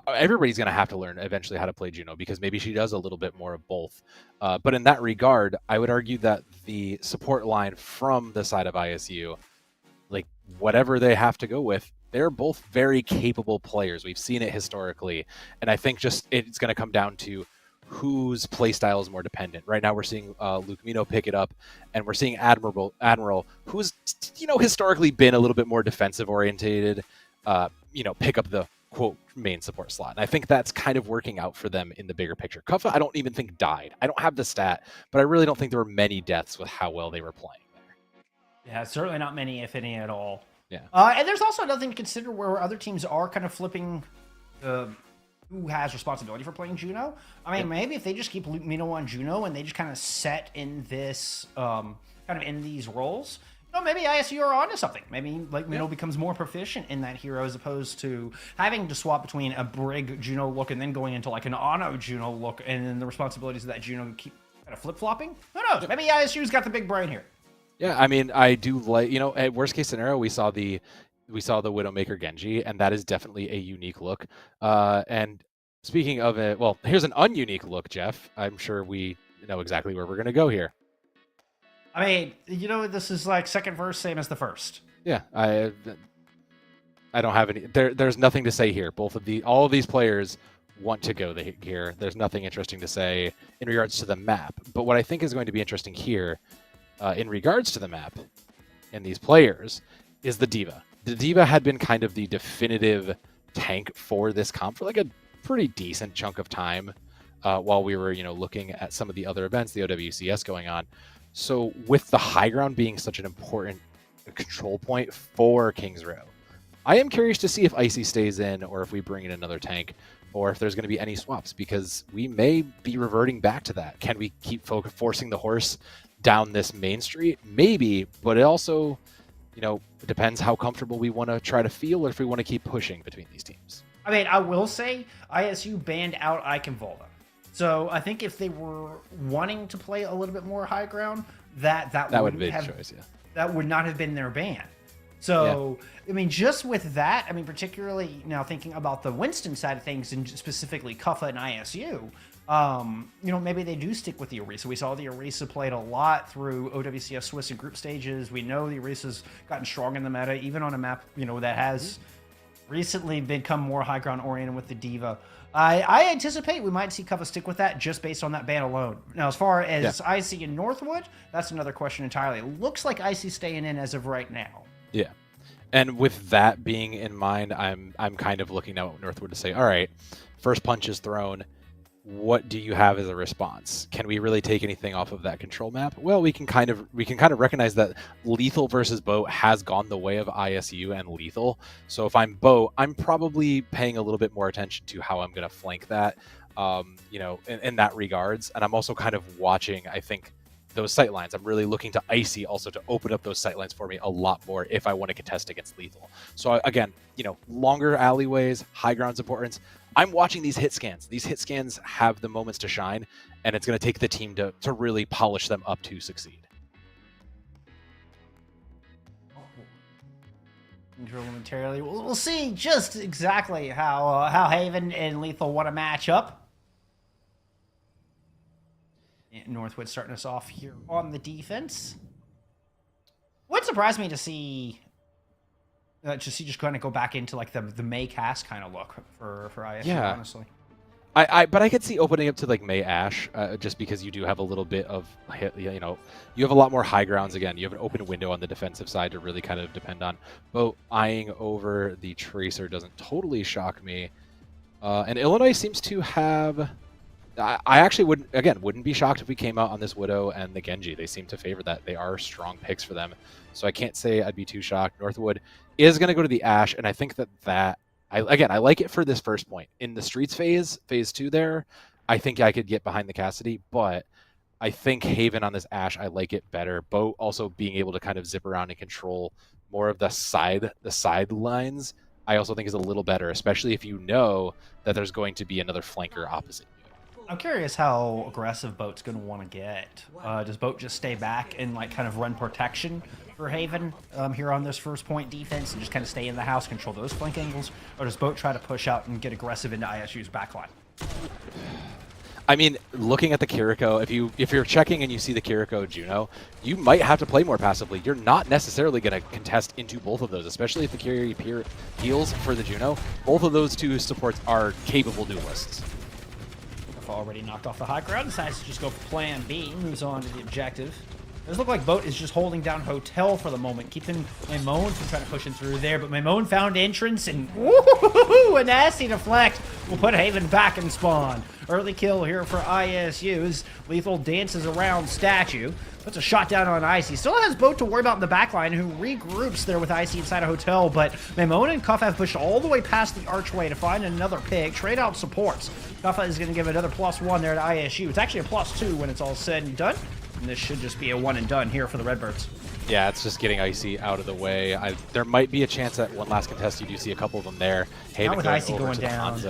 everybody's going to have to learn eventually how to play Juno because maybe she does a little bit more of both. But in that regard, I would argue that the support line from the side of ISU, like whatever they have to go with, they're both very capable players. We've seen it historically. And I think just it's going to come down to whose playstyle is more dependent. Right now we're seeing Lucamino pick it up, and we're seeing Admiral, who's historically been a little bit more defensive orientated, pick up the quote main support slot. And I think that's kind of working out for them in the bigger picture. Kufa, I don't even think died. I don't have the stat, but I really don't think there were many deaths with how well they were playing there. Yeah, certainly not many, if any at all. Yeah. And there's also another thing to consider where other teams are kind of flipping who has responsibility for playing Juno. I mean, maybe if they just keep Mino on Juno and they just kind of set in this, kind of in these roles, maybe ISU are onto something. Maybe like Mino becomes more proficient in that hero as opposed to having to swap between a Brig Juno look and then going into like an Ano Juno look, and then the responsibilities of that Juno keep kind of flip-flopping. Who knows? Maybe ISU's got the big brain here. Yeah, I mean, I do like, at worst case scenario, we saw the Widowmaker Genji, and that is definitely a unique look. And speaking of it, well, here's an ununique look, Jeff. I'm sure we know exactly where we're going to go here. I mean, this is like second verse, same as the first. Yeah, I don't have any. There's nothing to say here. All of these players want to go here. There's nothing interesting to say in regards to the map. But what I think is going to be interesting here, in regards to the map and these players, is the D.Va. The D.Va had been kind of the definitive tank for this comp for like a pretty decent chunk of time while we were, looking at some of the other events, the OWCS going on. So with the high ground being such an important control point for Kings Row, I am curious to see if Icy stays in or if we bring in another tank or if there's going to be any swaps, because we may be reverting back to that. Can we keep forcing the horse down this main street? Maybe, but it also, it depends how comfortable we want to try to feel or if we want to keep pushing between these teams. I mean, I will say ISU banned out Icon Volta. So I think if they were wanting to play a little bit more high ground, that would have been a choice, yeah. That would not have been their ban. So, I mean, just with that, I mean, particularly now thinking about the Winston side of things and specifically Kuffa and ISU, you know, maybe they do stick with the Orisa. We saw the Orisa played a lot through OWCS Swiss and group stages. We know the Orisa's gotten strong in the meta, even on a map, you know, that has recently become more high ground oriented with the Diva. I anticipate we might see Kuffa stick with that just based on that ban alone. Now, as far as IC and Northwood, that's another question entirely. It looks like IC staying in as of right now. Yeah. And with that being in mind, I'm kind of looking now at Northwood to say, all right, first punch is thrown. What do you have as a response? Can we really take anything off of that control map? Well, we can kind of recognize that Lethal versus Boat has gone the way of ISU and Lethal. So if I'm Boat, I'm probably paying a little bit more attention to how I'm going to flank that, you know, in that regards. And I'm also kind of watching, I think, those sight lines. I'm really looking to Icy also to open up those sight lines for me a lot more if I want to contest against Lethal. So again, you know, longer alleyways, high ground importance. I'm watching these hit scans. These hit scans have the moments to shine, and it's going to take the team to really polish them up to succeed. Momentarily, we'll see just exactly how Haven and Lethal want to match up. Northwood starting us off here on the defense. What surprised me to see just kind of go back into like the May cast kind of look for ISU, honestly. But I could see opening up to like May Ash, just because you do have a little bit of, you know, you have a lot more high grounds. Again, you have an open window on the defensive side to really kind of depend on. But eyeing over the Tracer doesn't totally shock me. And Illinois seems to have... I actually wouldn't be shocked if we came out on this Widow and the Genji. They seem to favor that. They are strong picks for them. So I can't say I'd be too shocked. Northwood is going to go to the Ashe, and I think that I like it for this first point. In the Streets phase 2 there, I think I could get behind the Cassidy, but I think Haven on this Ashe, I like it better. Boat also being able to kind of zip around and control more of the sidelines, I also think is a little better, especially if you know that there's going to be another flanker opposite you. I'm curious how aggressive Boat's going to want to get. Does Boat just stay back and like kind of run protection for Haven here on this first point defense and just kind of stay in the house, control those flank angles? Or does Boat try to push out and get aggressive into ISU's backline? I mean, looking at the Kiriko, if you're checking and you see the Kiriko Juno, you might have to play more passively. You're not necessarily going to contest into both of those, especially if the Kiriko heals for the Juno. Both of those two supports are capable duelists. Already knocked off the high ground, decides to just go for plan B, moves on to the objective. It does look like Boat is just holding down Hotel for the moment, keeping Maimone from trying to push in through there, but Maimone found entrance and woohoo, a nasty deflect will put Haven back in spawn. Early kill here for ISU as Lethal dances around Statue. Puts a shot down on Icy. Still has Boat to worry about in the backline, who regroups there with Icy inside a Hotel, but Maimone and Kuffa have pushed all the way past the archway to find another pig. Trade out supports. Kuffa is going to give another +1 there to ISU. It's actually a +2 when it's all said and done. And this should just be a one and done here for the Redbirds. Yeah, it's just getting Icy out of the way. There might be a chance that one last contest you do see a couple of them there. Haven Not with Icy going down.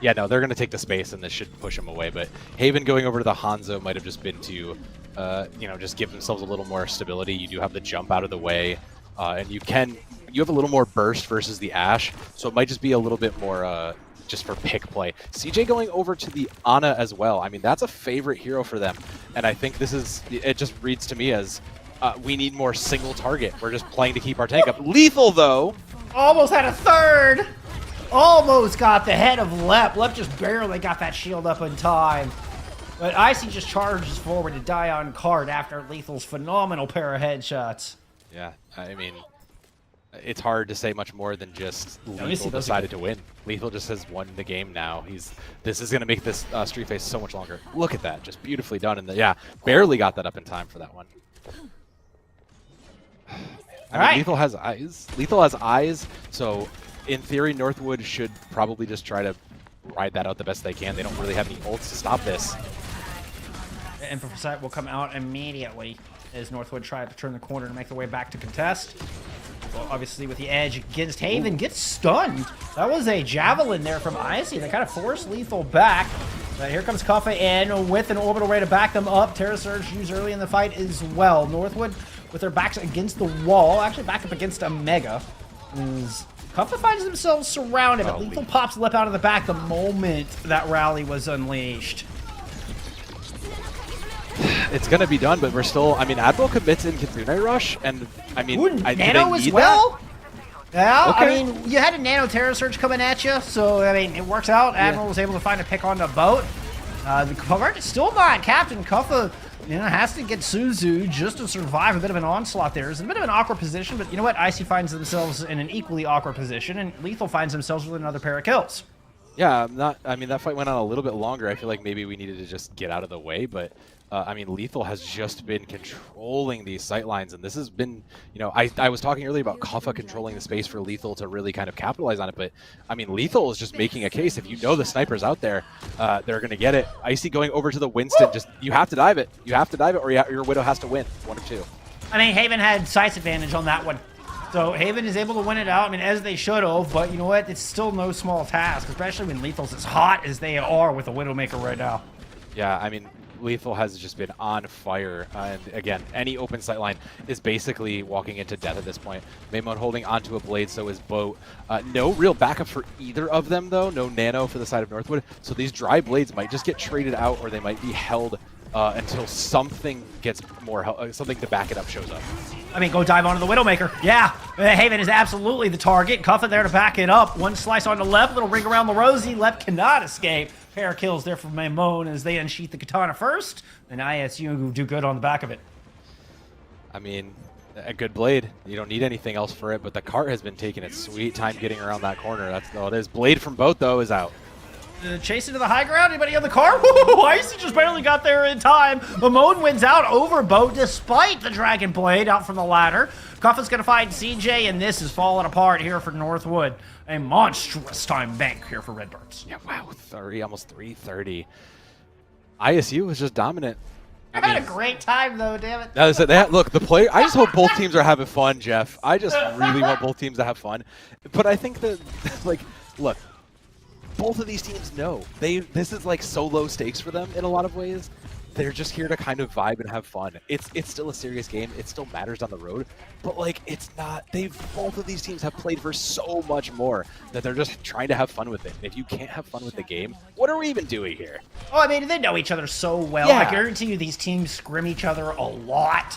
Yeah, no, they're going to take the space, and this should push them away. But Haven going over to the Hanzo might have just been to, you know, just give themselves a little more stability. You do have the jump out of the way, and you have a little more burst versus the Ashe, so it might just be a little bit more just for pick play. CJ going over to the Ana as well. I mean, that's a favorite hero for them, and I think it just reads to me as we need more single target. We're just playing to keep our tank up. Lethal, though. Almost had a third. Almost got the head of Lep. Lep just barely got that shield up in time. But Icy just charges forward to die on card after Lethal's phenomenal pair of headshots. Yeah, I mean, it's hard to say much more than just Lethal decided to win. Lethal just has won the game now. This is going to make this street phase so much longer. Look at that, just beautifully done. And yeah, barely got that up in time for that one. I mean, Lethal has eyes. Lethal has eyes, so in theory, Northwood should probably just try to ride that out the best they can. They don't really have any ults to stop this. And Sight will come out immediately as Northwood try to turn the corner to make their way back to contest. Well, obviously with the edge against Haven, gets stunned. That was a javelin there from Icy that kind of forced Lethal back. But here comes Kuffa in with an orbital ray to back them up. Terra Surge used early in the fight as well. Northwood with their backs against the wall, actually back up against a Mega. As Kuffa finds themselves surrounded, but Lethal pops Lip out of the back the moment that rally was unleashed. It's going to be done, but we're still, I mean, Admiral commits in Kitsune Rush, and I mean, Ooh, do Nano they as need well? Yeah, Okay. I mean, you had a Nano Terror Surge coming at you, so, I mean, it works out. Admiral was able to find a pick on the boat. The card is still not Captain Kuffa, you know, has to get Suzu just to survive a bit of an onslaught there. It's a bit of an awkward position, but you know what? Icy finds themselves in an equally awkward position, and Lethal finds themselves with another pair of kills. Yeah, I mean, that fight went on a little bit longer. I feel like maybe we needed to just get out of the way, but I mean, Lethal has just been controlling these sight lines, and this has been, you know, I was talking earlier about Kuffa controlling the space for Lethal to really kind of capitalize on it, but I mean, Lethal is just making a case. If you know the sniper's out there, they're going to get it. Icy going over to the Winston, just, you have to dive it. You have to dive it, or your Widow has to win, one or two. I mean, Haven had sights advantage on that one. So Haven is able to win it out, I mean, as they should have, but you know what? It's still no small task, especially when Lethal's as hot as they are with a Widowmaker right now. Yeah, I mean, Lethal has just been on fire, and again, any open sightline is basically walking into death at this point. Maymon holding onto a blade, so is Boat. No real backup for either of them, though. No Nano for the side of Northwood, so these dry blades might just get traded out, or they might be held until something gets more something to back it up shows up. I mean, go dive onto the Widowmaker. Yeah, Haven is absolutely the target. Kuffa there to back it up. One slice on the left, little ring around the Rosie. Lep cannot escape. Pair of kills there from Maymon as they unsheath the katana first, and ISU do good on the back of it. I mean, a good blade. You don't need anything else for it, but the cart has been taking its sweet time getting around that corner. That's all it is. Blade from Boat, though, is out. Chase into the high ground. Anybody on the car? Woo! Icy just barely got there in time. Maymon wins out over Boat despite the Dragon Blade out from the ladder. Kuffa's going to find CJ, and this is falling apart here for Northwood. A monstrous time bank here for Redbirds. Yeah, wow, almost 330. ISU was just dominant. I had a great time, though, damn it. That is it. Look, the player. I just hope both teams are having fun, Jeff. I just really want both teams to have fun. But I think that, like, look, both of these teams know this is like so low stakes for them in a lot of ways. They're just here to kind of vibe and have fun. It's still a serious game. It still matters on the road, but like it's not. Both of these teams have played for so much more that they're just trying to have fun with it. And if you can't have fun with the game, what are we even doing here? Oh, I mean, they know each other so well. Yeah. I guarantee you these teams scrim each other a lot.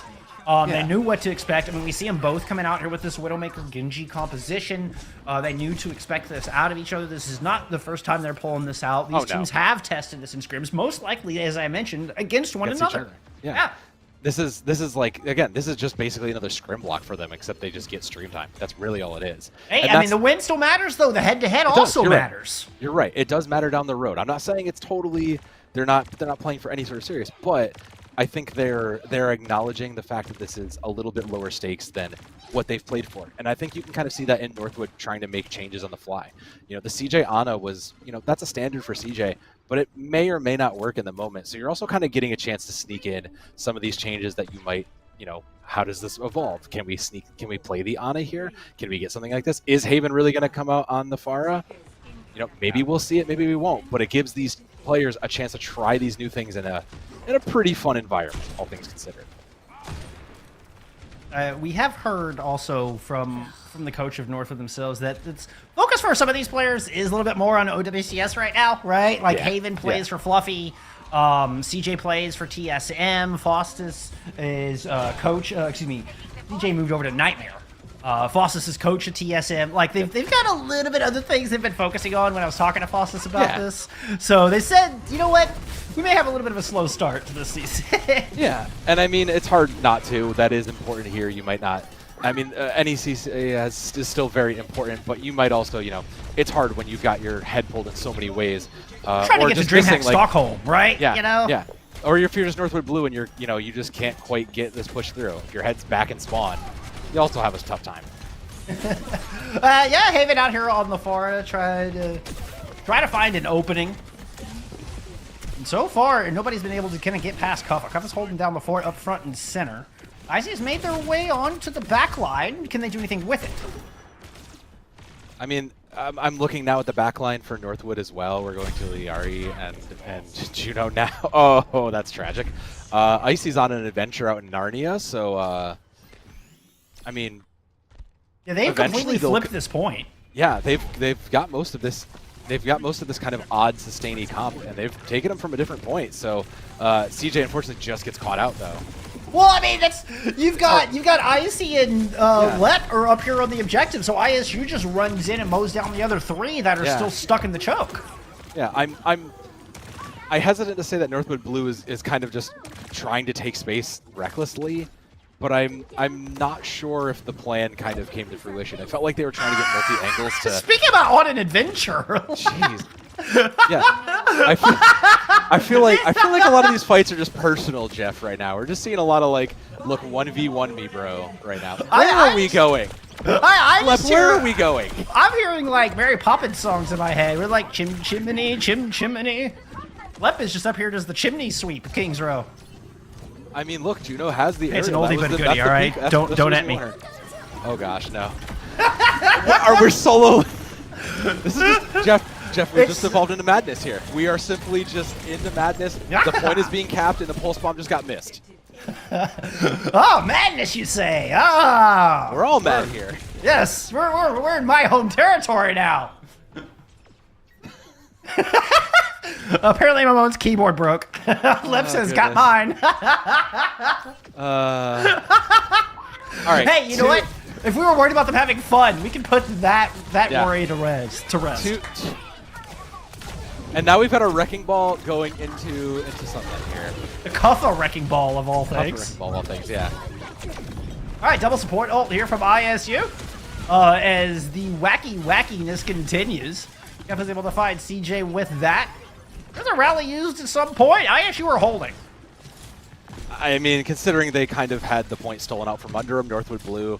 They knew what to expect. I mean, we see them both coming out here with this Widowmaker Genji composition. They knew to expect this out of each other. This is not the first time they're pulling this out. These teams have tested this in scrims, most likely, as I mentioned, against one another. Yeah. This is like, again, this is just basically another scrim block for them, except they just get stream time. That's really all it is. Hey, I mean, the win still matters, though. The head-to-head also matters. You're right. It does matter down the road. I'm not saying it's totally, they're not playing for any sort of serious, but I think they're acknowledging the fact that this is a little bit lower stakes than what they've played for. And I think you can kind of see that in Northwood trying to make changes on the fly. You know, the CJ Ana was, you know, that's a standard for CJ, but it may or may not work in the moment. So you're also kind of getting a chance to sneak in some of these changes that you might, you know, how does this evolve? Can we play the Ana here? Can we get something like this? Is Haven really going to come out on the Pharah? You know, maybe we'll see it, maybe we won't, but it gives these players a chance to try these new things in a pretty fun environment, all things considered. We have heard also from the coach of Northwood themselves that its focus for some of these players is a little bit more on OWCS right now, right? Like Haven plays for Fluffy, CJ plays for TSM, Faustus is coach, DJ moved over to Nightmare. Faustus is coach at TSM. Like they've got a little bit other things they've been focusing on when I was talking to Faustus about this. So they said, you know what? We may have a little bit of a slow start to this season. Yeah, and I mean, it's hard not to. That is important here. You might not. I mean, NECC is still very important, but you might also, you know, it's hard when you've got your head pulled in so many ways. Trying to get to DreamHack Stockholm, right? Yeah, you know? Yeah. Or if you're just Northwood Blue and you're, you know, you just can't quite get this push through. If your head's back in spawn, you also have a tough time. Yeah, Haven out here on the Pharah, try to find an opening. And so far, nobody's been able to kind of get past Kuffa. Kuffa's holding down the fort up front and center. Icy has made their way onto the back line. Can they do anything with it? I mean, I'm looking now at the back line for Northwood as well. We're going to Liari and Juno now. Oh, that's tragic. Icy's on an adventure out in Narnia, so I mean, Yeah, they've eventually completely they'll flipped this point. yeah, they've got most of this. They've got most of this kind of odd sustainy comp, and they've taken them from a different point. So CJ unfortunately just gets caught out though. Well, I mean, that's you've got ISU and Lep are up here on the objective, so ISU just runs in and mows down the other 3 that are still stuck in the choke. Yeah, I hesitant to say that Northwood Blue is kind of just trying to take space recklessly, but I'm not sure if the plan kind of came to fruition. It felt like they were trying to get multi-angles to... Speaking about on an adventure. Jeez. Yeah. I feel like a lot of these fights are just personal, Jeff, right now. We're just seeing a lot of like, look, 1v1 me, bro, right now. Where are we going? Where are we going? I'm hearing like Mary Poppins songs in my head. We're like chimney, chimney. Lep is just up here does the chimney sweep, Kings Row. I mean, look, Juno has the. It's an aerial. oldie but a goodie, all right? Don't at me. Oh gosh, no. Are we solo? This is just, Jeff. We just evolved into madness here. We are simply just into madness. The point is being capped, and the pulse bomb just got missed. Oh, madness, you say? Ah, we're all mad here. Yes, we're in my home territory now. Apparently, my mom's keyboard broke. Lep says, "Got mine." All right. Hey, you know what? If we were worried about them having fun, we can put that worry to rest. And now we've got a wrecking ball going into something here. The Cuffa wrecking ball of all things. Wrecking ball of all things, yeah. All right, double support ult here from ISU. As the wackiness continues, Jeff is able to find CJ with that. There's a rally used at some point. ISU are holding. I mean, considering they kind of had the point stolen out from under them, Northwood Blue,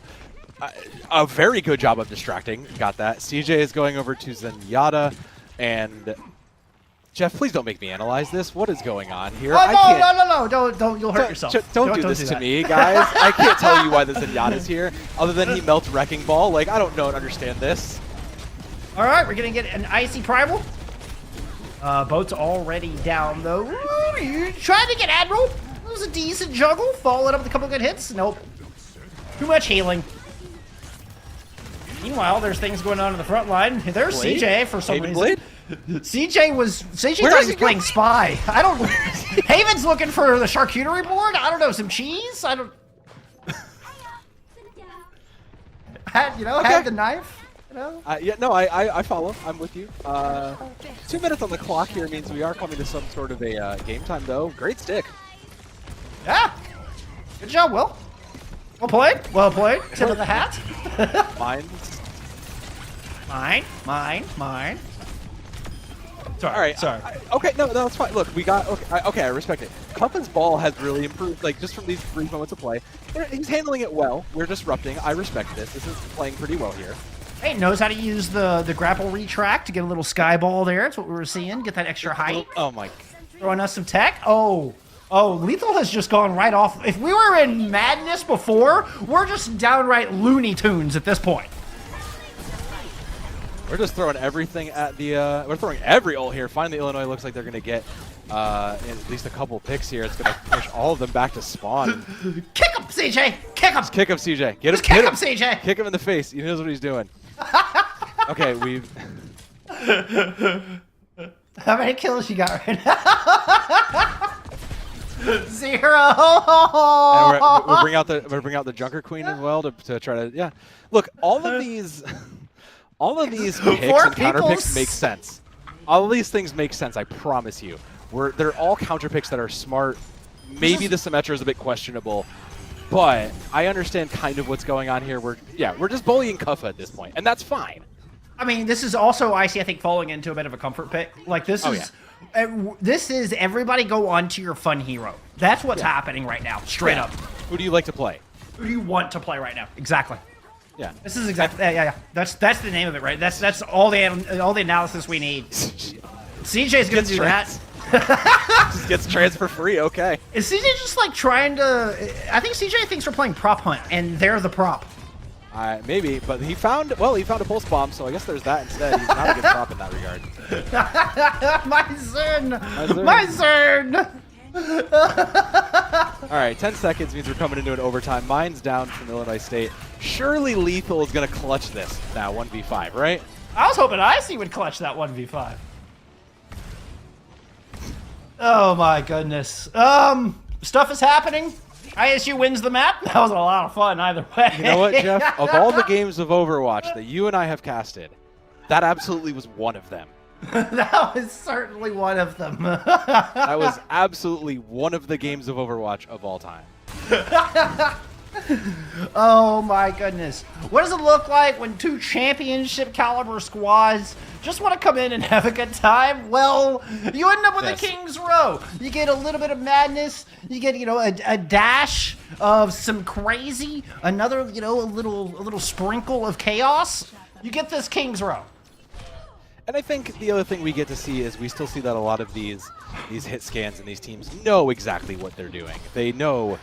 a very good job of distracting. Got that. CJ is going over to Zenyatta, and Jeff, please don't make me analyze this. What is going on here? Oh, no, don't, you'll hurt yourself. Don't do this to me, guys. I can't tell you why the Zenyatta's here, other than he melts Wrecking Ball. Like, I don't know and understand this. All right, we're going to get an Icy Primal. Boat's already down, though. Ooh, you trying to get Admiral. It was a decent juggle. Followed up with a couple good hits. Nope. Too much healing. Meanwhile, there's things going on in the front line. There's Blade? CJ for some Haven reason. Blade? CJ thought he was playing Spy. I don't. Haven's looking for the charcuterie board. I don't know, some cheese. I don't. Had the knife. You know? Yeah, no, I follow. I'm with you. 2 minutes on the clock here means we are coming to some sort of a game time, though. Great stick. Yeah. Good job, Will. Well played. Well played. Tip of the hat. Mine. Sorry. All right. Sorry. Okay. No, that's fine. Look, we got. Okay. I respect it. Cuffin's ball has really improved. Like just from these brief moments of play, he's handling it well. We're disrupting. I respect this. This is playing pretty well here. Hey, knows how to use the grapple retract to get a little sky ball there. That's what we were seeing. Get that extra height. Oh my. Throwing us some tech. Oh, Lethal has just gone right off. If we were in madness before, we're just downright Looney Tunes at this point. We're just throwing everything at the. We're throwing every ult here. Finally, Illinois looks like they're going to get at least a couple picks here. It's going to push all of them back to spawn. Kick him, CJ! Kick him! Just kick him, CJ. Get him. Kick him, CJ! Kick him in the face. He knows what he's doing. Okay, we've. How many kills you got right now? 0. And we'll bring out the Junker Queen as well to try to Look, all of these picks and counter picks make sense. All of these things make sense. I promise you. They're all counter picks that are smart. Maybe the Symmetra is a bit questionable, but I understand kind of what's going on here. We're just bullying Cuffa at this point, and that's fine. I mean, this is also Icy, I think, falling into a bit of a comfort pick. Like this is everybody go on to your fun hero. That's what's happening right now, straight up. Who do you like to play? Who do you want to play right now? Exactly. Yeah. This is exactly yeah. That's the name of it, right? That's all the analysis we need. CJ's gonna do that. Just gets trans for free. Okay. Is CJ just like trying to? I think CJ thinks we're playing prop hunt, and they're the prop. Maybe, but he found a pulse bomb, so I guess there's that instead. He's not a good prop in that regard. My son. All right, 10 seconds means we're coming into an overtime. Mine's down from Illinois State. Surely Lethal is going to clutch this now, 1v5, right? I was hoping Icy would clutch that 1v5. Oh my goodness. Stuff is happening. ISU wins the map. That was a lot of fun either way. You know what, Jeff? Of all the games of Overwatch that you and I have casted, that absolutely was one of them. That was certainly one of them. That was absolutely one of the games of Overwatch of all time. Oh my goodness. What does it look like when two championship caliber squads just want to come in and have a good time? Well, you end up with a King's Row. You get a little bit of madness. You get, a dash of some crazy, another, a little sprinkle of chaos. You get this King's Row. And I think the other thing we get to see is we still see that a lot of these hit scans and these teams know exactly what they're doing. They know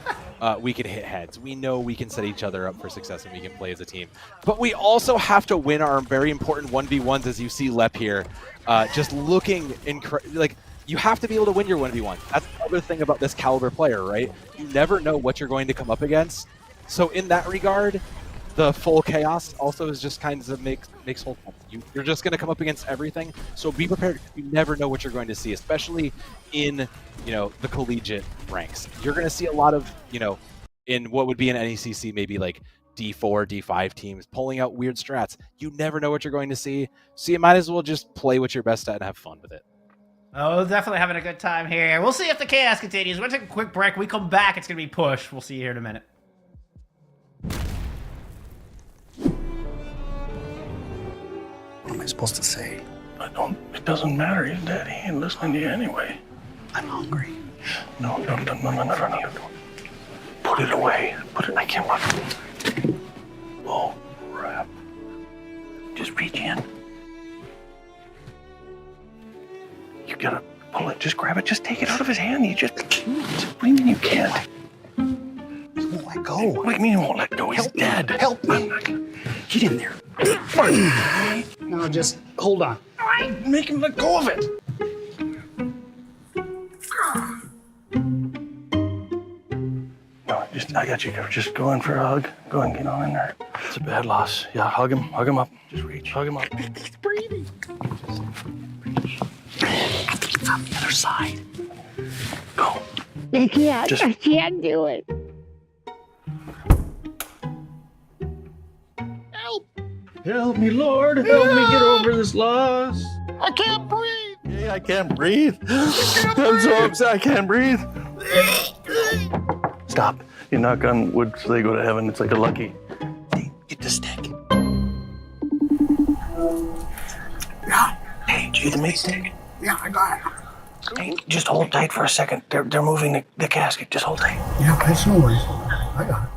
we can hit heads. We know we can set each other up for success and we can play as a team. But we also have to win our very important 1v1s, as you see Lep here, just looking like you have to be able to win your 1v1. That's the other thing about this caliber player, right? You never know what you're going to come up against. So in that regard, the full chaos also is just kind of makes whole sense. You're just going to come up against everything, so be prepared. You never know what you're going to see, especially in the collegiate ranks. You're going to see a lot of in what would be an NECC, maybe like D4, D5 teams pulling out weird strats. You never know what you're going to see, so you might as well just play what you're best at and have fun with it. Oh, definitely having a good time here. We'll see if the chaos continues. We're going to take a quick break. We come back, it's going to be push. We'll see you here in a minute. What am I supposed to say? It doesn't matter. He's dead. He ain't listening to you anyway. I'm hungry. No. Put it away. I can't watch it. Oh, crap. Just reach in. You gotta pull it. Just grab it. Just take it out of his hand. What do you mean you can't? He won't let go. What do you mean he won't let go? He's dead. Help me. Get in there. No, just hold on. Make him let go of it. No, I got you. Just go in for a hug. Go and get on in there. It's a bad loss. Yeah, hug him up. Just reach. Hug him up. He's breathing. I think it's on the other side. Go. I can't. Just- I can't do it. Help me, Lord. Help me get over this loss. I can't breathe. Yeah, I can't breathe. I'm so upset. I can't breathe. Stop. You knock on wood so they go to heaven. It's like a lucky. Hey, get the stick. Yeah. Hey, do you the meat stick? Yeah, I got it. Hey, just hold tight for a second. They're moving the casket. Just hold tight. Yeah, that's no worries. I got it.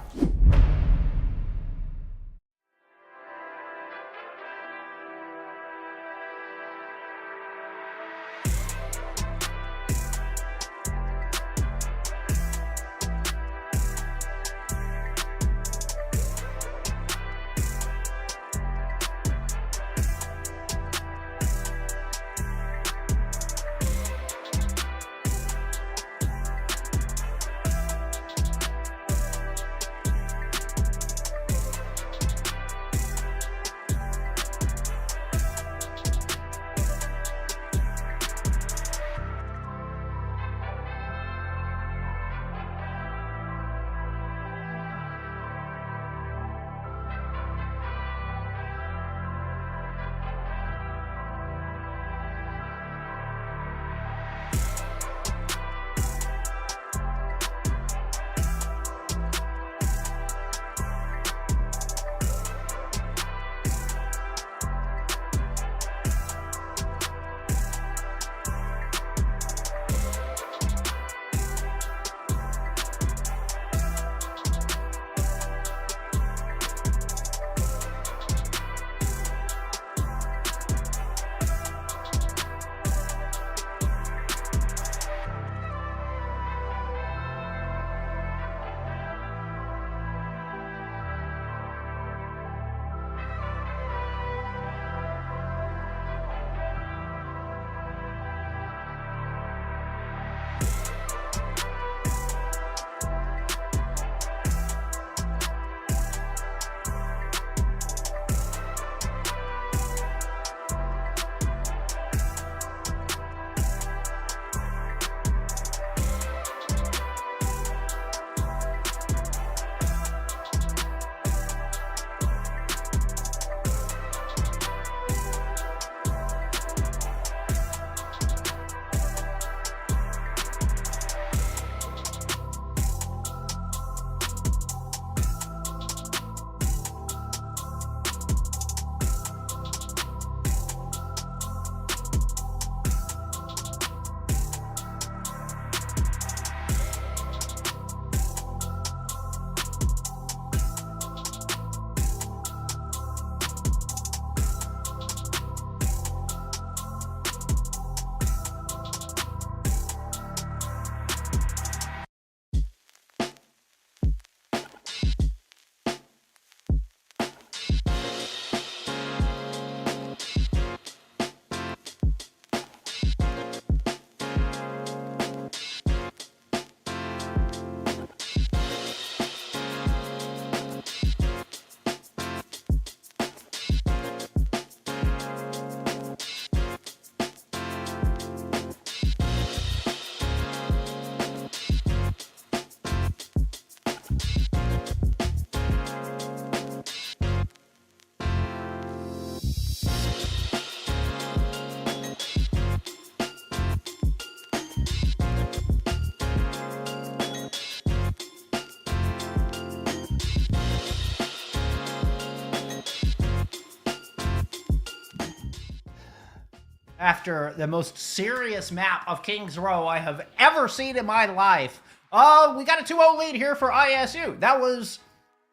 after the most serious map of Kings Row I have ever seen in my life. We got a 2-0 lead here for ISU. That was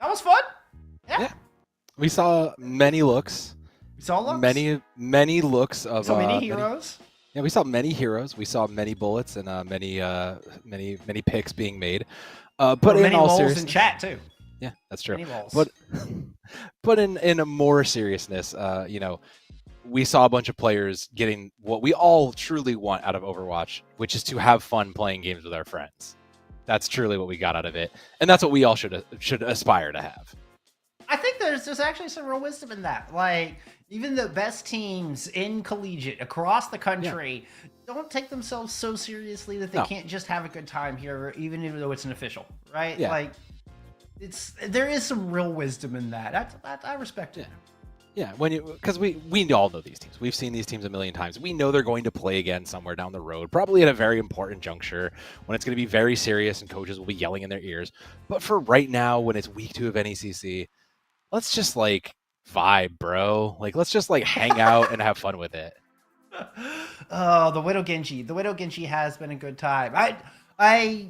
fun. Yeah. We saw many looks. We saw looks. Many looks of So many heroes. Yeah, we saw many heroes. We saw many bullets and many picks being made. But in many all lols seriousness, in chat too. yeah, that's true. Many lols. But in a more seriousness, we saw a bunch of players getting what we all truly want out of Overwatch, which is to have fun playing games with our friends. That's truly what we got out of it, and that's what we all should aspire to have. I think there's actually some real wisdom in that. Like, even the best teams in collegiate across the country don't take themselves so seriously that they can't just have a good time here, even though it's an official, right? Yeah. Like, there is some real wisdom in that. I respect it. Yeah, because we all know these teams. We've seen these teams a million times. We know they're going to play again somewhere down the road, probably at a very important juncture when it's going to be very serious and coaches will be yelling in their ears. But for right now, when it's week 2 of NECC, let's just vibe, bro. Let's just hang out and have fun with it. Oh, the Widow Genji. The Widow Genji has been a good time. I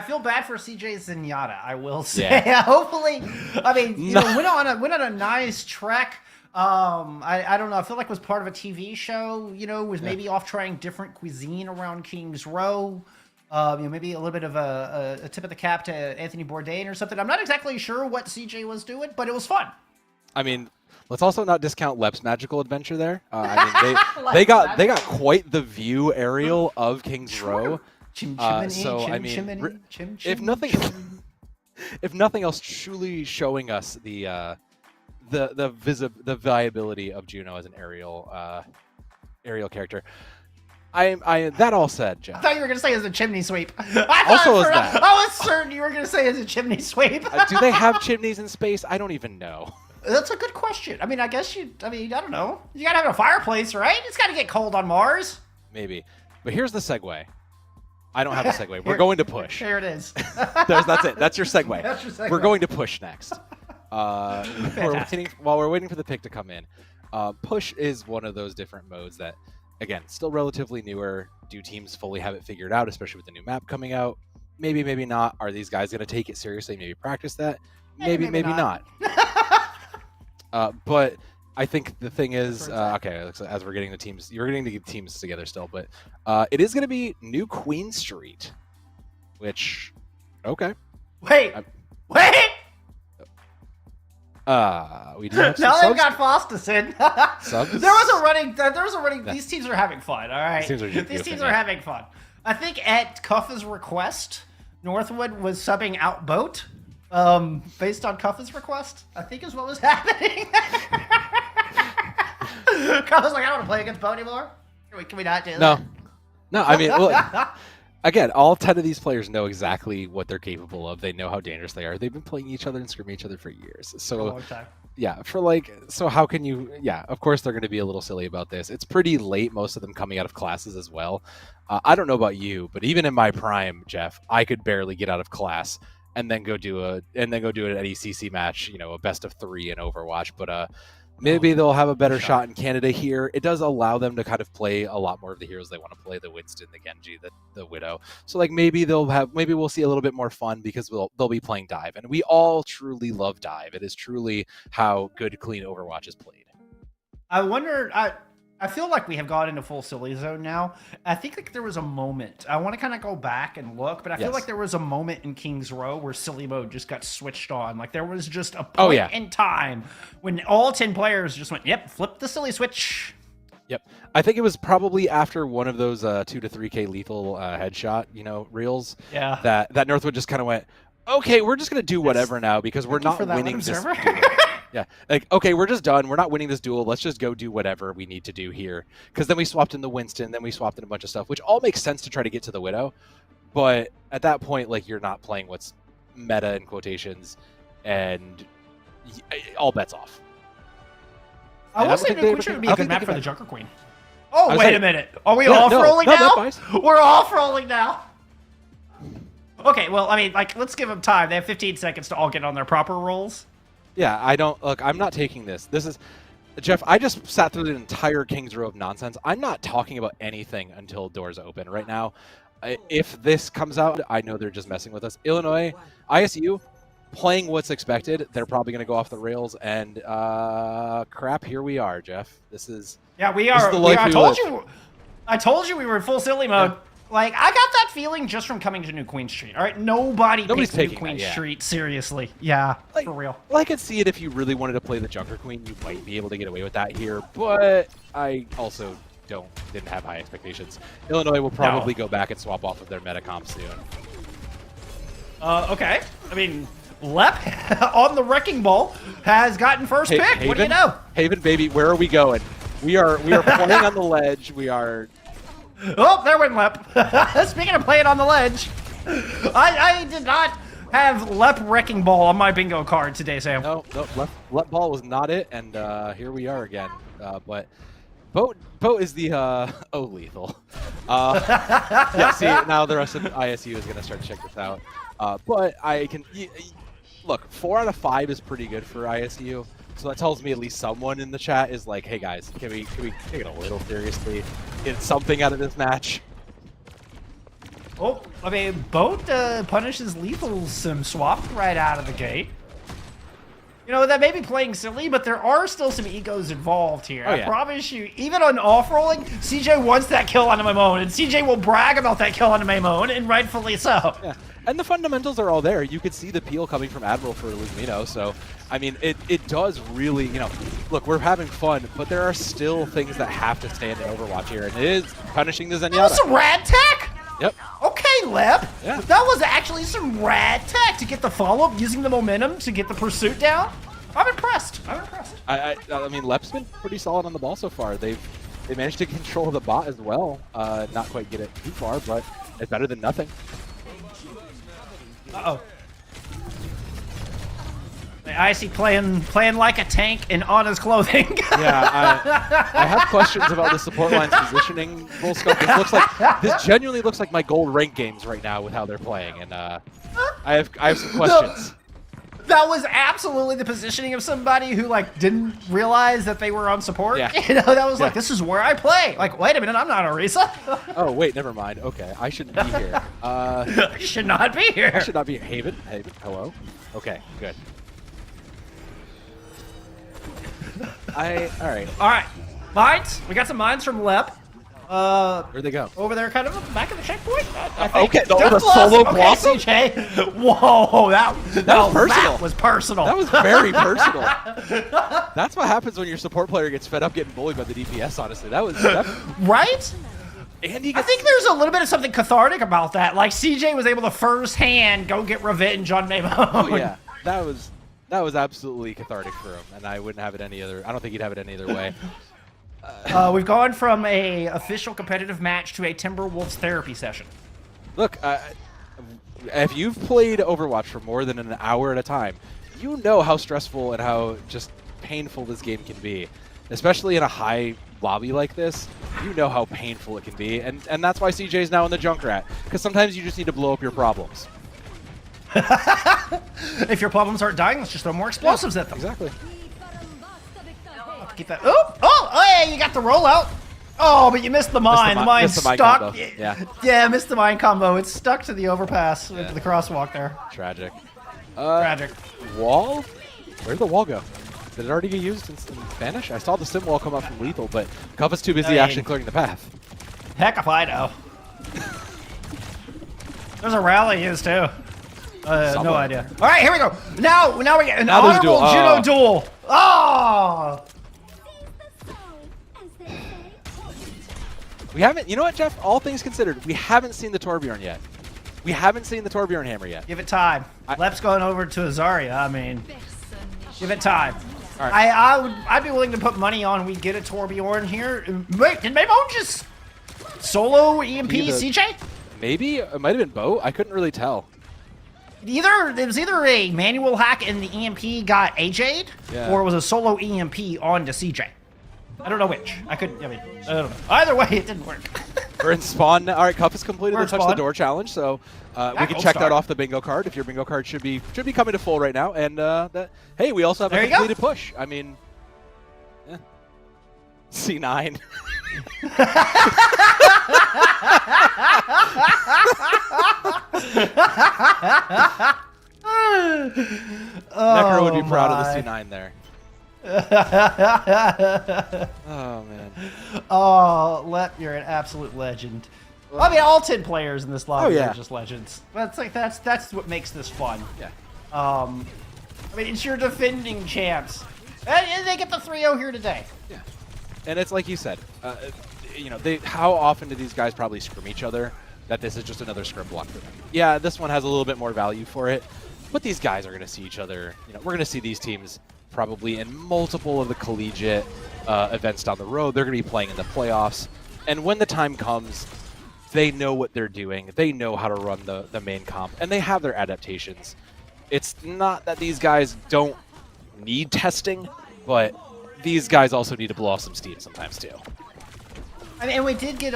feel bad for CJ Zenyatta, I will say. Yeah. Hopefully, I mean, went on a nice trek. I don't know. I feel like it was part of a TV show. Was maybe off trying different cuisine around Kings Row. Maybe a little bit of a tip of the cap to Anthony Bourdain or something. I'm not exactly sure what CJ was doing, but it was fun. I mean, let's also not discount Lep's magical adventure there. They got quite the view aerial of Kings Row. If nothing else, truly showing us the viability of Juno as an aerial character. That all said, Jeff. I thought you were going to say as a chimney sweep. I was certain you were going to say as a chimney sweep. Do they have chimneys in space? I don't even know. That's a good question. I mean, I don't know. You got to have a fireplace, right? It's got to get cold on Mars. Maybe. But here's the segue. I don't have a segue. We're going to push. Here it is. That's it. That's your segue. That's your segue. We're going to push next. While we're waiting for the pick to come in. Push is one of those different modes that, again, still relatively newer. Do teams fully have it figured out, especially with the new map coming out? Maybe, maybe not. Are these guys going to take it seriously? Maybe practice that? Maybe not. But I think the thing is, as we're getting the teams, you're getting the teams together still, but it is going to be New Queen Street, which, okay. Wait. We do have some now subs. they've got Fostis in. Subs? There was a running. These teams are having fun. All right. These teams are having fun. I think at Cuff's request, Northwood was subbing out Boat. Based on Cuff's request, I think is what was happening. Cuff was like, I don't want to play against Boat anymore. Can we not do that? No. I mean, well, again, all 10 of these players know exactly what they're capable of. They know how dangerous they are. They've been playing each other and screaming each other for years. So, for a long time. Yeah, so how can you? Yeah, of course they're going to be a little silly about this. It's pretty late, most of them coming out of classes as well. I don't know about you, but even in my prime, Jeff, I could barely get out of class and then go do an NECC match, a best of 3 in Overwatch. But maybe they'll have a better shot in Canada here. It does allow them to kind of play a lot more of the heroes they want to play, the Winston, the Genji, the Widow. So maybe we'll see a little bit more fun because they'll be playing Dive. And we all truly love Dive. It is truly how good, clean Overwatch is played. I wonder, I feel like we have gone into full silly zone now. I think there was a moment. I want to kind of go back and look, but I feel like there was a moment in Kings Row where silly mode just got switched on. Like there was just a point in time when all 10 players just went, yep, flip the silly switch. Yep. I think it was probably after one of those 2 to 3K lethal headshot, reels. Yeah. That Northwood just kind of went, okay, we're just going to do whatever now because we're not winning this. Yeah, okay, we're just done. We're not winning this duel. Let's just go do whatever we need to do here. Because then we swapped in the Winston, then we swapped in a bunch of stuff, which all makes sense to try to get to the Widow. But at that point, you're not playing what's meta in quotations, and all bets off. I will say New Queen Street would be a good map for the Junker Queen. Oh, wait a minute. Are we off-rolling now? We're off-rolling now. Okay, well, I mean, let's give them time. They have 15 seconds to all get on their proper rolls. Yeah, I'm not taking this. Jeff, I just sat through the entire King's Row of nonsense. I'm not talking about anything until doors open right now. If this comes out, I know they're just messing with us. Illinois, ISU, playing what's expected. They're probably going to go off the rails, and crap, here we are, Jeff. This is we are. the life I told you we were in full silly mode. Yeah. Like, I got that feeling just from coming to New Queen Street. All right, nobody's taking New Queen Street seriously. Yeah, like, for real. Well, I could see it if you really wanted to play the Junker Queen. You might be able to get away with that here, but I also didn't have high expectations. Illinois will probably go back and swap off of their meta comp soon. Okay. I mean, Lep on the Wrecking Ball has gotten first pick. Haven, what do you know? Haven, baby, where are we going? We are playing on the ledge. We are. Oh, there went Lep. Speaking of playing on the ledge, I did not have Lep Wrecking Ball on my bingo card today, Sam. No, Lep Ball was not it, and here we are again. But Boat is the lethal. Yeah, see, now the rest of ISU is going to start to check this out. But I can look, 4 out of 5 is pretty good for ISU. So that tells me at least someone in the chat is like, hey guys, can we take it a little seriously? Get something out of this match. Oh, I mean, Boat punishes lethal sim swap right out of the gate. You know, that may be playing silly, but there are still some egos involved here. I promise you, even on off-rolling, CJ wants that kill on Maimone, and CJ will brag about that kill on Maimone, and rightfully so. Yeah, and the fundamentals are all there. You could see the peel coming from Admiral for Luzmino, so, I mean, it does really, you know, look, we're having fun, but there are still things that have to stand in Overwatch here, and it is punishing the Zenyatta. That was some rad tech! Yep. Okay, Lep. Yeah. That was actually some rad tech to get the follow-up, using the momentum to get the pursuit down. I'm impressed. I mean, Lep's been pretty solid on the ball so far. They managed to control the bot as well. Not quite get it too far, but it's better than nothing. Uh-oh. I see playing like a tank in Anna's clothing. Yeah, I have questions about the support line's positioning. Full scope. This genuinely looks like my gold rank games right now with how they're playing, and I have some questions. That was absolutely the positioning of somebody who like didn't realize that they were on support. Yeah. You know, that was like, this is where I play. Like, wait a minute, I'm not Orisa. Oh wait, never mind. Okay, I shouldn't be here. I should not be here. I should not be here. Haven, hello. Okay, good. All right. Mines. We got some mines from Lep. Where'd they go? Over there, kind of back of the checkpoint. Okay, the solo blossom. CJ. Whoa, that was personal. That was personal. That was very personal. That's what happens when your support player gets fed up getting bullied by the DPS. Honestly, that was right. Andy I think there's a little bit of something cathartic about that. Like CJ was able to firsthand go get revenge on Maimone. Oh yeah, that was absolutely cathartic for him, and I wouldn't have it any other. I don't think he'd have it any other way. We've gone from a official competitive match to a Timberwolves therapy session. Look, if you've played Overwatch for more than an hour at a time, you know how stressful and how just painful this game can be. Especially in a high lobby like this, you know how painful it can be, and that's why CJ's now in the Junkrat, because sometimes you just need to blow up your problems. If your problems aren't dying, let's just throw more explosives at them. Exactly. Keep that. Oh, hey, you got the rollout. Oh, but you missed the mine. The mine's stuck. Yeah, missed the mine combo. It's stuck to the overpass, to the crosswalk there. Tragic. Tragic. Wall? Where'd the wall go? Did it already get used in Spanish? I saw the sim wall come up from lethal, but Cuff is too busy actually clearing the path. Heck if I know. There's a rally used too. No idea. All right, here we go. Now we get an honorable Juno duel. Oh! We haven't, you know what, Jeff? All things considered, we haven't seen the Torbjorn yet. We haven't seen the Torbjorn hammer yet. Give it time. Lep's going over to Azaria. I mean, give it time. All right. I'd be willing to put money on we get a Torbjorn here. Wait, did Maimone just solo EMP CJ? Maybe it might have been Bo. I couldn't really tell. It was either a manual hack and the EMP got AJ'd, or it was a solo EMP onto CJ. I don't know which. I don't know. Either way, it didn't work. We're in spawn now. All right, Cuff has completed the touch the door challenge, so we can check that off the bingo card. If your bingo card should be coming to full right now, and hey, we also have a completed push. I mean, C9. Necro would be proud of the C9 there. Oh, man. Oh, you're an absolute legend. I mean, all 10 players in this lobby are just legends. That's like that's what makes this fun. Yeah. I mean, it's your defending champs, and they get the 3-0 here today. Yeah. And it's like you said, you know, how often do these guys probably scrim each other that this is just another scrim block for them? Yeah, this one has a little bit more value for it, but these guys are going to see each other. You know, we're going to see these teams probably in multiple of the collegiate events down the road. They're going to be playing in the playoffs, and when the time comes, they know what they're doing. They know how to run the main comp, and they have their adaptations. It's not that these guys don't need testing, but these guys also need to blow off some steam sometimes too. I mean, and we did get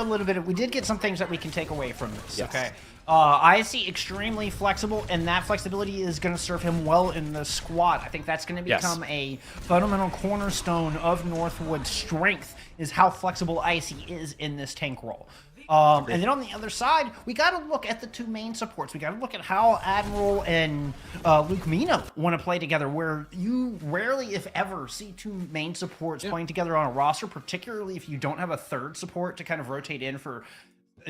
some things that we can take away from this. Yes. Okay. IC extremely flexible, and that flexibility is going to serve him well in the squad. I think that's going to become a fundamental cornerstone of Northwood's strength, is how flexible IC is in this tank role. And then on the other side, we got to look at the two main supports. We got to look at how Admiral and Luke Mino want to play together, where you rarely, if ever, see two main supports playing together on a roster, particularly if you don't have a third support to kind of rotate in for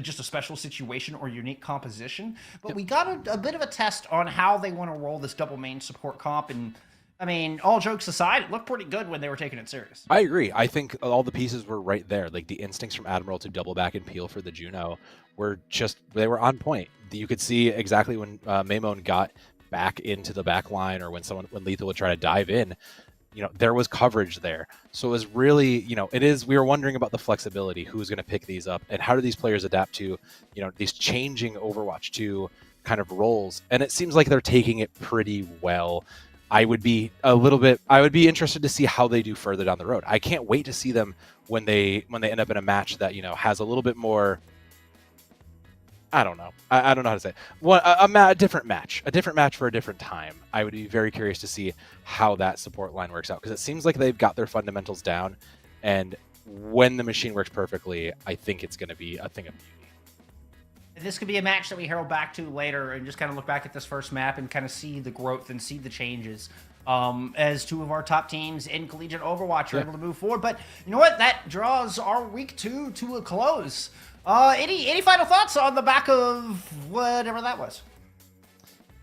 just a special situation or unique composition. But we got a bit of a test on how they want to roll this double main support comp, and I mean, all jokes aside, it looked pretty good when they were taking it serious. I agree. I think all the pieces were right there. Like the instincts from Admiral to double back and peel for the Juno they were on point. You could see exactly when Maimon got back into the back line, or when Lethal would try to dive in, you know, there was coverage there. So it was really, you know, we were wondering about the flexibility, who's going to pick these up, and how do these players adapt to, you know, these changing Overwatch 2 kind of roles. And it seems like they're taking it pretty well. I would be interested to see how they do further down the road. I can't wait to see them when they end up in a match that, you know, has a little bit more, I don't know. I don't know how to say it. A different match for a different time. I would be very curious to see how that support line works out, because it seems like they've got their fundamentals down, and when the machine works perfectly, I think it's going to be a thing of beauty. This could be a match that we herald back to later and just kind of look back at this first map and kind of see the growth and see the changes as two of our top teams in collegiate Overwatch are able to move forward. But you know what? That draws our week 2 to a close. Any final thoughts on the back of whatever that was?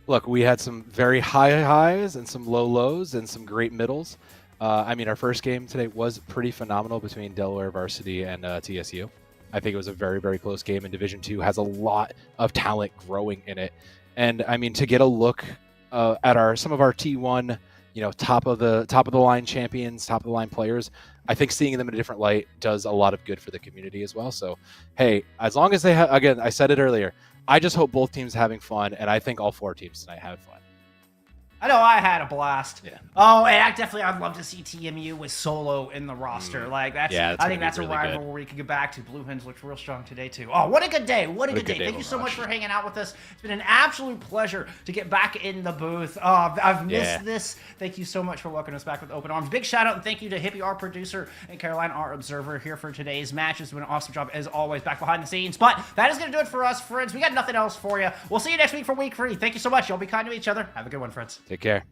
Look, we had some very high highs and some low lows and some great middles. I mean, our first game today was pretty phenomenal between Delaware Varsity and TSU. I think it was a very, very close game, and Division 2 has a lot of talent growing in it. And I mean, to get a look at some of our T1, you know, top of the line champions, top of the line players, I think seeing them in a different light does a lot of good for the community as well. So, hey, as long as they have, again, I said it earlier, I just hope both teams are having fun, and I think all 4 teams tonight have fun. I know I had a blast. Yeah. Oh, and I'd love to see TMU with Solo in the roster. Like I think that's a really rivalry where we could get back to. Blue Hens looked real strong today too. Oh, what a good day! What a good day! Thank you so much for hanging out with us. It's been an absolute pleasure to get back in the booth. I've missed this. Thank you so much for welcoming us back with open arms. Big shout out and thank you to Hippie, our producer, and Caroline, our observer, here for today's match. It's been an awesome job as always back behind the scenes. But that is going to do it for us, friends. We got nothing else for you. We'll see you next week for week 3. Thank you so much. Y'all be kind to each other. Have a good one, friends. Take care.